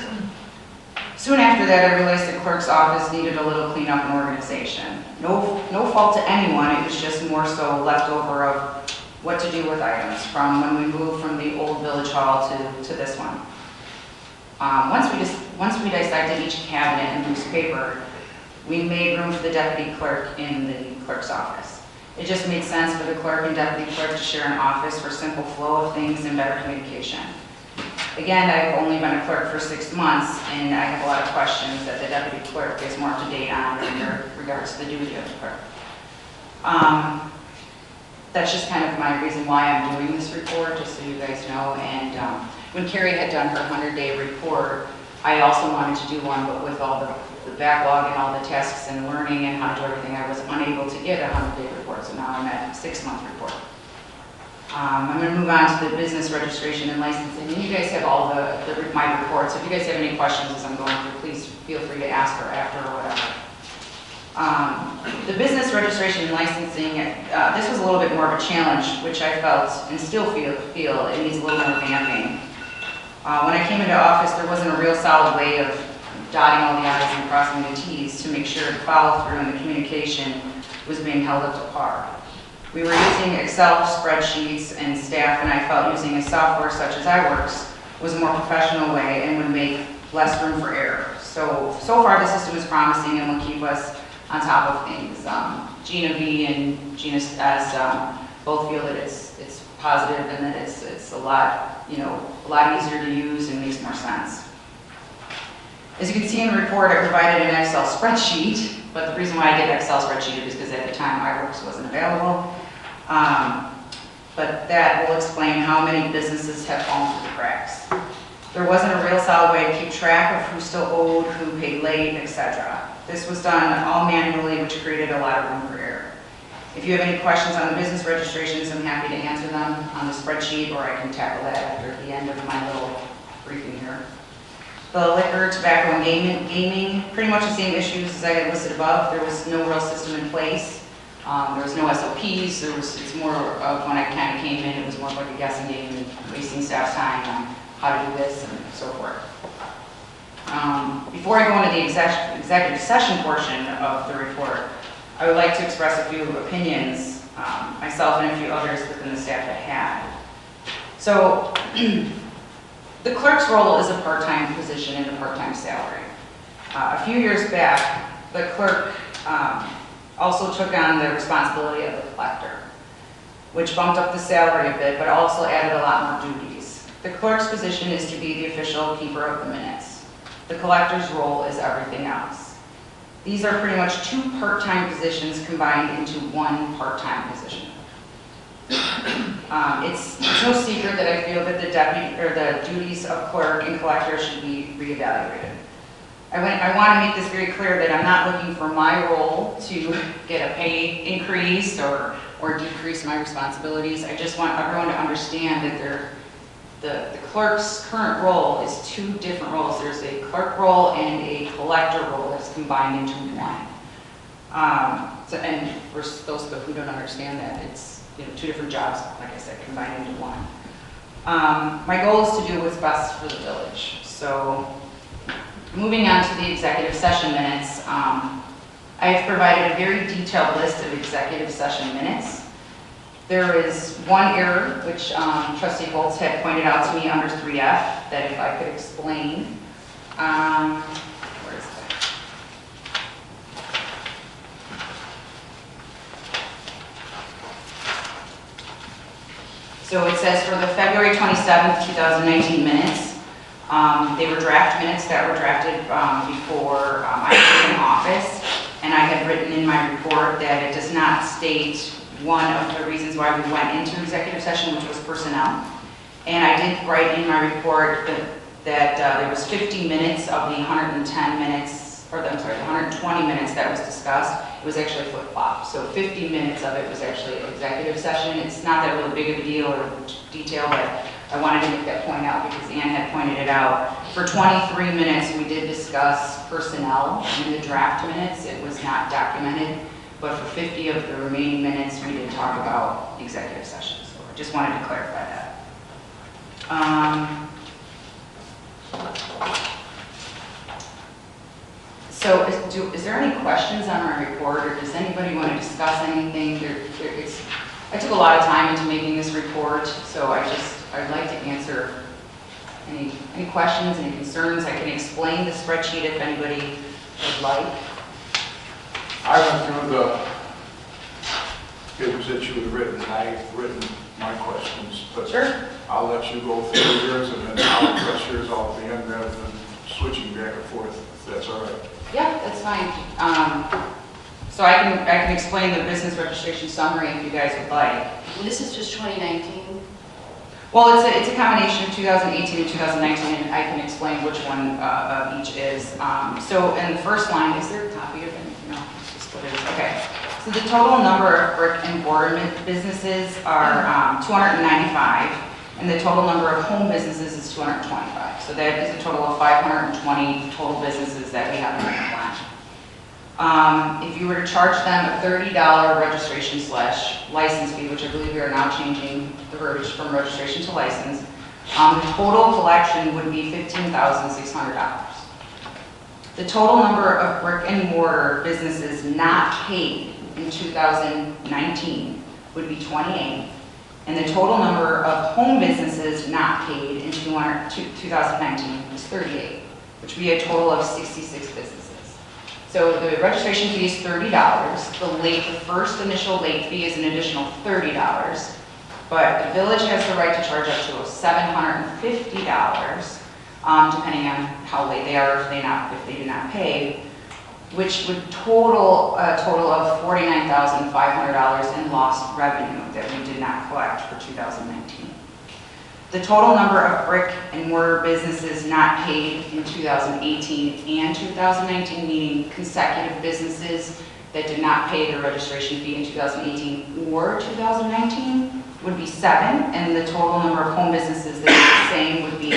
Soon after that, I realized the clerk's office needed a little cleanup and organization. No fault to anyone, it was just more so leftover of what to do with items from when we moved from the old village hall to this one. Once we dissected each cabinet and loose paper, we made room for the deputy clerk in the clerk's office. It just made sense for the clerk and deputy clerk to share an office for simple flow of things and better communication. Again, I've only been a clerk for 6 months, and I have a lot of questions that the deputy clerk is more up to date on in regards to the duty of the clerk. That's just kind of my reason why I'm doing this report, just so you guys know. And when Carrie had done her 100-day report, I also wanted to do one, but with all the backlog and all the tasks and learning and how to do everything, I was unable to get a 100-day report, so now I'm at a 6-month report. I'm going to move on to the business registration and licensing. And you guys have all my reports. If you guys have any questions as I'm going through, please feel free to ask her after or whatever. The business registration and licensing, this was a little bit more of a challenge, which I felt and still feel it needs a little more vamping. When I came into office, there wasn't a real solid way of dotting all the I's and crossing the T's to make sure the follow-through and the communication was being held up to par. We were using Excel spreadsheets and staff, and I felt using a software such as iWorks was a more professional way and would make less room for error. So far the system is promising and will keep us on top of things. Gina B and Gina S both feel that it's positive and that it's a lot, a lot easier to use and makes more sense. As you can see in the report, I provided an Excel spreadsheet, but the reason why I did Excel spreadsheet is because at the time iWorks wasn't available. But that will explain how many businesses have fallen through the cracks. There wasn't a real solid way to keep track of who still owed, who paid late, etc. This was done all manually, which created a lot of room for error. If you have any questions on the business registrations, I'm happy to answer them on the spreadsheet, or I can tackle that after the end of my little briefing here. The liquor, tobacco, and gaming, pretty much the same issues as I had listed above. There was no real system in place. There was no SOPs. It's more of when I kind of came in, it was more like a guessing game and wasting staff's time on how to do this and so forth. Before I go into the executive session portion of the report, I would like to express a few opinions, myself and a few others within the staff that had. So, the clerk's role is a part-time position and a part-time salary. A few years back, the clerk also took on the responsibility of the collector, which bumped up the salary a bit, but also added a lot more duties. The clerk's position is to be the official keeper of the minutes. The collector's role is everything else. These are pretty much two part-time positions combined into one part-time position. It's no secret that I feel that the duties of clerk and collector should be reevaluated. I want to make this very clear that I'm not looking for my role to get a pay increase or decrease my responsibilities. I just want everyone to understand that the clerk's current role is two different roles. There's a clerk role and a collector role that's combined into one. And for those who don't understand that, it's two different jobs, like I said, combined into one. My goal is to do what's best for the village. So moving on to the executive session minutes, I have provided a very detailed list of executive session minutes. There is one error, which Trustee Holtz had pointed out to me under 3F, that if I could explain. Where is that? So it says for the February 27th, 2019 minutes, they were draft minutes that were drafted before I was in office, and I had written in my report that it does not state one of the reasons why we went into executive session, which was personnel. And I did write in my report that there was 50 minutes of the 110 minutes, or I'm sorry, the 120 minutes that was discussed. It was actually flip-flop. So 50 minutes of it was actually executive session. It's not that really big of a deal or detail, but I wanted to make that point out because Ann had pointed it out. For 23 minutes, we did discuss personnel in the draft minutes. It was not documented. But for 50 of the remaining minutes, we did talk about executive session. So I just wanted to clarify that. So is there any questions on our report, or does anybody want to discuss anything? I took a lot of time into making this report, so I'd like to answer any questions, any concerns. I can explain the spreadsheet if anybody would like. I went through the papers that you had written, and I've written my questions, but sure. I'll let you go through yours, and then I'll address yours all at the end rather than switching back and forth, if that's all right. Yeah, that's fine. So I can explain the business registration summary if you guys would like. This is just 2019? Well, it's a combination of 2018 and 2019, and I can explain which one of each is. So in the first line, is there a copy of it? No, it's just what it is. Okay. So the total number of brick and mortar businesses are 295, and the total number of home businesses is 225. So that is a total of 520 total businesses that we have in the plan. If you were to charge them a $30 registration/license fee, which I believe we are now changing the verbiage from registration to license, the total collection would be $15,600. The total number of brick and mortar businesses not paid in 2019 would be 28, and the total number of home businesses not paid in 2019 was 38, which would be a total of 66 businesses. So the registration fee is $30. The first initial late fee is an additional $30. But the village has the right to charge up to $750, depending on how late they are, if they do not pay, which would total a total of $49,500 in lost revenue that we did not collect for 2019. The total number of brick and mortar businesses not paid in 2018 and 2019, meaning consecutive businesses that did not pay their registration fee in 2018 or 2019, would be 7, and the total number of home businesses that are the same would be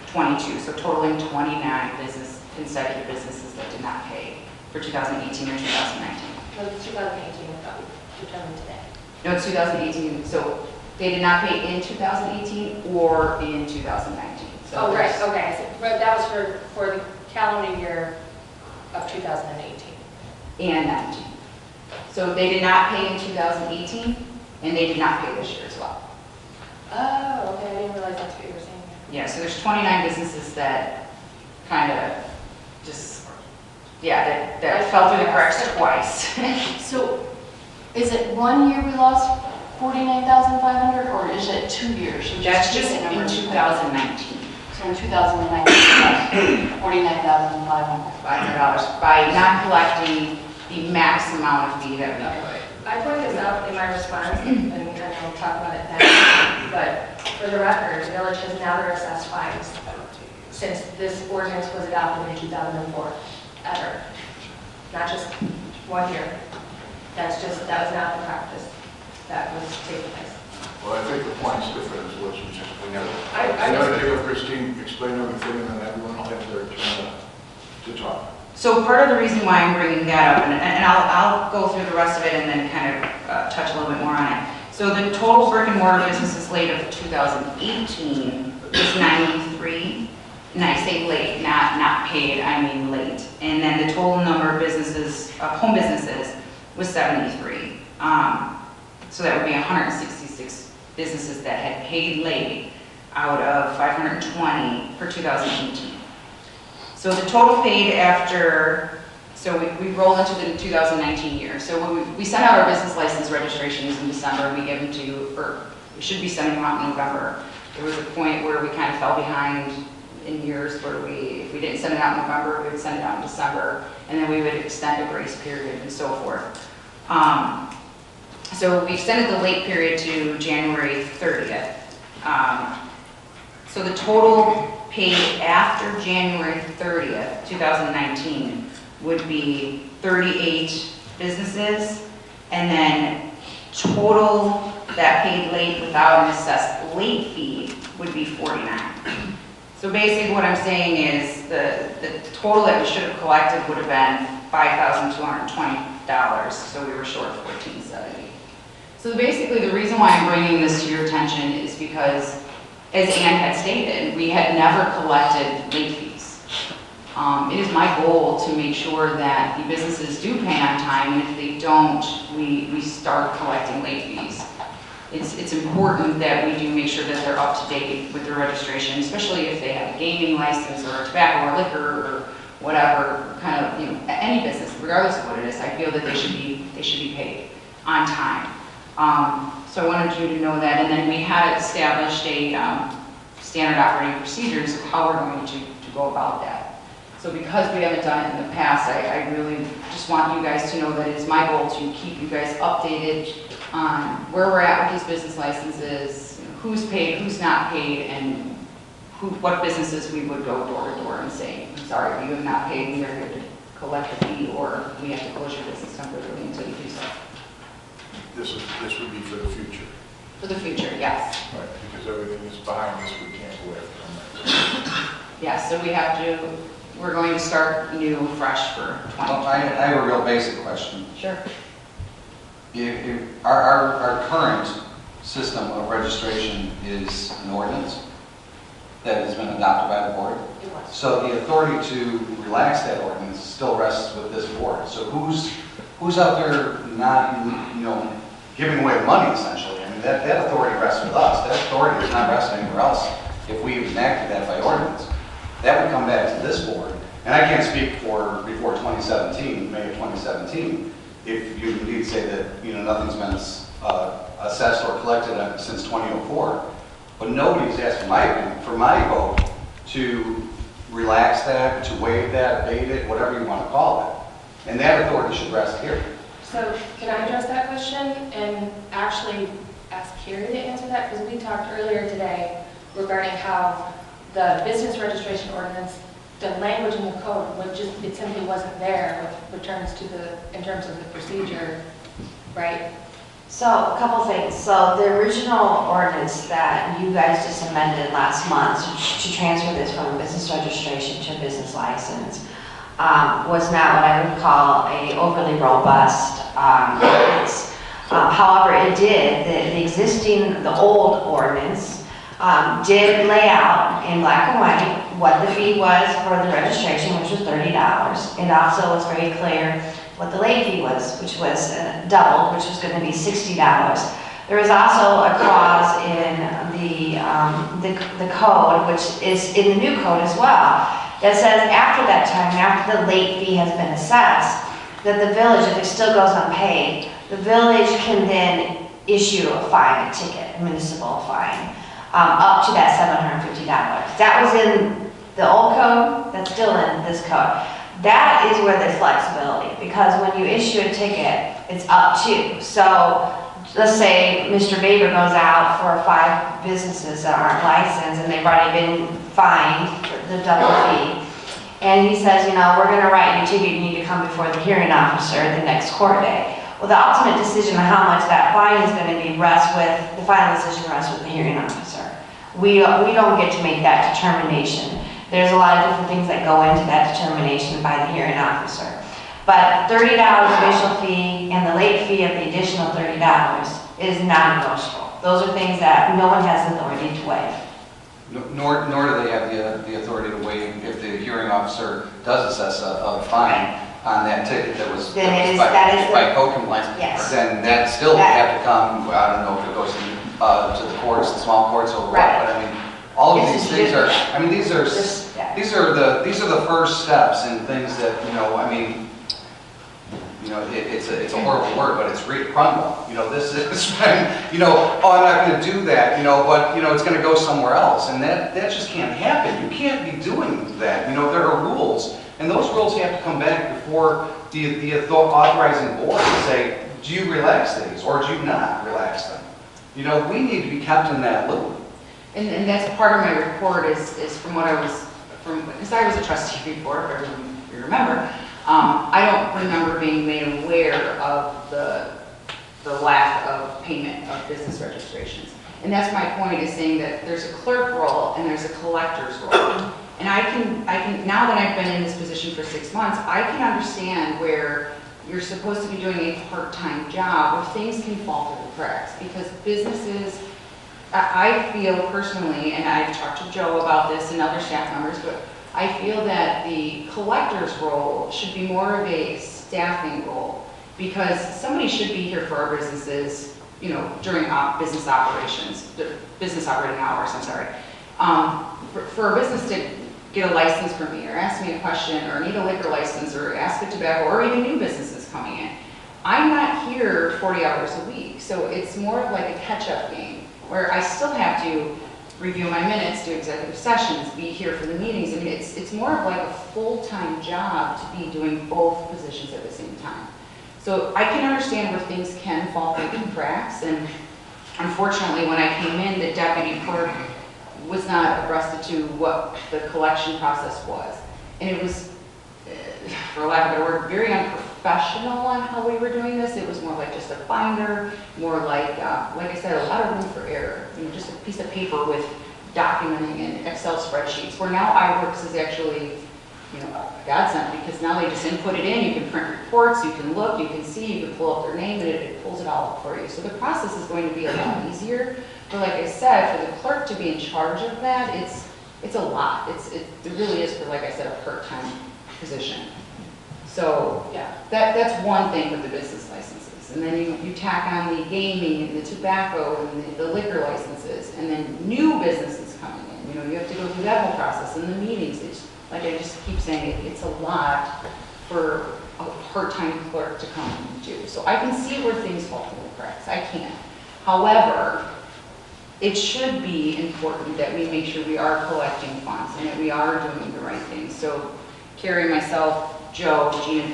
22, so totaling 29 consecutive businesses that did not pay for 2018 or 2019. No, it's 2018, I thought we determined today. No, it's 2018, so they did not pay in 2018 or in 2019. So Oh, right, okay, but that was for the calendar year of 2018. And 19. So they did not pay in 2018, and they did not pay this year as well. Oh, okay, I didn't realize that's what you were saying. Yeah, so there's 29 businesses that kind of just, that fell through the cracks twice. So is it 1 year we lost 49,500 or is it 2 years? So That's pick just a number. in 2019. So in 2019, 49,500. $500 by not collecting the max amount of fee that we could. I pointed this out in my response, and I will talk about it then, but for the record, the village has never assessed fines since this ordinance was adopted in 2004, ever. Not just 1 year. That was not the practice that was taking place. Well, I think the point's different is what you just, we never, I to take up Christine, explain everything, and then everyone will have their turn to talk. So part of the reason why I'm bringing that up, and I'll go through the rest of it and then kind of touch a little bit more on it. So the total brick and mortar businesses late of 2018 was 93. And I say late, not paid, I mean late. And then the total number of businesses, home businesses, was 73. So that would be 166 businesses that had paid late out of 520 for 2018. So the total paid after, so we roll into the 2019 year. So when we send out our business license registrations in December, we give them to, or we should be sending them out in November. There was a point where we kind of fell behind in years where if we didn't send it out in November, we would send it out in December, and then we would extend a grace period and so forth. So we extended the late period to January 30th. So the total paid after January 30th, 2019 would be 38 businesses, and then total that paid late without an assessed late fee would be 49. So basically what I'm saying is the total that we should have collected would have been $5,220, so we were short $1,470. So basically the reason why I'm bringing this to your attention is because, as Ann had stated, we had never collected late fees. It is my goal to make sure that the businesses do pay on time, and if they don't, we start collecting late fees. It's important that we do make sure that they're up to date with their registration, especially if they have a gaming license or a tobacco or liquor or whatever kind of, any business, regardless of what it is. I feel that they should be paid on time. So I wanted you to know that, and then we had established a standard operating procedures of how we're going to go about that. So because we haven't done it in the past, I really just want you guys to know that it's my goal to keep you guys updated on where we're at with these business licenses, who's paid, who's not paid, and what businesses we would go door to door and say, I'm sorry, you have not paid, we are here to collect the fee, or we have to close your business temporarily until you do so. This would be for the future. For the future, yes. Right, because everything is behind us, we can't go after them. Yes, so we're going to start new, fresh for 2020. Well, I have a real basic question. Sure. Our current system of registration is an ordinance that has been adopted by the board. So the authority to relax that ordinance still rests with this board. So who's out there not, giving away money essentially? I mean, that authority rests with us. That authority does not rest anywhere else if we've enacted that by ordinance. That would come back to this board And I can't speak for before 2017, May of 2017, if you indeed say that, nothing's been assessed or collected since 2004. But nobody's asked for my vote to relax that, to waive that, abate it, whatever you want to call it. And that authority should rest here. So can I address that question and actually ask Carrie to answer that? Because we talked earlier today regarding how the business registration ordinance, the language in the code, it simply wasn't there with returns to in terms of the procedure, right? So, a couple things. So, the original ordinance that you guys just amended last month to transfer this from a business registration to a business license was not what I would call a overly robust ordinance. However, it did, the old ordinance did lay out in black and white what the fee was for the registration, which was $30. It also was very clear what the late fee was, which was doubled, which was going to be $60. There is also a clause in the code, which is in the new code as well, that says after that time, after the late fee has been assessed, that the village, if it still goes unpaid, the village can then issue a fine, a ticket, a municipal fine, up to that $750. That was in the old code, that's still in this code. That is where there's flexibility, because when you issue a ticket, it's up to. So let's say Mr. Baber goes out for 5 businesses that aren't licensed and they've already been fined the double fee. And he says, we're going to write you a ticket, you need to come before the hearing officer the next court day. Well, the ultimate decision on how much that fine is going to be the final decision rests with the hearing officer. We don't get to make that determination. There's a lot of different things that go into that determination by the hearing officer. But $30 initial fee and the late fee of the additional $30 is non-negotiable. Those are things that no one has the authority to waive. Nor do they have the authority to waive if the hearing officer does assess a fine on that ticket that was by code compliance. Yes. Then that still would have to come, I don't know if it goes to the courts, the small courts or what, but I mean, all of these things are, these are the first steps in things that, it's a horrible word, but it's crumble. This is, I'm not going to do that, but, it's going to go somewhere else. And that just can't happen. You can't be doing that. There are rules, and those rules have to come back before the authorizing board and say, do you relax these or do you not relax them? We need to be kept in that loop. And that's part of my report is from what because I was a trustee before, if you remember. I don't remember being made aware of the lack of payment of business registrations. And that's my point, is saying that there's a clerk role and there's a collector's role. And I can, now that I've been in this position for 6 months, I can understand where you're supposed to be doing a part-time job where things can fall through the cracks, because businesses, I feel personally, and I've talked to Joe about this and other staff members, but I feel that the collector's role should be more of a staffing role, because somebody should be here for our businesses, during business operations, business operating hours, I'm sorry. For a business to get a license from me, or ask me a question, or need a liquor license, or ask for tobacco, or even new businesses coming in, I'm not here 40 hours a week, so it's more of like a catch-up game, where I still have to review my minutes, do executive sessions, be here for the meetings. I mean, it's more of like a full-time job to be doing both positions at the same time. So I can understand where things can fall through the cracks, and unfortunately, when I came in, the deputy clerk was not abreast to what the collection process was. And it was, for lack of a better word, very unprofessional on how we were doing this. It was more like just a binder, more like I said, a lot of room for error. Just a piece of paper with documenting and Excel spreadsheets, where now iWorks is actually, a godsend, because now they just input it in, you can print reports, you can look, you can see, you can pull up their name, and it pulls it all up for you. So the process is going to be a lot easier. But like I said, for the clerk to be in charge of that, it's a lot. It really is, for, like I said, a part-time position. So yeah, that's one thing with the business licenses. And then you tack on the gaming and the tobacco and the liquor licenses, and then new businesses coming in. You have to go through that whole process and the meetings. like I just keep saying, it's a lot for a part-time clerk to come and do. So I can see where things fall through the cracks, I can. However, it should be important that we make sure we are collecting funds and that we are doing the right thing. So Carrie, myself, Joe, Gina,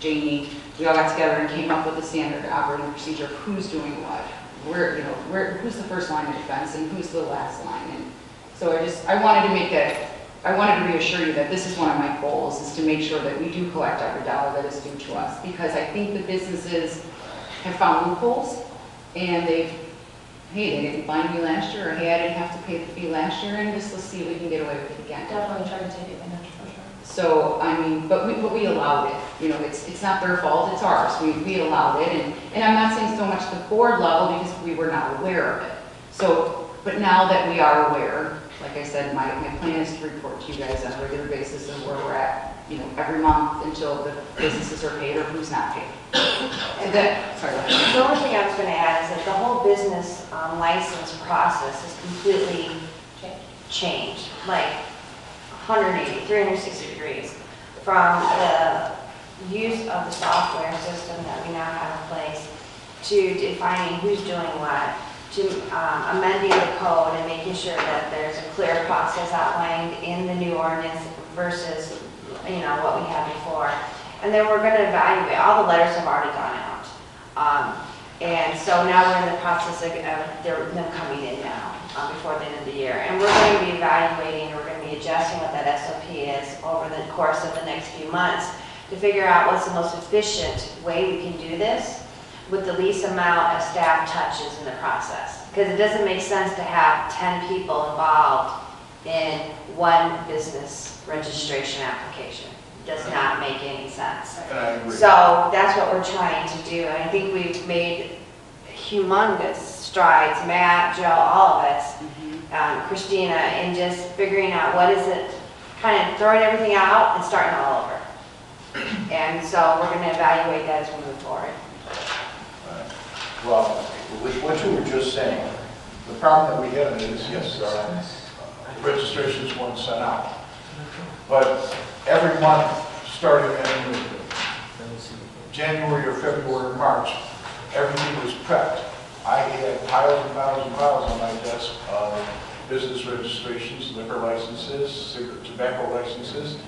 Jamie, we all got together and came up with a standard operating procedure of who's doing what, who's the first line of defense and who's the last line. And so I wanted to reassure you that this is one of my goals, is to make sure that we do collect every dollar that is due to us, because I think the businesses have found loopholes and they didn't find me last year, or hey, I didn't have to pay the fee last year, and let's see if we can get away with it again. Definitely try to take advantage for sure. So, I mean, but we allowed it. It's not their fault, it's ours. We allowed it, and I'm not saying so much the board level because we were not aware of it. So, but now that we are aware, like I said, my plan is to report to you guys on a regular basis of where we're at, every month until the businesses are paid or who's not paid. And the only thing I was going to add is that the whole business license process is completely changed, like 180, 360 degrees, from the use of the software system that we now have in place to defining who's doing what, to amending the code and making sure that there's a clear process outlined in the new ordinance versus what we had before. And then we're going to evaluate. All the letters have already gone out. And so now we're in the process of them coming in now before the end of the year. And we're going to be evaluating, we're going to be adjusting what that SOP is over the course of the next few months to figure out what's the most efficient way we can do this with the least amount of staff touches in the process. Because it doesn't make sense to have 10 people involved in one business registration application. It does not make any sense. So that's what we're trying to do. And I think we've made humongous strides, Matt, Joe, all of us, Christina, in just figuring out what is it, kind of throwing everything out and starting all over. And so we're going to evaluate that as we move forward. Well, with what you were just saying, the problem that we had is, yes, registrations weren't sent out. But every month, starting in January or February or March, everything was prepped. I had piles and piles and piles on my desk of business registrations, liquor licenses, tobacco licenses,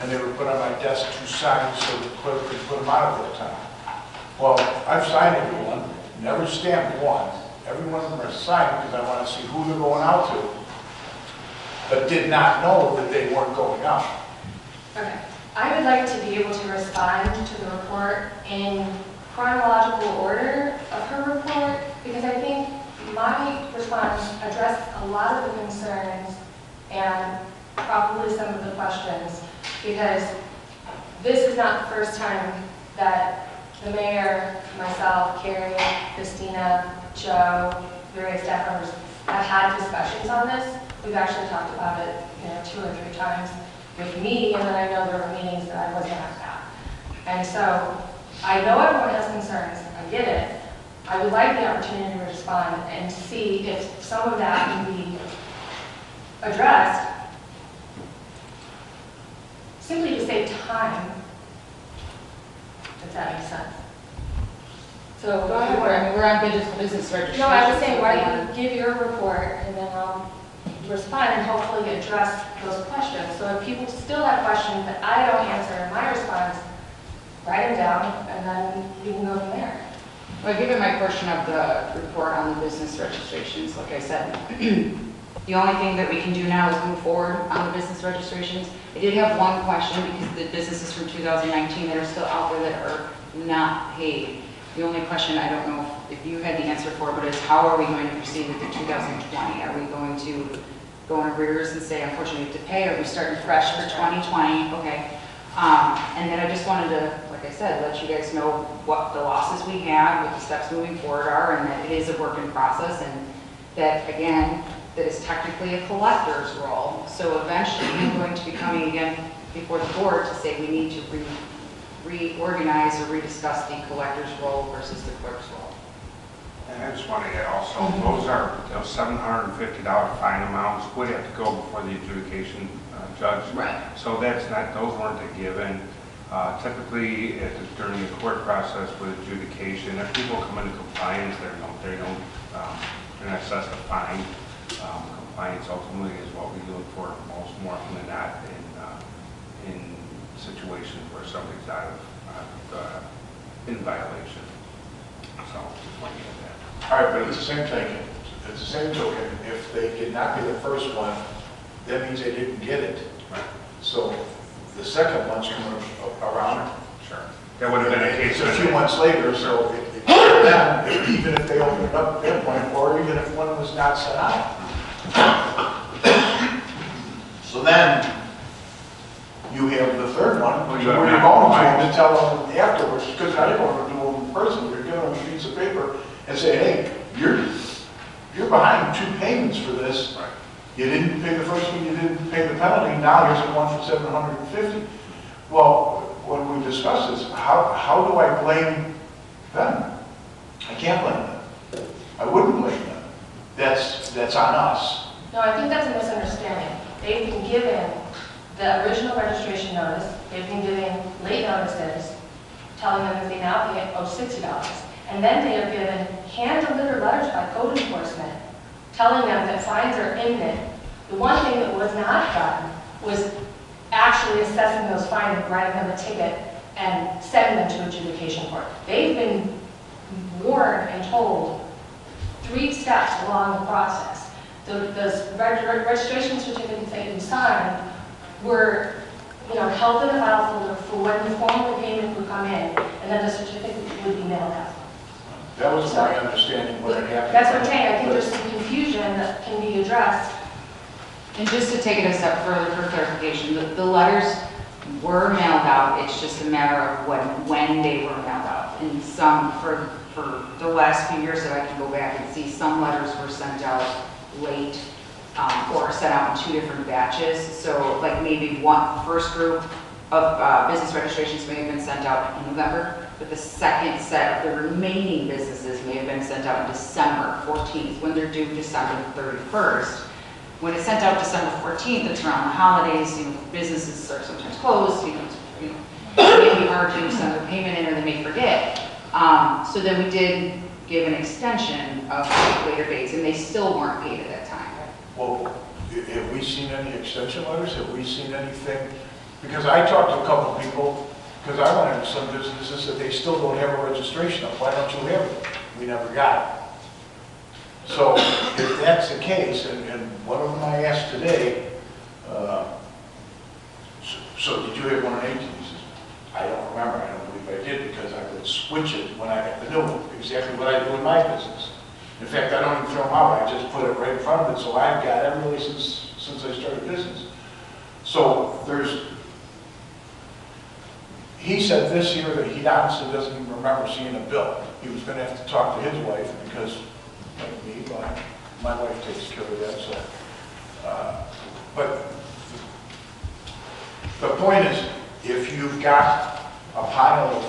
and they were put on my desk to sign so the clerk could put them out at that time. Well, I've signed everyone, never stamped one. Every one of them are signed because I want to see who they're going out to, but did not know that they weren't going out. Okay. I would like to be able to respond to the report in chronological order of her report, because I think my response addressed a lot of the concerns and probably some of the questions, because this is not the first time that the mayor, myself, Carrie, Christina, Joe, various staff members have had discussions on this. We've actually talked about it 2 or 3 times with me, and then I know there were meetings that I wasn't at. And so I know everyone has concerns, I get it. I would like the opportunity to respond and see if some of that can be addressed, simply to save time, if that makes sense. So go ahead. I mean, we're on business registration. No, I was saying, why don't you give your report and then I'll respond and hopefully address those questions. So if people still have questions that I don't answer in my response, write them down and then we can go from there. Well, given my portion of the report on the business registrations, like I said, the only thing that we can do now is move forward on the business registrations. I did have one question because the businesses from 2019 that are still out there that are not paid. The only question I don't know if you had the answer for, but is how are we going to proceed with the 2020? Are we going to go in arrears and say, unfortunately, we have to pay? Are we starting fresh for 2020? Okay. And then I just wanted to, like I said, let you guys know what the losses we have, what the steps moving forward are, and that it is a work in process, and that, again, that is technically a collector's role. So eventually, I'm going to be coming again before the board to say we need to reorganize or rediscuss the collector's role versus the clerk's role. And I just want to add also, those $750 fine amounts would have to go before the adjudication judge. Right. So that's not, those weren't a given. Typically, during the court process with adjudication, if people come into compliance, they're not assessed a fine. Compliance ultimately is what we look for more often than not in situations where somebody's in violation. So, just want you to know that. All right, but it's the same thing. It's the same token. If they did not get the first one, that means they didn't get it. Right. So the second one's coming around. Sure. That would have been a case. It's a few months later, so then, even if they opened it up at that point, or even if one was not sent out. So then, you have the third one, where you're going to tell them afterwards, because I didn't want to do them in person. You're giving them a piece of paper and say, hey, you're behind 2 payments for this. Right. You didn't pay the first one, you didn't pay the penalty, now here's a one for $750. Well, when we discuss this, how do I blame them? I can't blame them. I wouldn't blame them. That's on us. No, I think that's a misunderstanding. They've been given the original registration notice, they've been given late notices, telling them that they now owe $60. And then they are given hand-delivered letters by code enforcement, telling them that fines are imminent. The one thing that was not done was actually assessing those fines and writing them a ticket and sending them to adjudication court. They've been warned and told 3 steps along the process. Those registration certificates that you signed were, held in a file folder for when the formal payment would come in, and then the certificate would be mailed out. That was my understanding what had happened. That's what I'm saying. I think there's some confusion that can be addressed. And just to take it a step further for clarification, the letters were mailed out. It's just a matter of when they were mailed out. And some, for the last few years that I can go back and see, some letters were sent out late or sent out in 2 different batches. So like maybe first group of business registrations may have been sent out in November, but the second set of the remaining businesses may have been sent out in December 14th when they're due December 31st. When it's sent out December 14th, it's around the holidays, businesses are sometimes closed, it may be hard to send a payment in or they may forget. So then we did give an extension of later dates and they still weren't paid at that time. Well, have we seen any extension letters? Have we seen anything? Because I talked to a couple of people, because I went into some businesses that they still don't have a registration up. Why don't you have it? We never got it. So if that's the case, and one of them I asked today, so did you have one in 18? He says, I don't remember. I don't believe I did because I would switch it when I got the new one. Exactly what I do in my business. In fact, I don't even throw them out. I just put it right in front of it. So I've got it really since I started business. So he said this year that he honestly doesn't even remember seeing a bill. He was going to have to talk to his wife because, like me, my wife takes care of that. So, but the point is, if you've got a pile of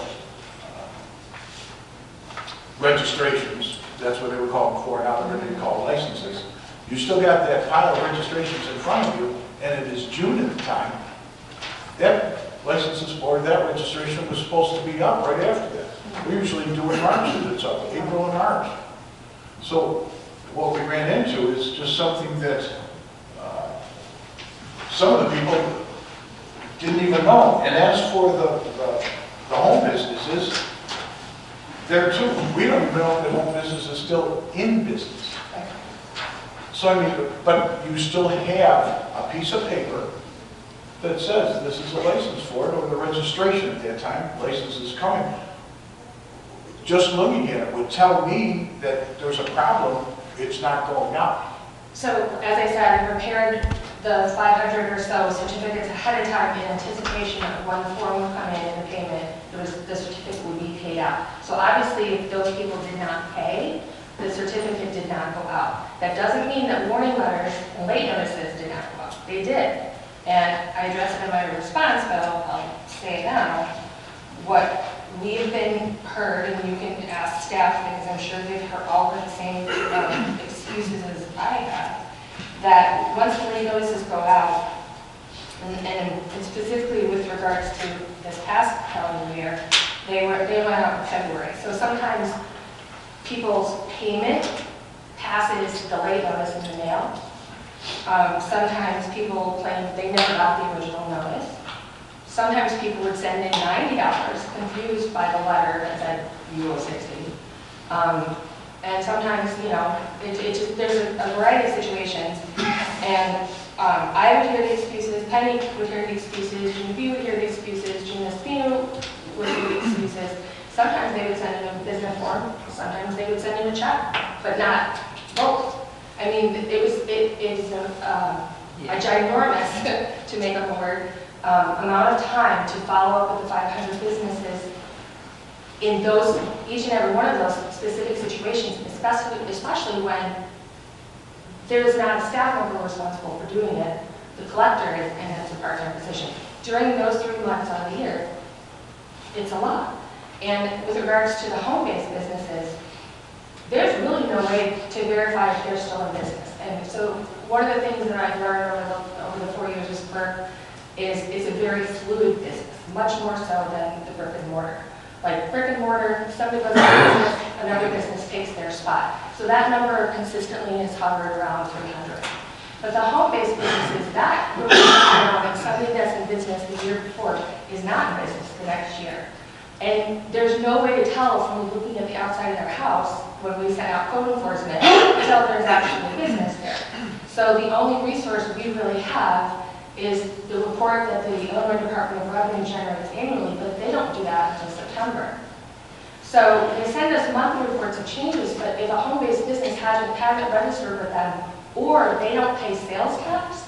registrations, that's what they would call them before, now they're going to call licenses, you still got that pile of registrations in front of you, and it is June at the time, that licenses board, that registration was supposed to be up right after that. We usually do in March that it's up, April and March. So what we ran into is just something that some of the people didn't even know. And as for the home businesses, there too, we don't even know if the home business is still in business. So I mean, but you still have a piece of paper that says this is a license for it, or the registration at that time, license is coming. Just looking at it would tell me that there's a problem, it's not going out. So, as I said, I prepared the 500 or so certificates ahead of time in anticipation of when the form would come in and the payment, the certificate would be paid out. So obviously, if those people did not pay, the certificate did not go out. That doesn't mean that warning letters and late notices did not go out. They did. And I addressed it in my response, but I'll say now, what we've been heard, and you can ask staff because I'm sure they've heard all the same excuses as I have, that once the late notices go out, And specifically with regards to this past calendar year, they went out in February. So sometimes people's payment passes delayed notice in the mail. Sometimes people claim they never got the original notice. Sometimes people would send in $90 confused by the letter that said you owe 60. And sometimes, you know, there's a variety of situations. And I would hear the excuses, Penny would hear the excuses, Gina B would hear the excuses, Gina Spino would hear the excuses. Sometimes they would send in a business form, sometimes they would send in a check, but not both. I mean, it is a ginormous, to make up a word, amount of time to follow up with the 500 businesses in those, each and every one of those specific situations, especially when there is not a staff member responsible for doing it. The collector is, and it's a part-time position. During those 3 months out of the year, it's a lot. And with regards to the home-based businesses, there's really no way to verify if they're still in business. And so one of the things that I've learned over the 4 years as clerk is it's a very fluid business, much more so than the brick and mortar. Like brick and mortar, somebody goes out of business, another business takes their spot. So that number consistently is hovered around 300. But the home-based businesses, that really when somebody that's in business the year before is not in business the next year. And there's no way to tell from looking at the outside of their house when we send out code enforcement until there's actually business there. So the only resource we really have is the report that the Illinois Department of Revenue generates annually, but they don't do that until September. So they send us monthly reports of changes, but if a home-based business hasn't registered with them or they don't pay sales tax,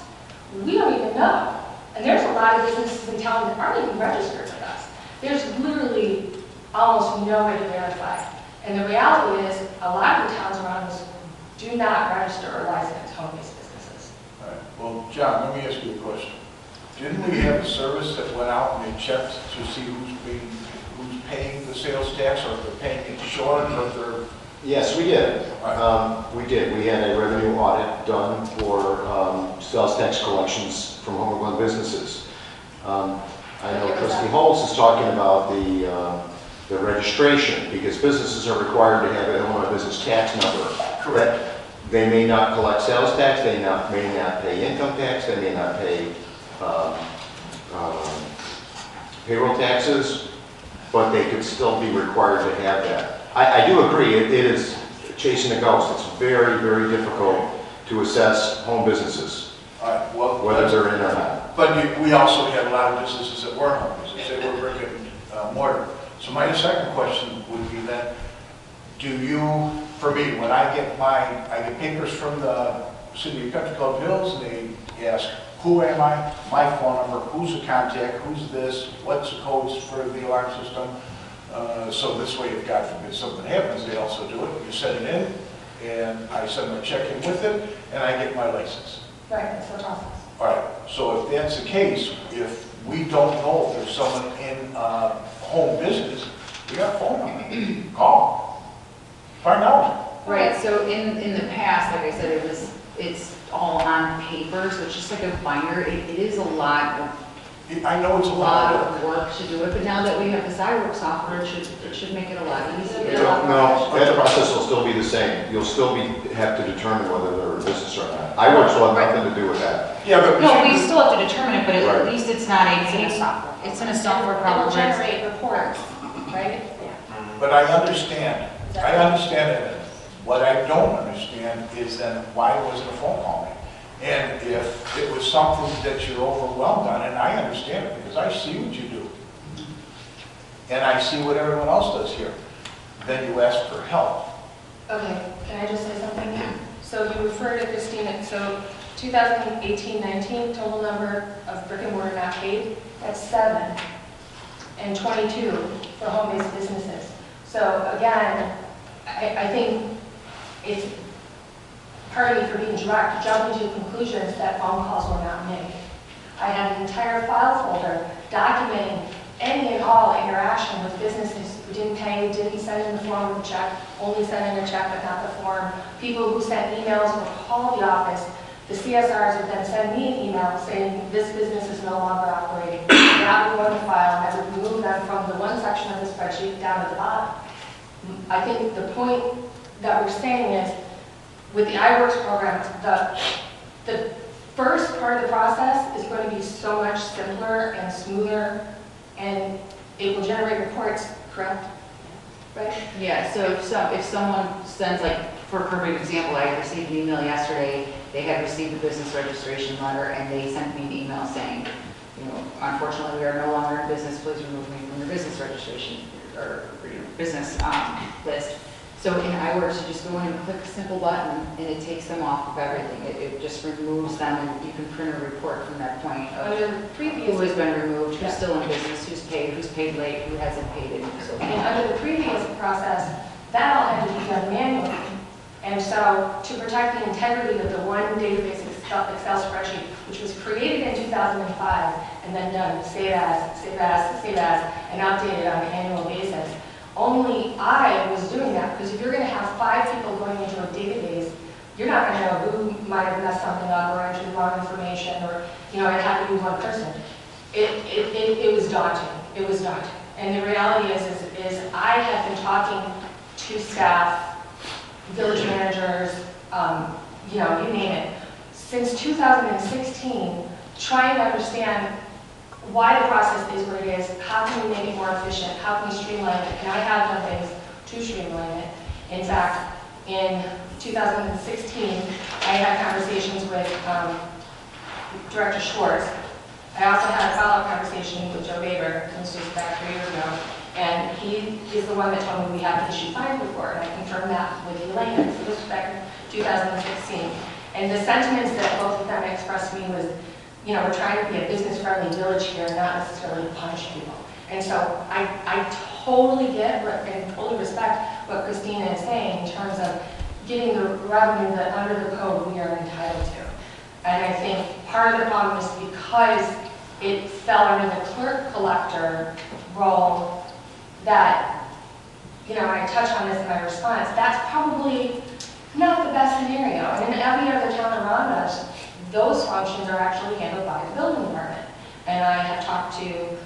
we don't even know. And there's a lot of businesses in town that aren't even registered with us. There's literally almost no way to verify. And the reality is, a lot of the towns around us do not register or license home-based businesses. All right. Well, John, let me ask you a question. Didn't we have a service that went out and they checked to see who's paying the sales tax, or if they're paying it short, or if they're... Yes, we did. We did. We had a revenue audit done for sales tax collections from home and Glen businesses. I know Trustee Holtz is talking about the registration, because businesses are required to have an Illinois business tax number. Correct. They may not collect sales tax, they may not pay income tax, they may not pay payroll taxes, but they could still be required to have that. I do agree, it is chasing a ghost. It's very, very difficult to assess home businesses, whether they're in or not. But we also had a lot of businesses that were home businesses, they were brick and mortar. So my second question would be that, do you, for me, when I get papers from the City of Country Club Hills, and they ask, who am I, my phone number, who's the contact, who's this, what's the codes for the alarm system? So this way, if God forbid something happens, they also do it. You send it in, and I send my check in with it, and I get my license. Right, that's the process. All right, so if that's the case, if we don't know if there's someone in home business, we got a phone number. Call them. Find out. Right, so in the past, like I said, it's all on paper, so it's just like a binder. It is a lot of I know it's a lot of work to do it, but now that we have the iWork software, it should make it a lot easier. No, that process will still be the same. You'll still have to determine whether they're a business or not. iWorks will have nothing to do with that. Yeah, but no, we still have to determine it, but at Right. least it's not a software. It's in a software It will program. generate reports, right? But I understand it. What I don't understand is then why wasn't a phone call made? And if it was something that you're overwhelmed on, and I understand it because I see what you do, and I see what everyone else does here, then you ask for help. Okay, can I just say something? So you referred to Christina, so 2018-19 total number of brick and mortar not paid, that's 7, and 22 for home-based businesses. So again, I think it's part of me for being direct, jumping to conclusions that phone calls were not made. I had an entire file folder documenting any and all interaction with businesses who didn't pay, didn't send in the form of a check, only sent in a check but not the form, people who sent emails or called the office The CSRs would then send me an email saying, this business is no longer operating. That would go in the file, and I would remove them from the one section of the spreadsheet down to the bottom. I think the point that we're saying is, with the iWorks program, the first part of the process is going to be so much simpler and smoother, and it will generate reports, correct? Right? Yeah, so if someone sends, like, for a perfect example, I received an email yesterday, they had received the business registration letter, and they sent me an email saying, you know, unfortunately, we are no longer in business, please remove me from your business registration, or your business list. So in iWorks, you just go in and click a simple button, and it takes them off of everything. It just removes them, and you can print a report from that point of who has been removed, who's still in business, who's paid late, who hasn't paid it, and so forth. And under the previous process, that all had to be done manually. And so to protect the integrity of the one database Excel spreadsheet, which was created in 2005 and then done save as, and updated on an annual basis, only I was doing that, because if you're going to have 5 people going into a database, you're not going to know who might have messed something up or entered the wrong information, or, you know, it had to be one person. It was daunting. It was daunting. And the reality is I have been talking to staff, village managers, you know, you name it, since 2016, trying to understand why the process is what it is, how can we make it more efficient, how can we streamline it, and I have done things to streamline it. In fact, in 2016, I had conversations with Director Schwartz. I also had a follow-up conversation with Joe Baber, this was back 3 years ago, and he is the one that told me we have to issue fines before, and I confirmed that with Elaine. So this was back in 2016. And the sentiments that both of them expressed to me was, you know, we're trying to be a business-friendly village here, not necessarily to punish people. And so I totally get and totally respect what Christina is saying in terms of getting the revenue that under the code we are entitled to. And I think part of the problem is because it fell under the clerk collector role that, you know, and I touch on this in my response, that's probably not the best scenario. And in every other town around us, those functions are actually handled by the building department. And I have talked to...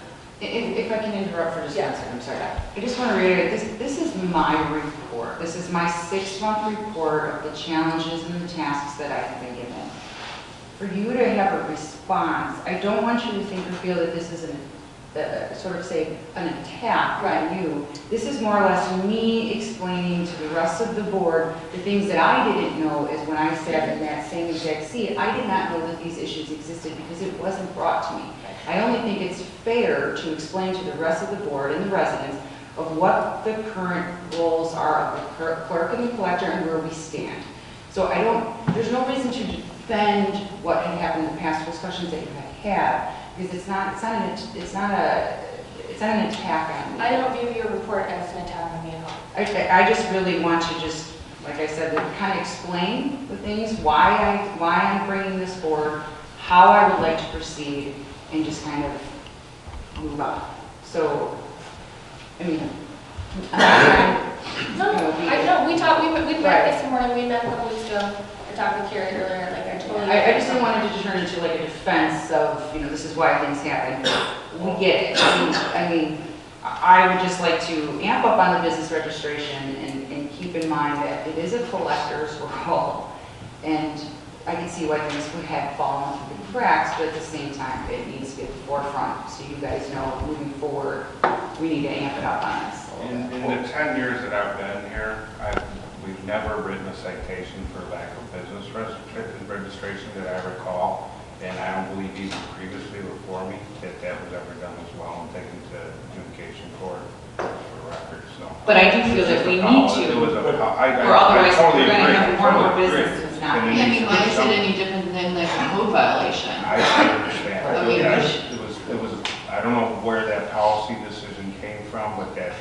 If I can interrupt for just 1 second, I'm sorry. I just want to reiterate, this is my report. This is my 6-month report of the challenges and the tasks that I have been given. For you to have a response, I don't want you to think or feel that this is sort of say an attack on you. This is more or less me explaining to the rest of the board the things that I didn't know is when I sat in that same exact seat. I did not know that these issues existed because it wasn't brought to me. I only think it's fair to explain to the rest of the board and the residents of what the current roles are of the clerk and the collector and where we stand. So there's no reason to defend what had happened in the past discussions that you have had, because it's not an attack on me. I don't view your report as an attack on me at all. I just really want to just, like I said, kind of explain the things, why I'm bringing this forward, how I would like to proceed, and just kind of move on. So, I mean, we met this morning, we met a couple weeks ago. I talked with Carrie earlier, like I told you. I just didn't want it to turn into like a defense of, you know, this is why things happen. We get it. I mean, I would just like to amp up on the business registration and keep in mind that it is a collector's role. And I can see why things would have fallen through the cracks, but at the same time, it needs to be at the forefront. So you guys know, moving forward, we need to amp it up on this. In the 10 years that I've been here, we've never written a citation for lack of business registration that I recall, and I don't believe even previously before me that was ever done as well and taken to adjudication court for records. So. But I do feel that we need to, or otherwise we're going to have more and more business that's not. I mean, why is it any different than like a code violation? I understand. I don't know where that policy decision came from, but it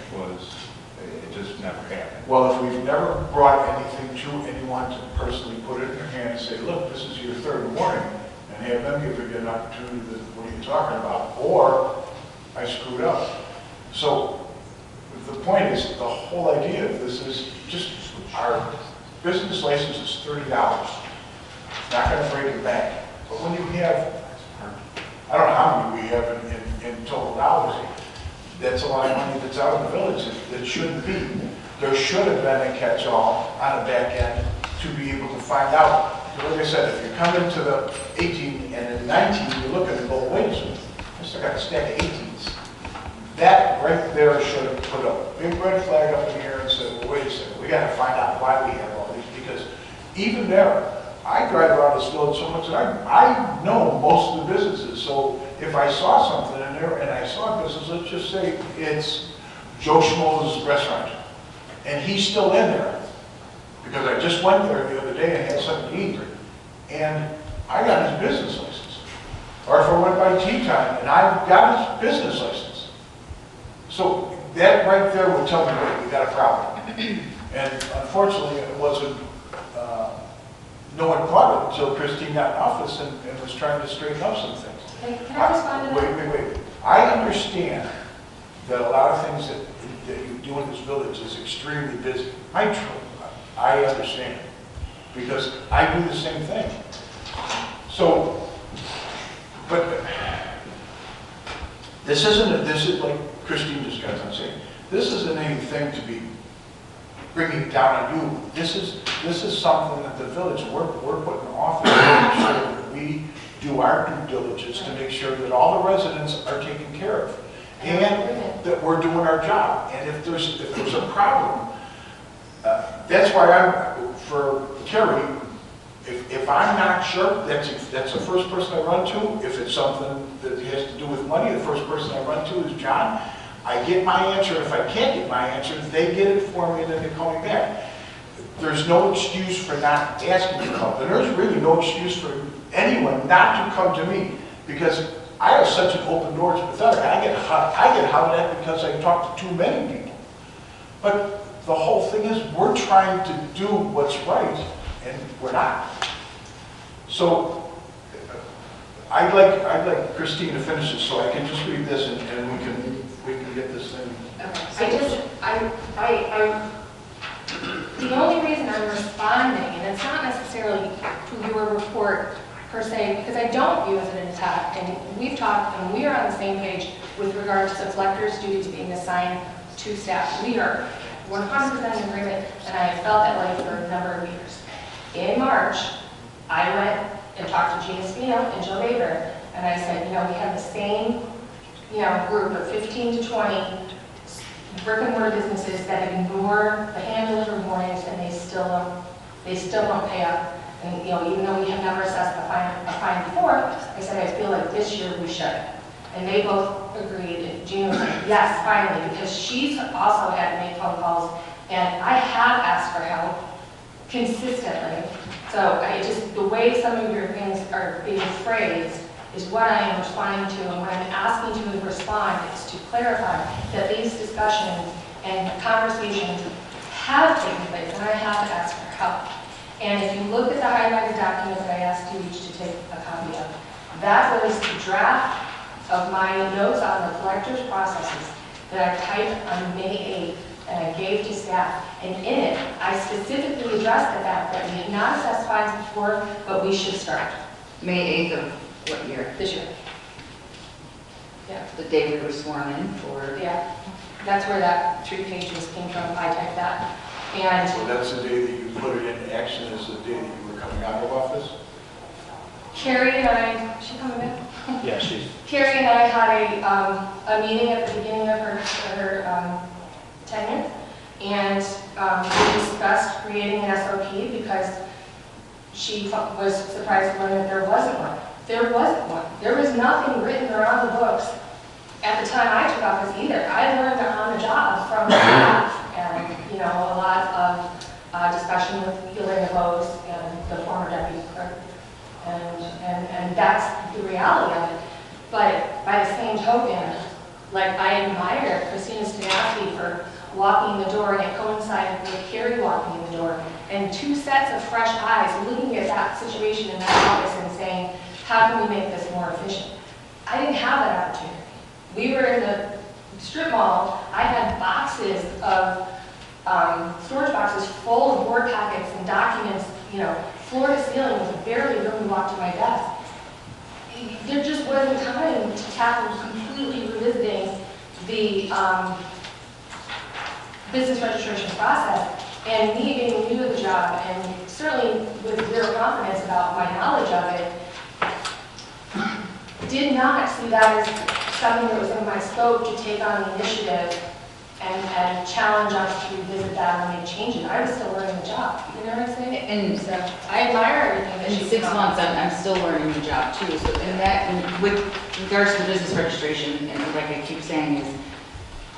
just never happened. Well, if we've never brought anything to anyone to personally put it in their hand and say, look, this is your 3rd warning, and have them give you an opportunity to, what are you talking about? Or, I screwed up. So, the point is, the whole idea of this is just, our business license is $30. not gonna break your bank. But when you have, I don't know how many we have in total dollars, that's a lot of money that's out in the village that shouldn't be. There should have been a catch-all on the back end to be able to find out. Because like I said, if you come into the 18 and then 19, you look at it and go, wait a second, I still got a stack of 18s. That right there should have put a big red flag up in the air and said, well, wait a second, we gotta find out why we have all these, because even there, I drive around this village so much that I know most of the businesses, so if I saw something in there and I saw a business, let's just say it's Joe Schmo's restaurant, and he's still in there, because I just went there the other day and had something to eat, and I got his business license. Or if I went by tea time and I got his business license. So that right there would tell me, wait, we got a problem. And unfortunately, it wasn't, no one caught it until Christine got in office and was trying to straighten up some things. Can I respond to that? Wait. I understand that a lot of things that you do in this village is extremely busy. I understand, because I do the same thing. So, but this is like Christine just got done saying, this isn't anything to be bringing down on you. This is something that the village, we're putting off to make sure that we do our due diligence to make sure that all the residents are taken care of. And that we're doing our job. And if there's a problem, that's why I'm, for Kerry, if I'm not sure, that's the first person I run to. If it's something that has to do with money, the first person I run to is John. I get my answer. If I can't get my answer, they get it for me and then they call me back. There's no excuse for not asking to come. And there's really no excuse for anyone not to come to me, because I have such an open door to pathetic. I get hollered at because I talk to too many people. But the whole thing is, we're trying to do what's right, and we're not. So I'd like Christine to finish this, so I can just read this and we can get this thing. The only reason I'm responding, and it's not necessarily to your report per se, because I don't view it as an attack, and we've talked, and we are on the same page with regards to the collector's duties being assigned to staff. We are 100% in agreement, and I have felt that way for a number of years. In March, I went and talked to Gina Spino and Joe Baber, and I said, we have the same, group of 15 to 20 brick and mortar businesses that ignore the hand-delivered warnings, and they still don't pay up. And even though we have never assessed a fine before, I said I feel like this year we should. And they both agreed. And Gina was like, yes, finally, because she's also had to make phone calls, and I have asked for help consistently. So the way some of your things are being phrased is what I am responding to, and what I'm asking to respond is to clarify that these discussions and conversations have taken place, and I have asked for help. And if you look at the highlighted document that I asked you each to take a copy of, that was the draft of my notes on the collector's processes that I typed on May 8th and I gave to staff. And in it, I specifically addressed the fact that we had not assessed fines before, but we should start. May 8th of what year? This year. Yeah. The day we were sworn in for? Yeah. That's where that 3 pages came from. I typed that. And so that's the day that you put it into action, is the day that you were coming out of office? Carrie and I, is she coming back? Yeah, she's. Carrie and I had a meeting at the beginning of her tenure, and we discussed creating an SOP because she was surprised to learn that there wasn't one. There wasn't one. There was nothing written around the books at the time I took office either. I learned on the job from staff, and a lot of discussion with Elaine Bose and the former deputy clerk. And that's the reality of it. But by the same token, like I admire Christina Stanowski for walking the door, and it coincided with Carrie walking in the door, and 2 sets of fresh eyes looking at that situation in that office and saying, how can we make this more efficient? I didn't have that opportunity. We were in the strip mall. I had boxes of storage boxes full of board packets and documents, floor to ceiling with barely room to walk to my desk. There just wasn't time to tackle completely revisiting the business registration process. And me being new to the job, and certainly with zero confidence about my knowledge of it, did not see that as something that was in my scope to take on the initiative and challenge us to revisit that and make changes. I was still learning the job, you know what I'm saying? And so I admire everything that in she's 6 done. months, I'm still learning the job too. So, and with regards to the business registration, and like I keep saying, is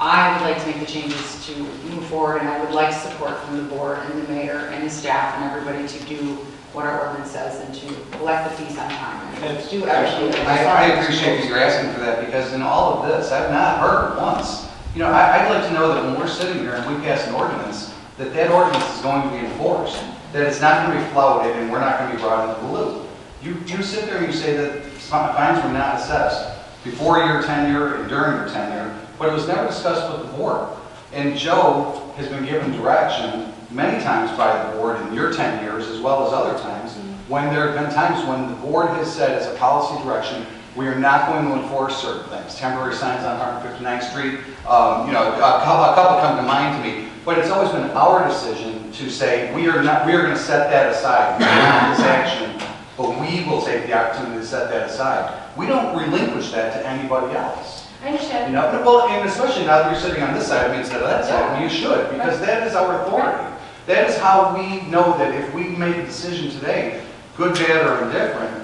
I would like to make the changes to move forward, and I would like support from the board and the mayor and the staff and everybody to do what our ordinance says and to collect the fees on time and do everything. I appreciate that you're asking for that, because in all of this, I've not heard once. You know, I'd like to know that when we're sitting here and we pass an ordinance, that that ordinance is going to be enforced, that it's not going to be flouted and we're not going to be brought into the loop. You sit there and you say that fines were not assessed before your tenure and during your tenure, but it was never discussed with the board. And Joe has been given direction many times by the board in your 10 years, as well as other times, when there have been times when the board has said as a policy direction, we are not going to enforce certain things. Temporary signs on 159th Street, you know, a couple come to mind to me, but it's always been our decision to say we are going to set that aside, not this action, but we will take the opportunity to set that aside. We don't relinquish that to anybody else. I understand. You know, well, and especially now that you're sitting on this side of me instead of that side, I mean, you should, because that is our authority. That is how we know that if we make a decision today, good, bad, or indifferent,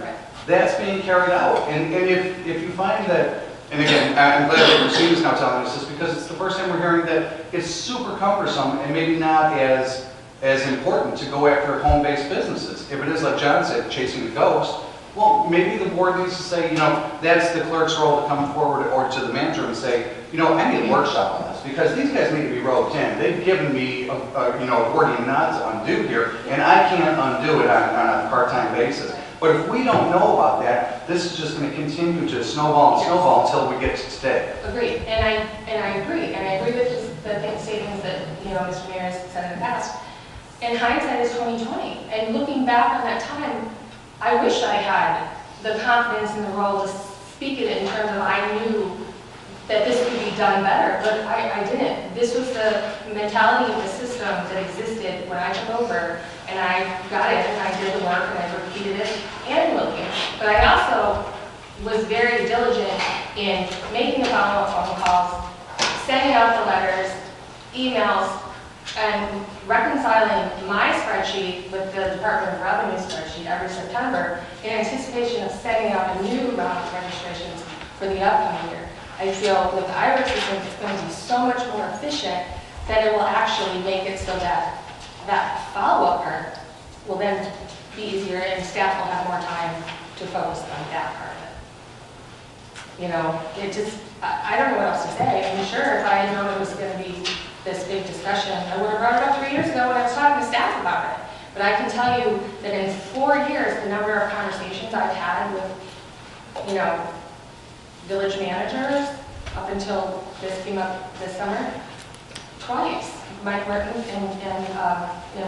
that's being carried out. And if you find that, and again, I'm glad that Christina's now telling us this, because it's the first time we're hearing that it's super cumbersome and maybe not as important to go after home-based businesses. If it is, like John said, chasing the ghost, well, maybe the board needs to say, you know, that's the clerk's role to come forward, or to the manager and say, you know, I need a workshop on this, because these guys need to be roped in. They've given me, you know, a Gordian knot to undo here, and I can't undo it on a part-time basis. But if we don't know about that, this is just going to continue to snowball and snowball until we get to today. Agreed, and I agree, and I agree with the statements that, you know, Mr. Mayor has said in the past. And hindsight is 20/20, and looking back on that time, I wish I had the confidence in the role to speak it in terms of I knew that this could be done better, but I didn't. This was the mentality of the system that existed when I took over, and I got it, and I did the work, and I repeated it annually. But I also was very diligent in making the follow-up phone calls, sending out the letters, emails, and reconciling my spreadsheet with the Department of Revenue spreadsheet every September in anticipation of setting up a new round of registrations for the upcoming year. I feel with the IRS system, it's going to be so much more efficient that it will actually make it so that that follow-up part will then be easier and staff will have more time to focus on that part of it. You know, it just, I don't know what else to say. I mean, sure, if I had known it was going to be this big discussion, I would have brought it up 3 years ago when I was talking to staff about it. But I can tell you that in 4 years, the number of conversations I've had with, you know, village managers up until this came up this summer, twice. Mike Mertens in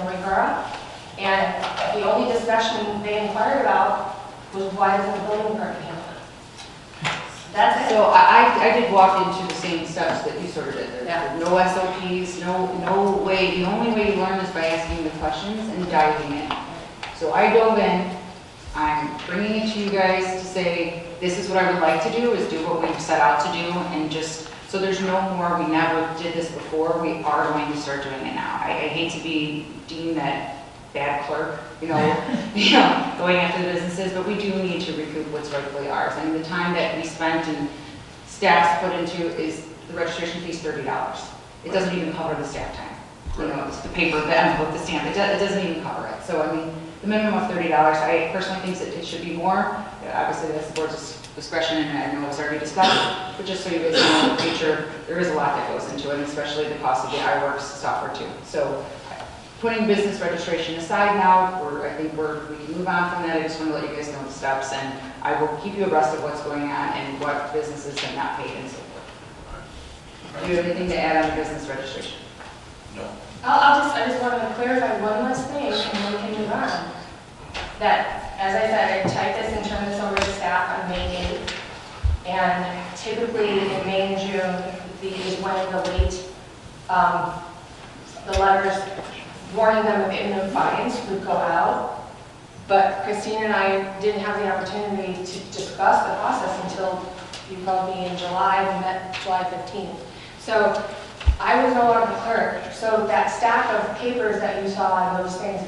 Rivera, and the only discussion they inquired about was why doesn't the building department handle it? That's it. So I did walk into the same steps that you sort of did. Yeah. No SOPs, no way. The only way you learn is by asking the questions and diving in. So I dove in. I'm bringing it to you guys to say, this is what I would like to do, is do what we've set out to do, and just, so there's no more, we never did this before, we are going to start doing it now. I hate to be deemed that bad clerk, you know, going after the businesses, but we do need to recoup what's rightfully ours. I mean, the time that we spent and staff's put into is, the registration fee is $30. It doesn't even cover the staff time. You know, it's the paper, the envelope, the stamp, it doesn't even cover it. So, I mean, the minimum of $30, I personally think that it should be more. Obviously, that's the board's discretion, and I know it's already discussed, but just so you guys know in the future, there is a lot that goes into it, especially the cost of the iWorks software too. So, putting business registration aside now, I think we can move on from that. I just want to let you guys know the steps, and I will keep you abreast of what's going on and what businesses have not paid and so forth. Do you have anything to add on the business registration? No. I just want to clarify one last thing, and then we can move on. that, as I said, I typed this and turned this over to staff on May 8th. And typically in May and June, is when the late, the letters warning them of imminent fines would go out. But Christine and I didn't have the opportunity to discuss the process until you called me in July. We met July 15th. So I was no longer clerk. So that stack of papers that you saw and those things,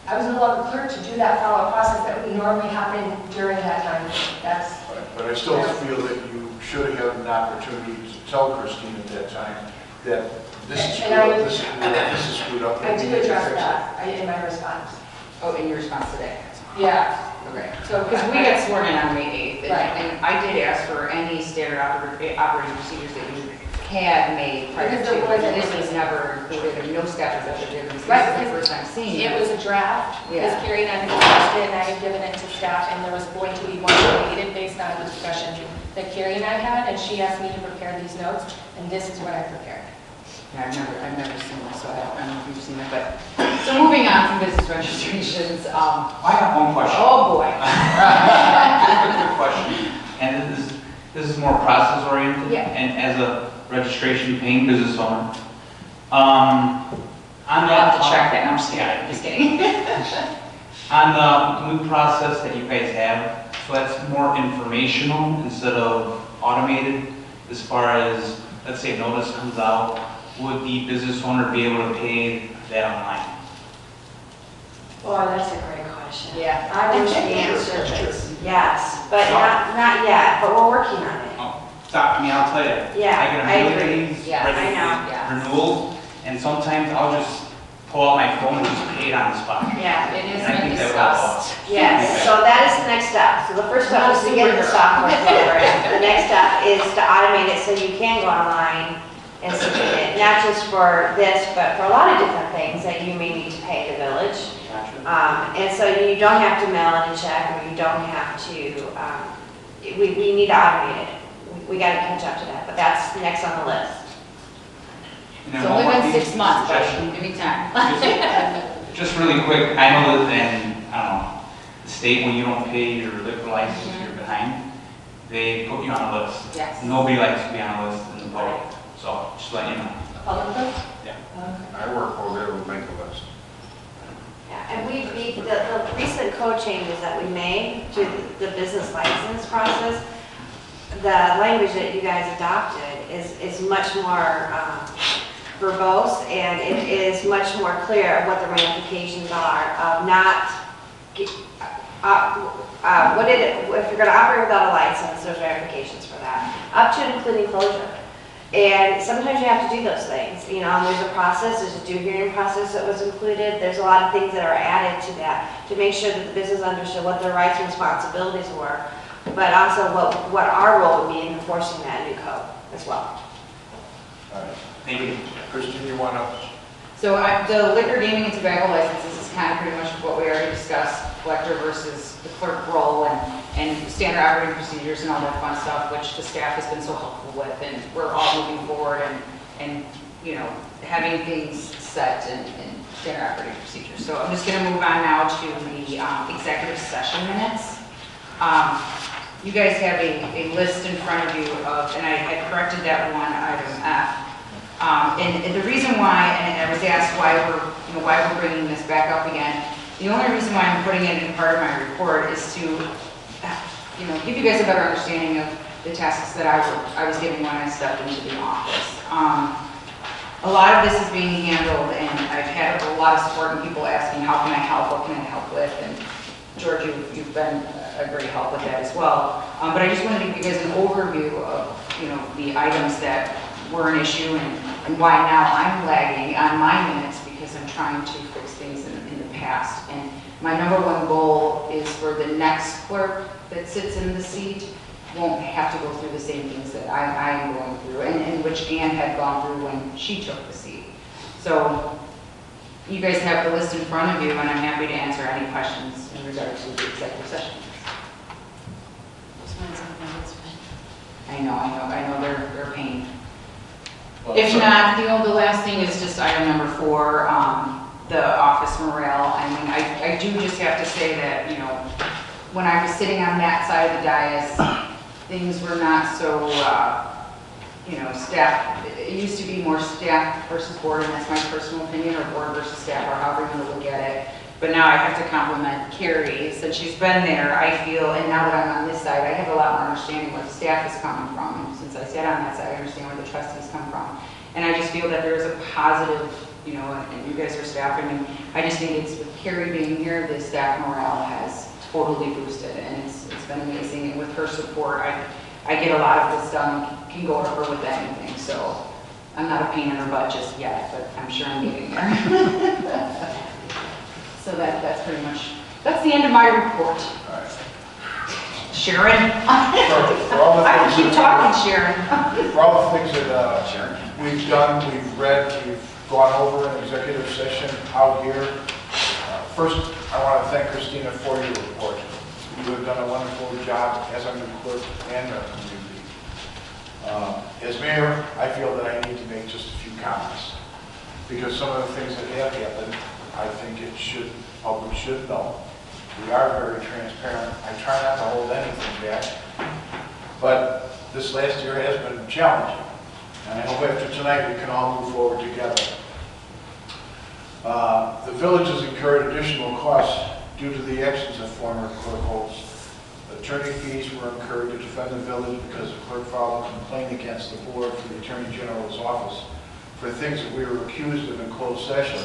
I was no longer clerk to do that follow-up process that would normally happen during that time. That's. But I still feel that you should have had an opportunity to tell Christine at that time that this is screwed up, this is screwed up. I did address that in my response. Oh, in your response today? Yeah. Okay. So, because we got sworn in on May 8th, and I did ask for any standard operating procedures that you had made prior to. This was never included, and no sketches that were given. This is the first time seeing it. It was a draft, Yeah. because Carrie and I had discussed it, and I had given it to staff, and there was going to be one created based on the discussion that Carrie and I had, and she asked me to prepare these notes, and this is what I prepared. Yeah, I've never seen this, so I don't know if you've seen it, but, so moving on from business registrations, I got one question. oh boy. Quick question, and this is more process oriented. Yeah. And as a registration paying business owner, on I'll have to check that, I'm just kidding. On the new process that you guys have, so that's more informational instead of automated, as far as, let's say, notice comes out, would the business owner be able to pay that online? Well, that's a great question. Yeah. I wish the answer was yes, but not yet, but we're working on it. Oh, stop, I mean, I'll tell you. Yeah, I get I a agree. million of these Yeah, I know. renewals, and sometimes I'll just pull out my phone and just pay it on the spot. Yeah. It And has I been think that will discussed. Yes, so that is the next step. So the first step is to get the software program. The next step is to automate it so you can go online and submit it, not just for this, but for a lot of different things that you may need to pay the village. And so you don't have to mail any check, or you don't have to, we need to automate it. We got to catch up to that, but that's next on the list. And It's then only one more been thing, 6 months, but suggestion. give me time. Just really quick, I know that in, I don't know, the state, when you don't pay your liquor license, you're behind, they put you on a list. Yes. Nobody likes to be on a list in the public, so just let you know. Public list? Yeah. I work over there with Bank of West. Yeah, and the recent code changes that we made to the business license process, the language that you guys adopted is much more verbose, and it is much more clear of what the ramifications are of not, if you're going to operate without a license, there's ramifications for that, up to and including closure. And sometimes you have to do those things, you know, and there's a process, there's a due hearing process that was included, there's a lot of things that are added to that to make sure that the business understood what their rights and responsibilities were, but also what our role would be in enforcing that new code as well. All right. Thank you. Christine, you want to? So the liquor, gaming, and tobacco licenses is kind of pretty much what we already discussed, collector versus the clerk role, and standard operating procedures and all that fun stuff, which the staff has been so helpful with, and we're all moving forward and you know, having things set in standard operating procedures. So I'm just going to move on now to the executive session minutes. You guys have a list in front of you of, and I corrected that one item F. And the reason why, and I was asked why we're bringing this back up again. The only reason why I'm putting it in part of my report is to, give you guys a better understanding of the tasks that I was given when I stepped into the office. A lot of this is being handled, and I've had a lot of support and people asking, how can I help? What can I help with? And George, you've been a great help with that as well. But I just wanted to give you guys an overview of, the items that were an issue and why now I'm lagging on my minutes because I'm trying to fix things in the past. And my number one goal is for the next clerk that sits in the seat won't have to go through the same things that I am going through and which Ann had gone through when she took the seat. So you guys have the list in front of you, and I'm happy to answer any questions in regards to the executive session. I know, they're a pain. If not, the last thing is just item number 4, the office morale. I mean, I do just have to say that, you know, when I was sitting on that side of the dais, things were not so, you know, staff, it used to be more staff versus board, and that's my personal opinion, or board versus staff, or however you want to look at it. But now I have to compliment Carrie, since she's been there, I feel, and now that I'm on this side, I have a lot more understanding where the staff is coming from. And since I sat on that side, I understand where the trustees come from. And I just feel that there is a positive, you know, and you guys are staff, I mean, I just think it's, with Carrie being here, the staff morale has totally boosted, and it's been amazing. And with her support, I get a lot of this done, can go to her with anything. So I'm not a pain in her butt just yet, but I'm sure I'm getting there. So that's pretty much, that's the end of my report. All right. Sharon? For all the I things keep that- talking, Sharon. For all the things that we've done, we've read, we've gone over in executive session out here. First, I want to thank Christina for your report. You have done a wonderful job as our new clerk and our community. As mayor, I feel that I need to make just a few comments, because some of the things that have happened, I think public should know. We are very transparent. I try not to hold anything back, but this last year has been challenging, and I hope after tonight we can all move forward together. The village has incurred additional costs due to the actions of former clerk Holtz. Attorney fees were incurred to defend the village because the clerk filed a complaint against the board for the Attorney General's office for things that we were accused of in closed session,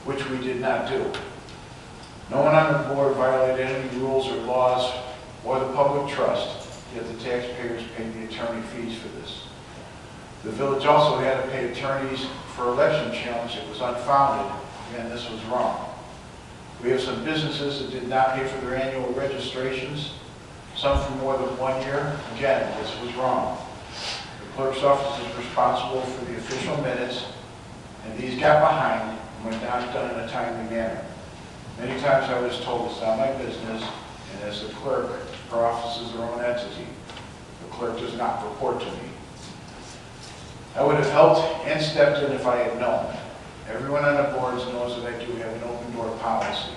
which we did not do. No one on the board violated any rules or laws or the public trust, yet the taxpayers paid the attorney fees for this. The village also had to pay attorneys for election challenge that was unfounded, and this was wrong. We have some businesses that did not pay for their annual registrations, some for more than 1 year. Again, this was wrong. The clerk's office is responsible for the official minutes, and these got behind and were not done in a timely manner. Many times I was told it's not my business, and as the clerk, her office is their own entity. The clerk does not report to me. I would have helped and stepped in if I had known. Everyone on the boards knows that I do have an open door policy.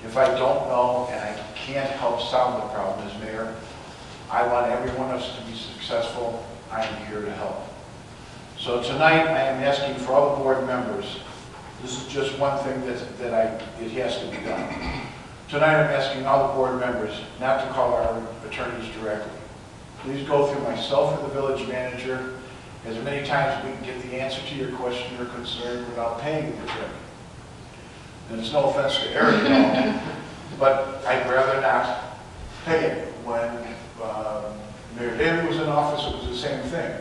If I don't know and I can't help solve the problem as mayor, I want every one of us to be successful. I am here to help. So tonight I am asking for all the board members. This is just one thing it has to be done. Tonight I'm asking all the board members not to call our attorneys directly. Please go through myself or the village manager as many times as we can get the answer to your question or concern without paying the attorney. And it's no offense to Eric at all, but I'd rather not pay it. When Mayor Daley was in office, it was the same thing.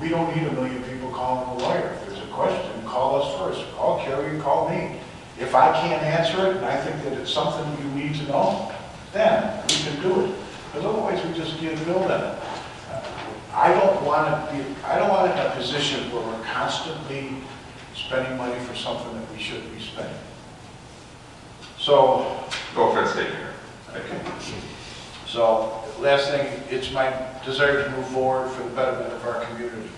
We don't need 1 million people calling a lawyer. If there's a question, call us first. Call Carrie and call me. If I can't answer it and I think that it's something you need to know, then we can do it. Because otherwise we just get billed on it. I don't want to be in a position where we're constantly spending money for something that we shouldn't be spending. So, No offense taken here. okay. So, last thing, it's my desire to move forward for the betterment of our community.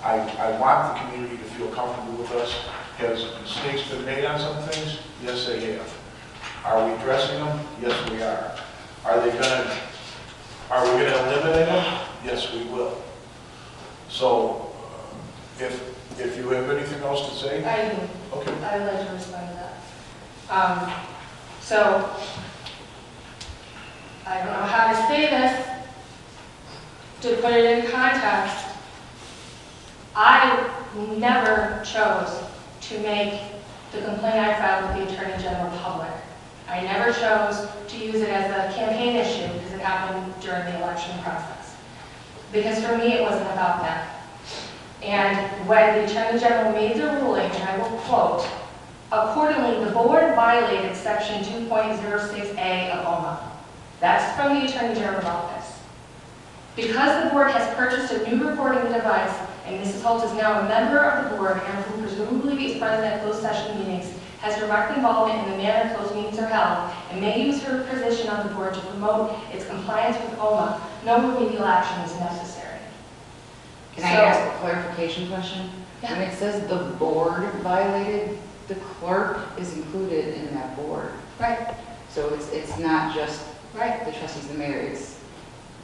I want the community to feel comfortable with us. Has mistakes been made on some things? Yes, they have. Are we addressing them? Yes, we are. Are we going to eliminate them? Yes, we will. So, if you have anything else to say? I do. Okay. I would like to respond to that. So, I don't know how to say this. To put it in context, I never chose to make the complaint I filed with the Attorney General public. I never chose to use it as a campaign issue because it happened during the election process. Because for me, it wasn't about that. And when the Attorney General made the ruling, and I will quote, accordingly, the board violated section 2.06A of OMA. That's from the Attorney General's office. Because the board has purchased a new recording device, and Mrs. Holt is now a member of the board and who presumably is present at closed session meetings, has direct involvement in the manner closed meetings are held, and may use her position on the board to promote its compliance with OMA, no remedial action is necessary. Can I ask a clarification question? Yeah. When it says the board violated, the clerk is included in that board. Right, So it's not just right. the trustees and the mayor, it's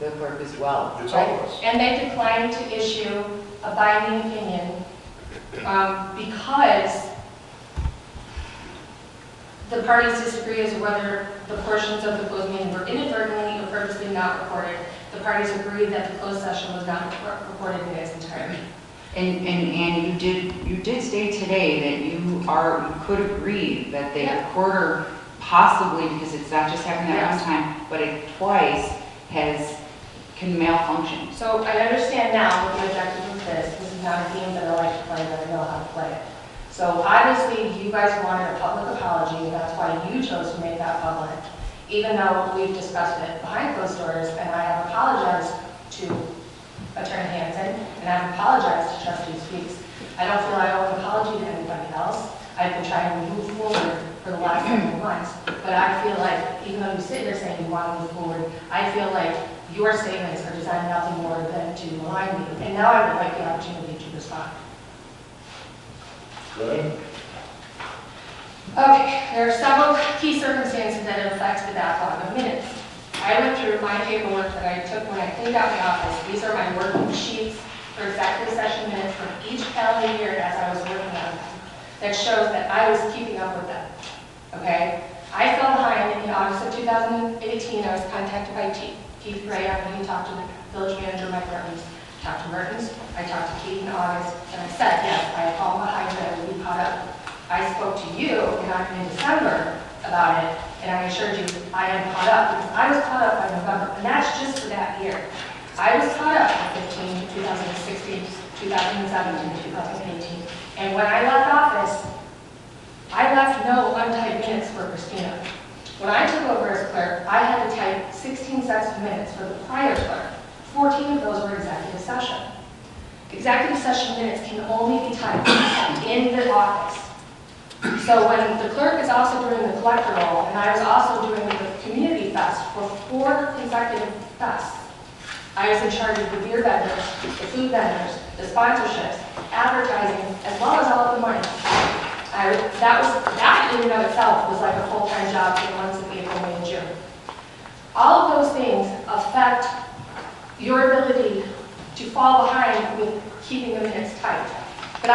the clerk as well. It's all of us. And they declined to issue a binding opinion because the parties disagree as to whether the portions of the closed meeting were inadvertently or purposely not recorded. The parties agreed that the closed session was not recorded in its entirety. And you did state today that you could agree that the recorder possibly, because it's not just happening at one time, but it twice can malfunction. So I understand now what the objective of this. This is not a game that I like to play, but I know how to play it. So obviously you guys wanted a public apology, and that's why you chose to make that public, even though we've discussed it behind closed doors, and I have apologized to Attorney Hansen, and I've apologized to Trustee Speaks. I don't feel I owe an apology to anybody else. I've been trying to move forward for the last several months, but I feel like, even though you sit here saying you want to move forward, I feel like your statements are designed nothing more than to malign me, and now I would like the opportunity to respond. Good. Okay, there are several key circumstances that affect the backlog of minutes. I went through my paperwork that I took when I cleaned out my office. These are my working sheets for executive session minutes from each calendar year as I was working on them. That shows that I was keeping up with them, okay? I fell behind in August of 2018. I was contacted by Keith Gray. He talked to the village manager, Mike Mertens. Talked to Mertens. I talked to Keith in August, and I said, yes, I had fallen behind, but I would be caught up. I spoke to you in December about it, and I assured you I am caught up, because I was caught up by November, and that's just for that year. I was caught up in 2016, 2017, 2018, and when I left office, I left no untyped minutes for Christina. When I took over as clerk, I had to type 16 sets of minutes for the prior clerk. 14 of those were executive session. Executive session minutes can only be typed in the office. So when the clerk is also doing the collector role, and I was also doing the community fest for 4 consecutive fests, I was in charge of the beer vendors, the food vendors, the sponsorships, advertising, as well as all of the money. That in and of itself was like a full-time job for the months of April, May, and June. All of those things affect your ability to fall behind with keeping the minutes tight. But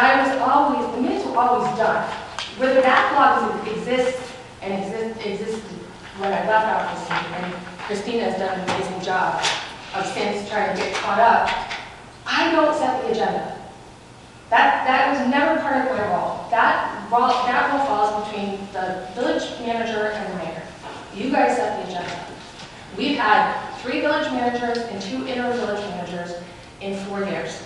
the minutes were always done. Where the backlog exists when I left office, and Christina has done an amazing job of since trying to get caught up, I don't set the agenda. That was never part of my role. That role falls between the village manager and the mayor. You guys set the agenda. We've had 3 village managers and 2 interim village managers in 4 years.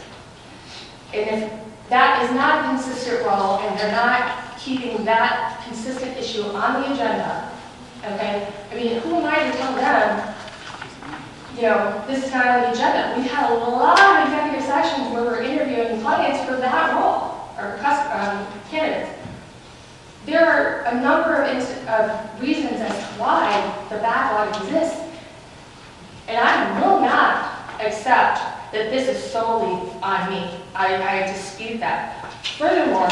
And if that is not a consistent role, and they're not keeping that consistent issue on the agenda, okay? I mean, who am I to tell them, this is not on the agenda? We've had a lot of executive sessions where we're interviewing clients for that role, or candidates. There are a number of reasons as to why the backlog exists, and I will not accept that this is solely on me. I dispute that. Furthermore,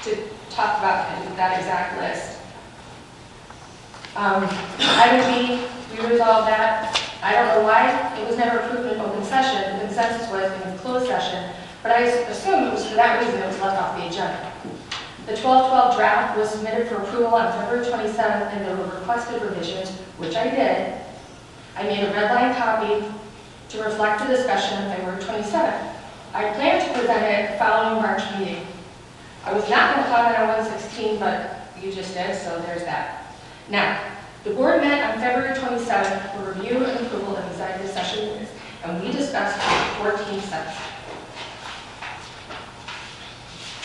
to talk about that exact list, we resolved that. I don't know why it was never approved in open session. The consensus was in a closed session, but I assume it was for that reason it was left off the agenda. The 12-12 draft was submitted for approval on February 27th, and there were requested revisions, which I did. I made a red line copy to reflect the discussion on February 27th. I plan to present it at the following March meeting. I was not going to comment on 116, but you just did, so there's that. Now, the board met on February 27th for review and approval of executive session minutes, and we discussed 14 sets.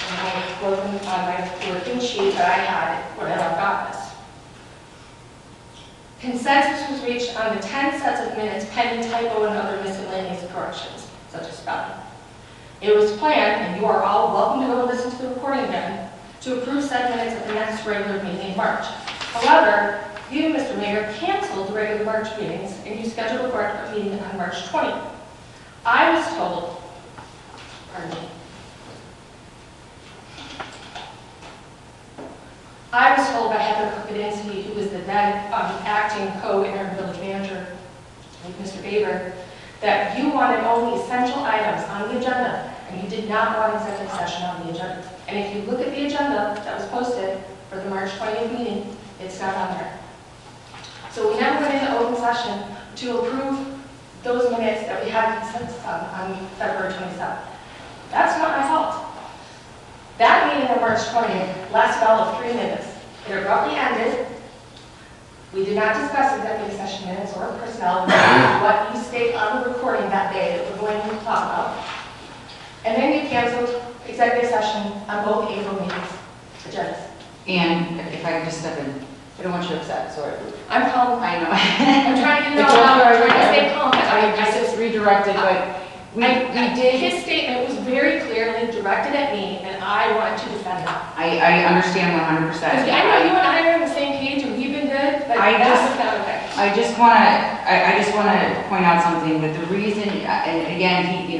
And I have spoken on my working sheet that I had when I left office. Consensus was reached on the 10 sets of minutes pending typo and other miscellaneous corrections, such as spelling. It was planned, and you are all welcome to go listen to the recording again, to approve said minutes at the next regular meeting in March. However, you, Mr. Mayor, canceled the regular March meetings, and you scheduled a meeting on March 20th. I was told, pardon me, I was told by Heather Kupidinski, who was the then acting co-interim village manager, with Mr. Baber, that you wanted only essential items on the agenda, and you did not want executive session on the agenda. And if you look at the agenda that was posted for the March 20th meeting, it's not on there. So we never went into open session to approve those minutes that we had consensus on February 27th. That's not my fault. That meeting on March 20th lasted all of 3 minutes. It abruptly ended. We did not discuss executive session minutes or personnel, what you state on the recording that day that we're going to talk about. And then you canceled executive session on both April meetings agendas. And if I could just step in, I don't want you upset, sorry. I'm calm. I know. I'm trying to know how I'm trying to stay calm. I just redirected, but we did. His statement was very clearly directed at me, and I wanted to defend it. I understand 100%. I know you and I are on the same page, and we've been good, but that was not okay. I just want to point out something, that the reason, and again,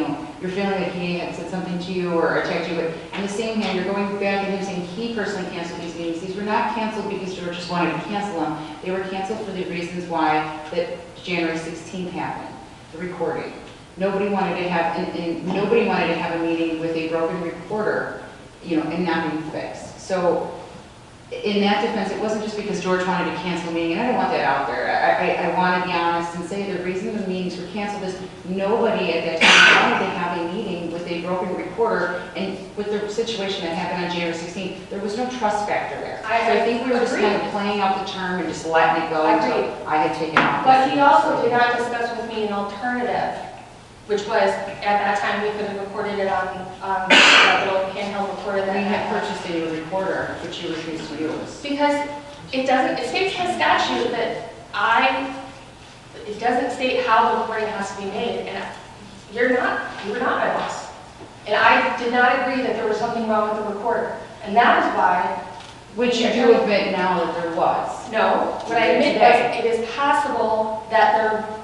you're feeling like he had said something to you or attacked you, but in the same hand, you're going back and you're saying he personally canceled these meetings. These were not canceled because George just wanted to cancel them. They were canceled for the reasons why that January 16th happened, the recording. Nobody wanted to have, and nobody wanted to have a meeting with a broken recorder, and not being fixed. So in that defense, it wasn't just because George wanted to cancel a meeting, and I don't want that out there. I want to be honest and say the reason the meetings were canceled is nobody at that time wanted to have a meeting with a broken recorder, and with the situation that happened on January 16th, there was no trust factor there. So I think we were just kind of playing out the term and just letting it go until I had taken off. But he also did not discuss with me an alternative, which was, at that time, we could have recorded it on that little handheld recorder that we had purchased a new recorder, which you refused to use. Because it states in the statute that it doesn't state how the recording has to be made, and you were not my boss. And I did not agree that there was something wrong with the recorder. And that is why... Which you do admit now that there was. No, what I admit is it is possible that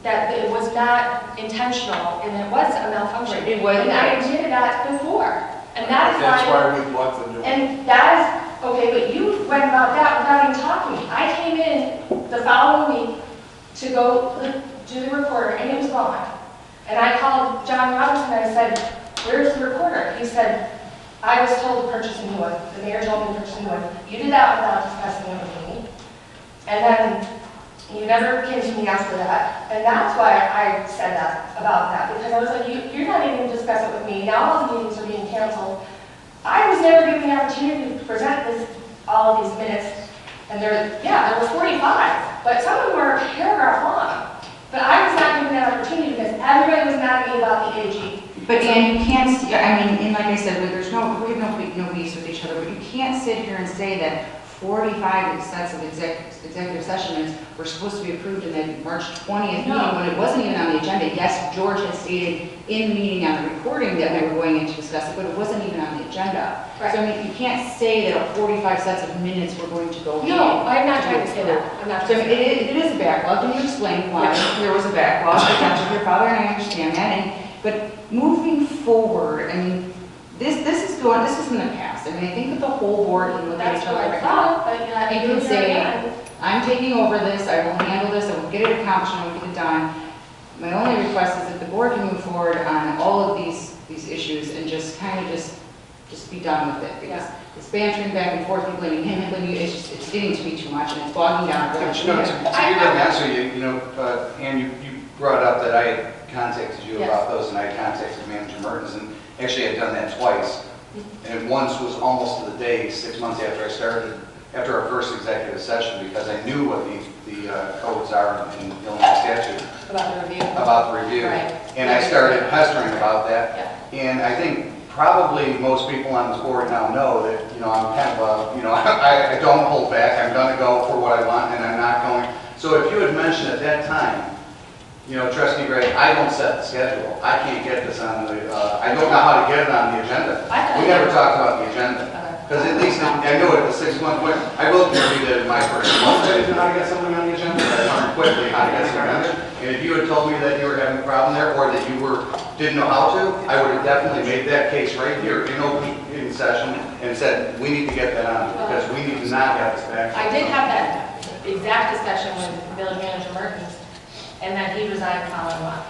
it was not intentional and it was a malfunction. It was. And I admitted that before. And that is That's why we bought the new one. And that is, okay, but you went about that without even talking to me. I came in the following week to go do the recorder and it was gone. And I called John Robinson and I said, where's the recorder? He said, I was told to purchase a new one. The mayor told me to purchase a new one. You did that without discussing it with me. And then you never came to me after that. And that's why I said that, about that. Because I was like, you're not even going to discuss it with me. Now all the meetings are being canceled. I was never given the opportunity to present all of these minutes. And there were 45. But some of them were a paragraph long. But I was not given that opportunity because everybody was mad at me about the AG. But Dan, you can't, and like I said, we have no beefs with each other, but you can't sit here and say that 45 sets of executive session minutes were supposed to be approved in the March 20th meeting when it wasn't even on the agenda. Yes, George had stated in the meeting on the recording that we were going in to discuss it, but it wasn't even on the agenda. Right. So you can't say that 45 sets of minutes were going to go in. No, I'm not trying to say that. I'm not So trying to say that. it is a backlog. Can you explain why there was a backlog? I talked with your father and I understand that. But moving forward, this is in the past. I think that the whole board can look at each other right now. You can say, I'm taking over this, I will handle this, I will get it accomplished, I will get it done. My only request is that the board can move forward on all of these issues and just kind of just be done with it. Because it's bantering back and forth, people blaming him, blaming you, it's getting to be too much and it's bogging down. To be honest with you, and you brought up that I had contacted you about those, and I contacted Manager Mertens, and actually I'd done that twice. And once was almost to the day, 6 months after I started, after our first executive session, because I knew what the codes are in Illinois statute. About the review. About the review. Right. And I started pestering about that. And I think probably most people on this board now know that, I'm kind of I don't hold back. I'm going to go for what I want, and I'm not going. So if you had mentioned at that time, Trustee Gray, I don't set the schedule. I can't get this on the, I don't know how to get it on the agenda. We never talked about the agenda. Because at least, I know at the 6 month point, I will give you that in my first month, I didn't know how to get something on the agenda. I learned quickly how to get something on there. And if you had told me that you were having a problem there, or that you didn't know how to, I would have definitely made that case right here in session and said, we need to get that on, because we need to not have this back. I did have that exact discussion with Village Manager Mertens, and then he resigned following up.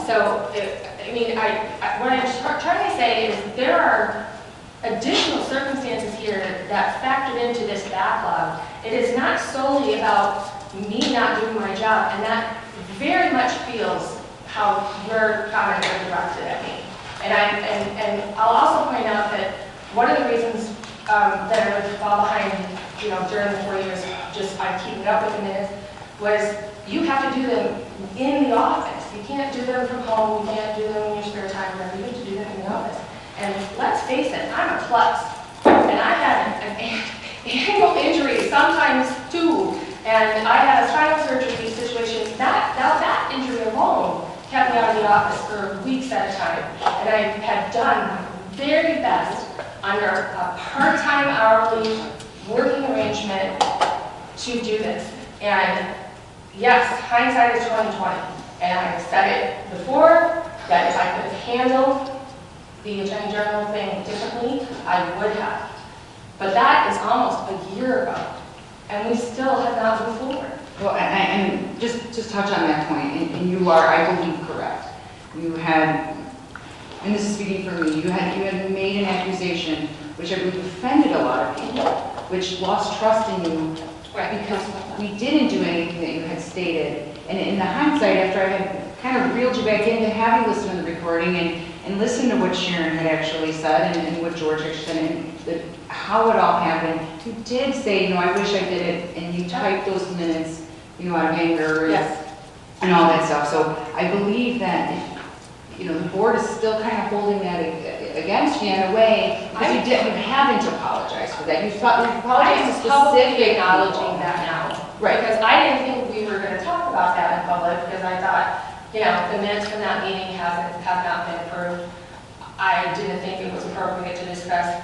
So, what I'm trying to say is there are additional circumstances here that factored into this backlog. It is not solely about me not doing my job, and that very much feels how your comments are directed at me. And I'll also point out that one of the reasons that I would fall behind, during the 4 years, just by keeping up with the minutes, was you have to do them in the office. You can't do them from home. You can't do them in your spare time. You have to do them in the office. And let's face it, I'm a klutz, and I had an ankle injury, sometimes two, and I had a spinal surgery situation. That injury alone kept me out of the office for weeks at a time, and I had done my very best under a part-time hourly working arrangement to do this. And yes, hindsight is 20/20, and I said it before that if I could have handled the Attorney General thing differently, I would have. But that is almost a year ago, and we still have not moved forward. Well, and just touch on that point, and you are, I believe, correct. You had, and this is speaking for me, you had made an accusation which I believe offended a lot of people, which lost trust in you, because we didn't do anything that you had stated. And in the hindsight, after I had kind of reeled you back in to have you listen to the recording and listen to what Sharon had actually said and what George actually said and how it all happened, you did say, I wish I did it, and you typed those minutes, out of anger and all that stuff. So I believe that the board is still kind of holding that against you in a way, because you haven't apologized for that. You've apologized to publicly specific acknowledging that now. Right. Because I didn't think we were going to talk about that in public, because I thought, the minutes from that meeting have not been approved. I didn't think it was appropriate to discuss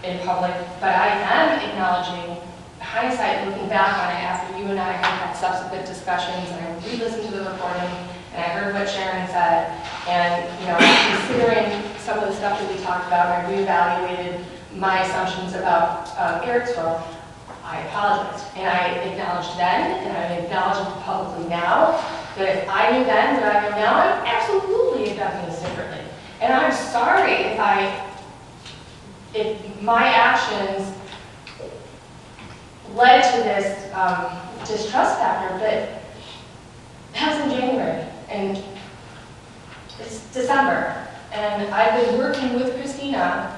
in public, but I am acknowledging hindsight, looking back on it after you and I had subsequent discussions, and I re-listened to the recording, and I heard what Sharon said, and, considering some of the stuff that we talked about, I reevaluated my assumptions about Eric's role. I apologize, and I acknowledged then, and I acknowledge publicly now, that if I knew then what I know now, I would absolutely have done things differently. And I'm sorry if my actions led to this distrust factor, but that was in January, and it's December, and I've been working with Christina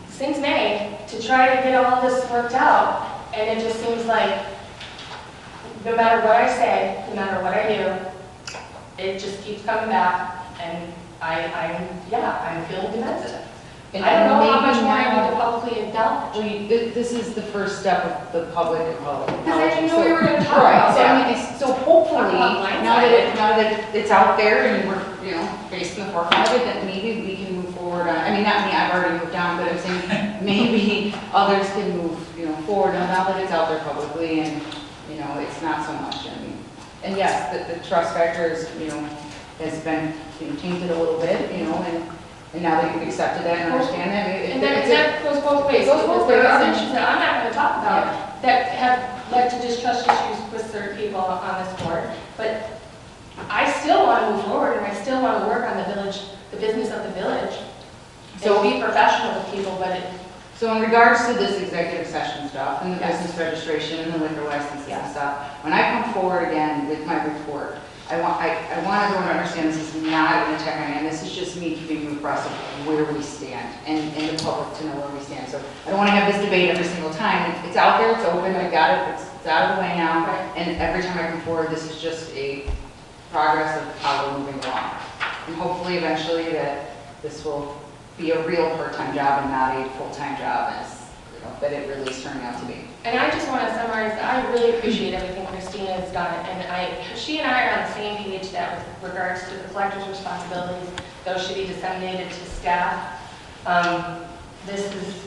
since May to try to get all this worked out, and it just seems like no matter what I say, no matter what I do, it just keeps coming back, and I'm feeling defensive. And I don't know how maybe much more I now- need to publicly acknowledge. This is the first step of the public apology. Because I didn't know we were going to talk Right, about so that. I mean, so hopefully, now that it's out there and we're, facing the forefront of it, that maybe we can move forward on, not me, I've already moved on, but I'm saying maybe others can move, forward now that it's out there publicly and, it's not so much, and yes, the trust factor is, has been, tainted a little bit, and now that you've accepted that and understand that, And that goes both ways. It goes both ways. There are issues that I'm not going to talk about that have led to distrust issues with certain people on this board, but I still want to move forward, and I still want to work on the business of the village, and be professional with people, but So in regards to this executive session stuff and the business registration and the liquor licenses and stuff, when I come forward again with my report, I want everyone to understand this is not an attack on me, and this is just me keeping you abreast of where we stand and the public to know where we stand. So I don't want to have this debate every single time. It's out there, it's open, I got it, it's out of the way now, and every time I come forward, this is just a progress of how we're moving along. And hopefully eventually that this will be a real part-time job and not a full-time job as that it really is turning out to be. And I just want to summarize that I really appreciate everything Christina has done, and she and I are on the same page that with regards to the collector's responsibilities, those should be disseminated to staff. This is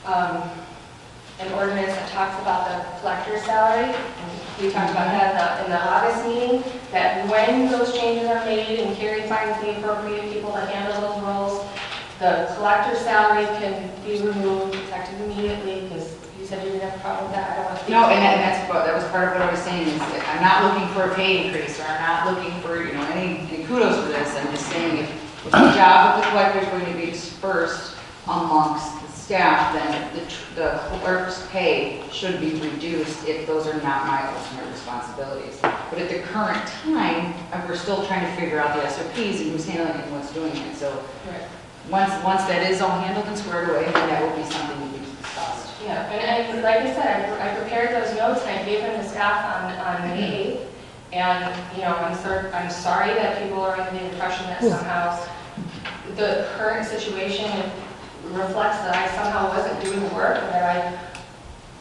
an ordinance that talks about the collector's salary. And we talked about that in the August meeting, that when those changes are made and Carrie finds the appropriate people to handle those roles, The collector's salary can be removed effective immediately, because you said you didn't have a problem with that. I don't want to speak. No, and that was part of what I was saying, is that I'm not looking for a pay increase, or I'm not looking for, any kudos for this. I'm just saying if the job of the collector is going to be dispersed amongst the staff, then the clerk's pay should be reduced if those are not my ultimate responsibilities. But at the current time, we're still trying to figure out the SOPs and who's handling it and what's doing it. So once that is all handled and squared away, then that will be something that we discussed. Yeah, and like I said, I prepared those notes and I gave them to staff on May 8th. And, I'm sorry that people are under the impression that somehow the current situation reflects that I somehow wasn't doing the work, and that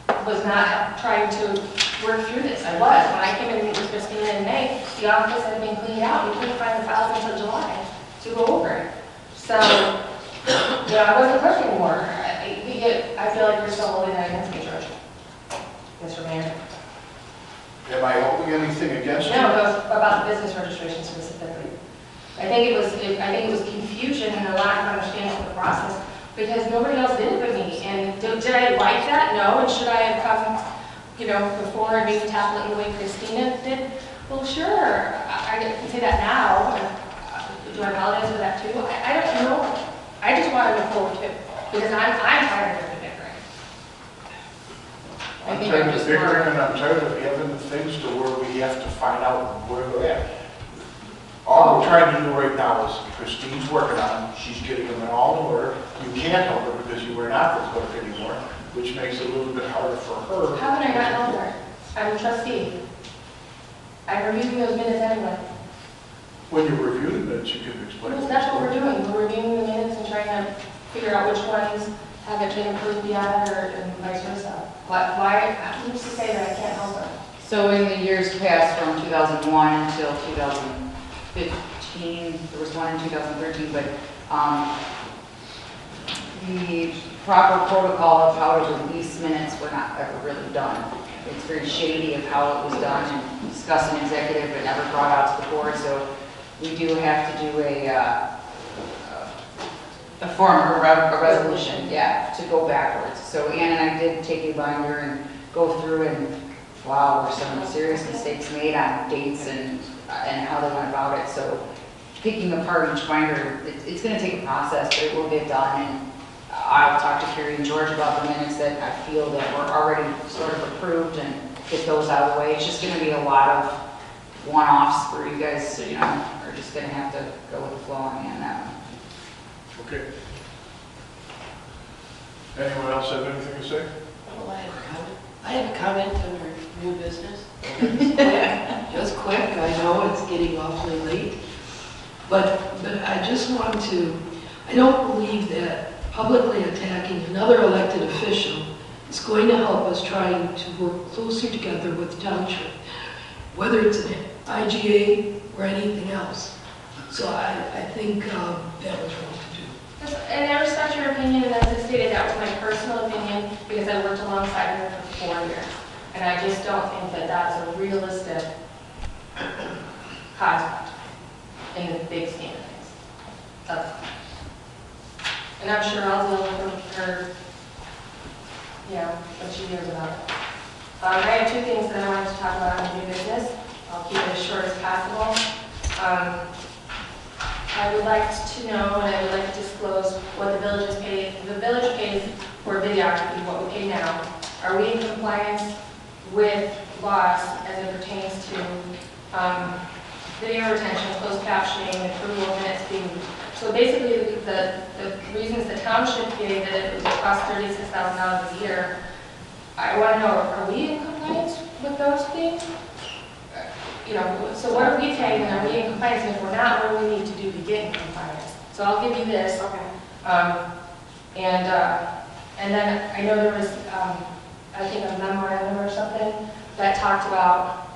I was not trying to work through this. I was. When I came in with Christina in May, the office had been cleaned out. We couldn't find the files until July to go over it. So, I wasn't clerk anymore. I feel like you're still holding that against me, George. Mr. Mayor. Am I holding anything against you? No, it was about the business registration specifically. I think it was confusion and a lack of understanding of the process, because nobody else did it but me. And did I like that? No. And should I have come, before and maybe tackle it in the way Christina did? Well, sure. I can say that now. Do I apologize for that too? I don't know. I just want to move forward too, because I'm tired of the bickering. I'm tired of bickering, and I'm tired of having the things to where we have to find out where they're at. All we're trying to do right now is Christine's working on them. She's getting them in all in order. You can't help her because you were not the clerk anymore, which makes it a little bit harder for her. How can I not help her? I'm a trustee. I'm reviewing those minutes anyway. When you review the minutes, you can explain. Well, that's what we're doing. We're reviewing the minutes and trying to figure out which ones haven't been approved yet, and vice versa. Why? Who's to say that I can't help her? So in the years past, from 2001 until 2015, there was one in 2013, but the proper protocol of how to release minutes were not ever really done. It's very shady of how it was done, and discussed in executive, but never brought out to the board. So we do have to do a resolution, to go backwards. So Ann and I did take a binder and go through, and wow, there's some serious mistakes made on dates and how they went about it. So picking apart each binder, it's going to take a process, but it will get done. And I'll talk to Carrie and George about the minutes that I feel that were already sort of approved and get those out of the way. It's just going to be a lot of one-offs for you guys, so, are just going to have to go with the flow on me on that one. Okay. Anyone else have anything to say? Well, I have a comment under new business. Just quick, I know it's getting awfully late, but I just want to, I don't believe that publicly attacking another elected official is going to help us trying to work closer together with the township, whether it's an IGA or anything else. So I think that was wrong to do. And I respect your opinion, and as I stated, that was my personal opinion, because I worked alongside her for 4 years. And I just don't think that that's a realistic concept in the big scheme of things. That's all. And I'm sure I'll deal with her, when she hears about it. I have 2 things that I wanted to talk about on new business. I'll keep it as short as possible. I would like to know, and I would like to disclose what the village is paid. The village pays for videography, what we pay now. Are we in compliance with laws as it pertains to video retention, closed captioning, approval of minutes being? So basically, the reasons the township gave that it would cost $36,000 a year, I want to know, are we in compliance with those things? So what are we paying, and are we in compliance? And if we're not, what do we need to do to get in compliance? So I'll give you this. Okay. And then I know there was, I think a memorandum or something that talked about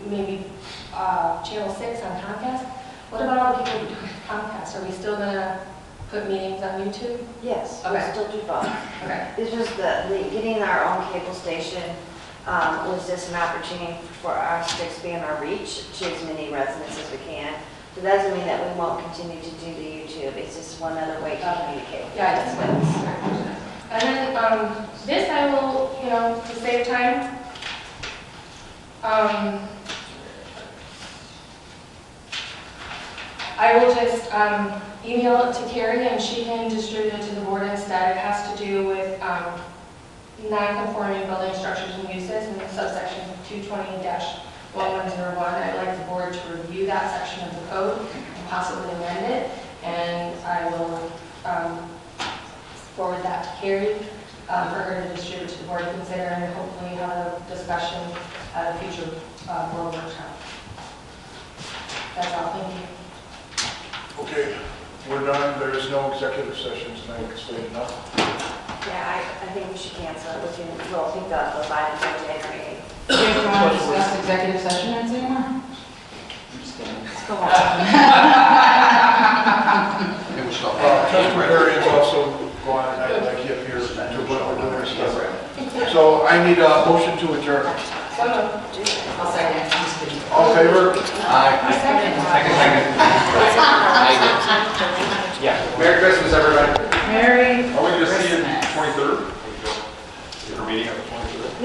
maybe Channel 6 on Comcast. What about all the people who do Comcast? Are we still going to put meetings on YouTube? Yes, Okay. we still do both. Okay. It's just the getting our own cable station was just an opportunity for us to expand our reach to as many residents as we can. It doesn't mean that we won't continue to do the YouTube, it's just one other way to communicate. Yeah, that's what it's. And then, this I will, to save time, I will just email it to Carrie and she can distribute it to the board instead. It has to do with non-conforming building structures and uses in subsection 220-1101. I'd like the board to review that section of the code and possibly amend it. And I will forward that to Carrie for her to distribute to the board to consider and hopefully have a discussion at a future board workshop. That's all, thank you. Okay, we're done. There is no executive session tonight, explain enough. Yeah, I think we should cancel it. We'll pick up those items at the January 8th. Do you guys want to discuss executive session minutes anymore? I'm just kidding. Let's go on. Trustee Perry is also going, I'd like him here to what we're doing stuff. So I need a motion to adjourn. I'll second. All in favor? Aye. Second. Yeah. Merry Christmas, everybody. Merry Are we going to see you Christmas. 23rd? Your meeting on the 23rd?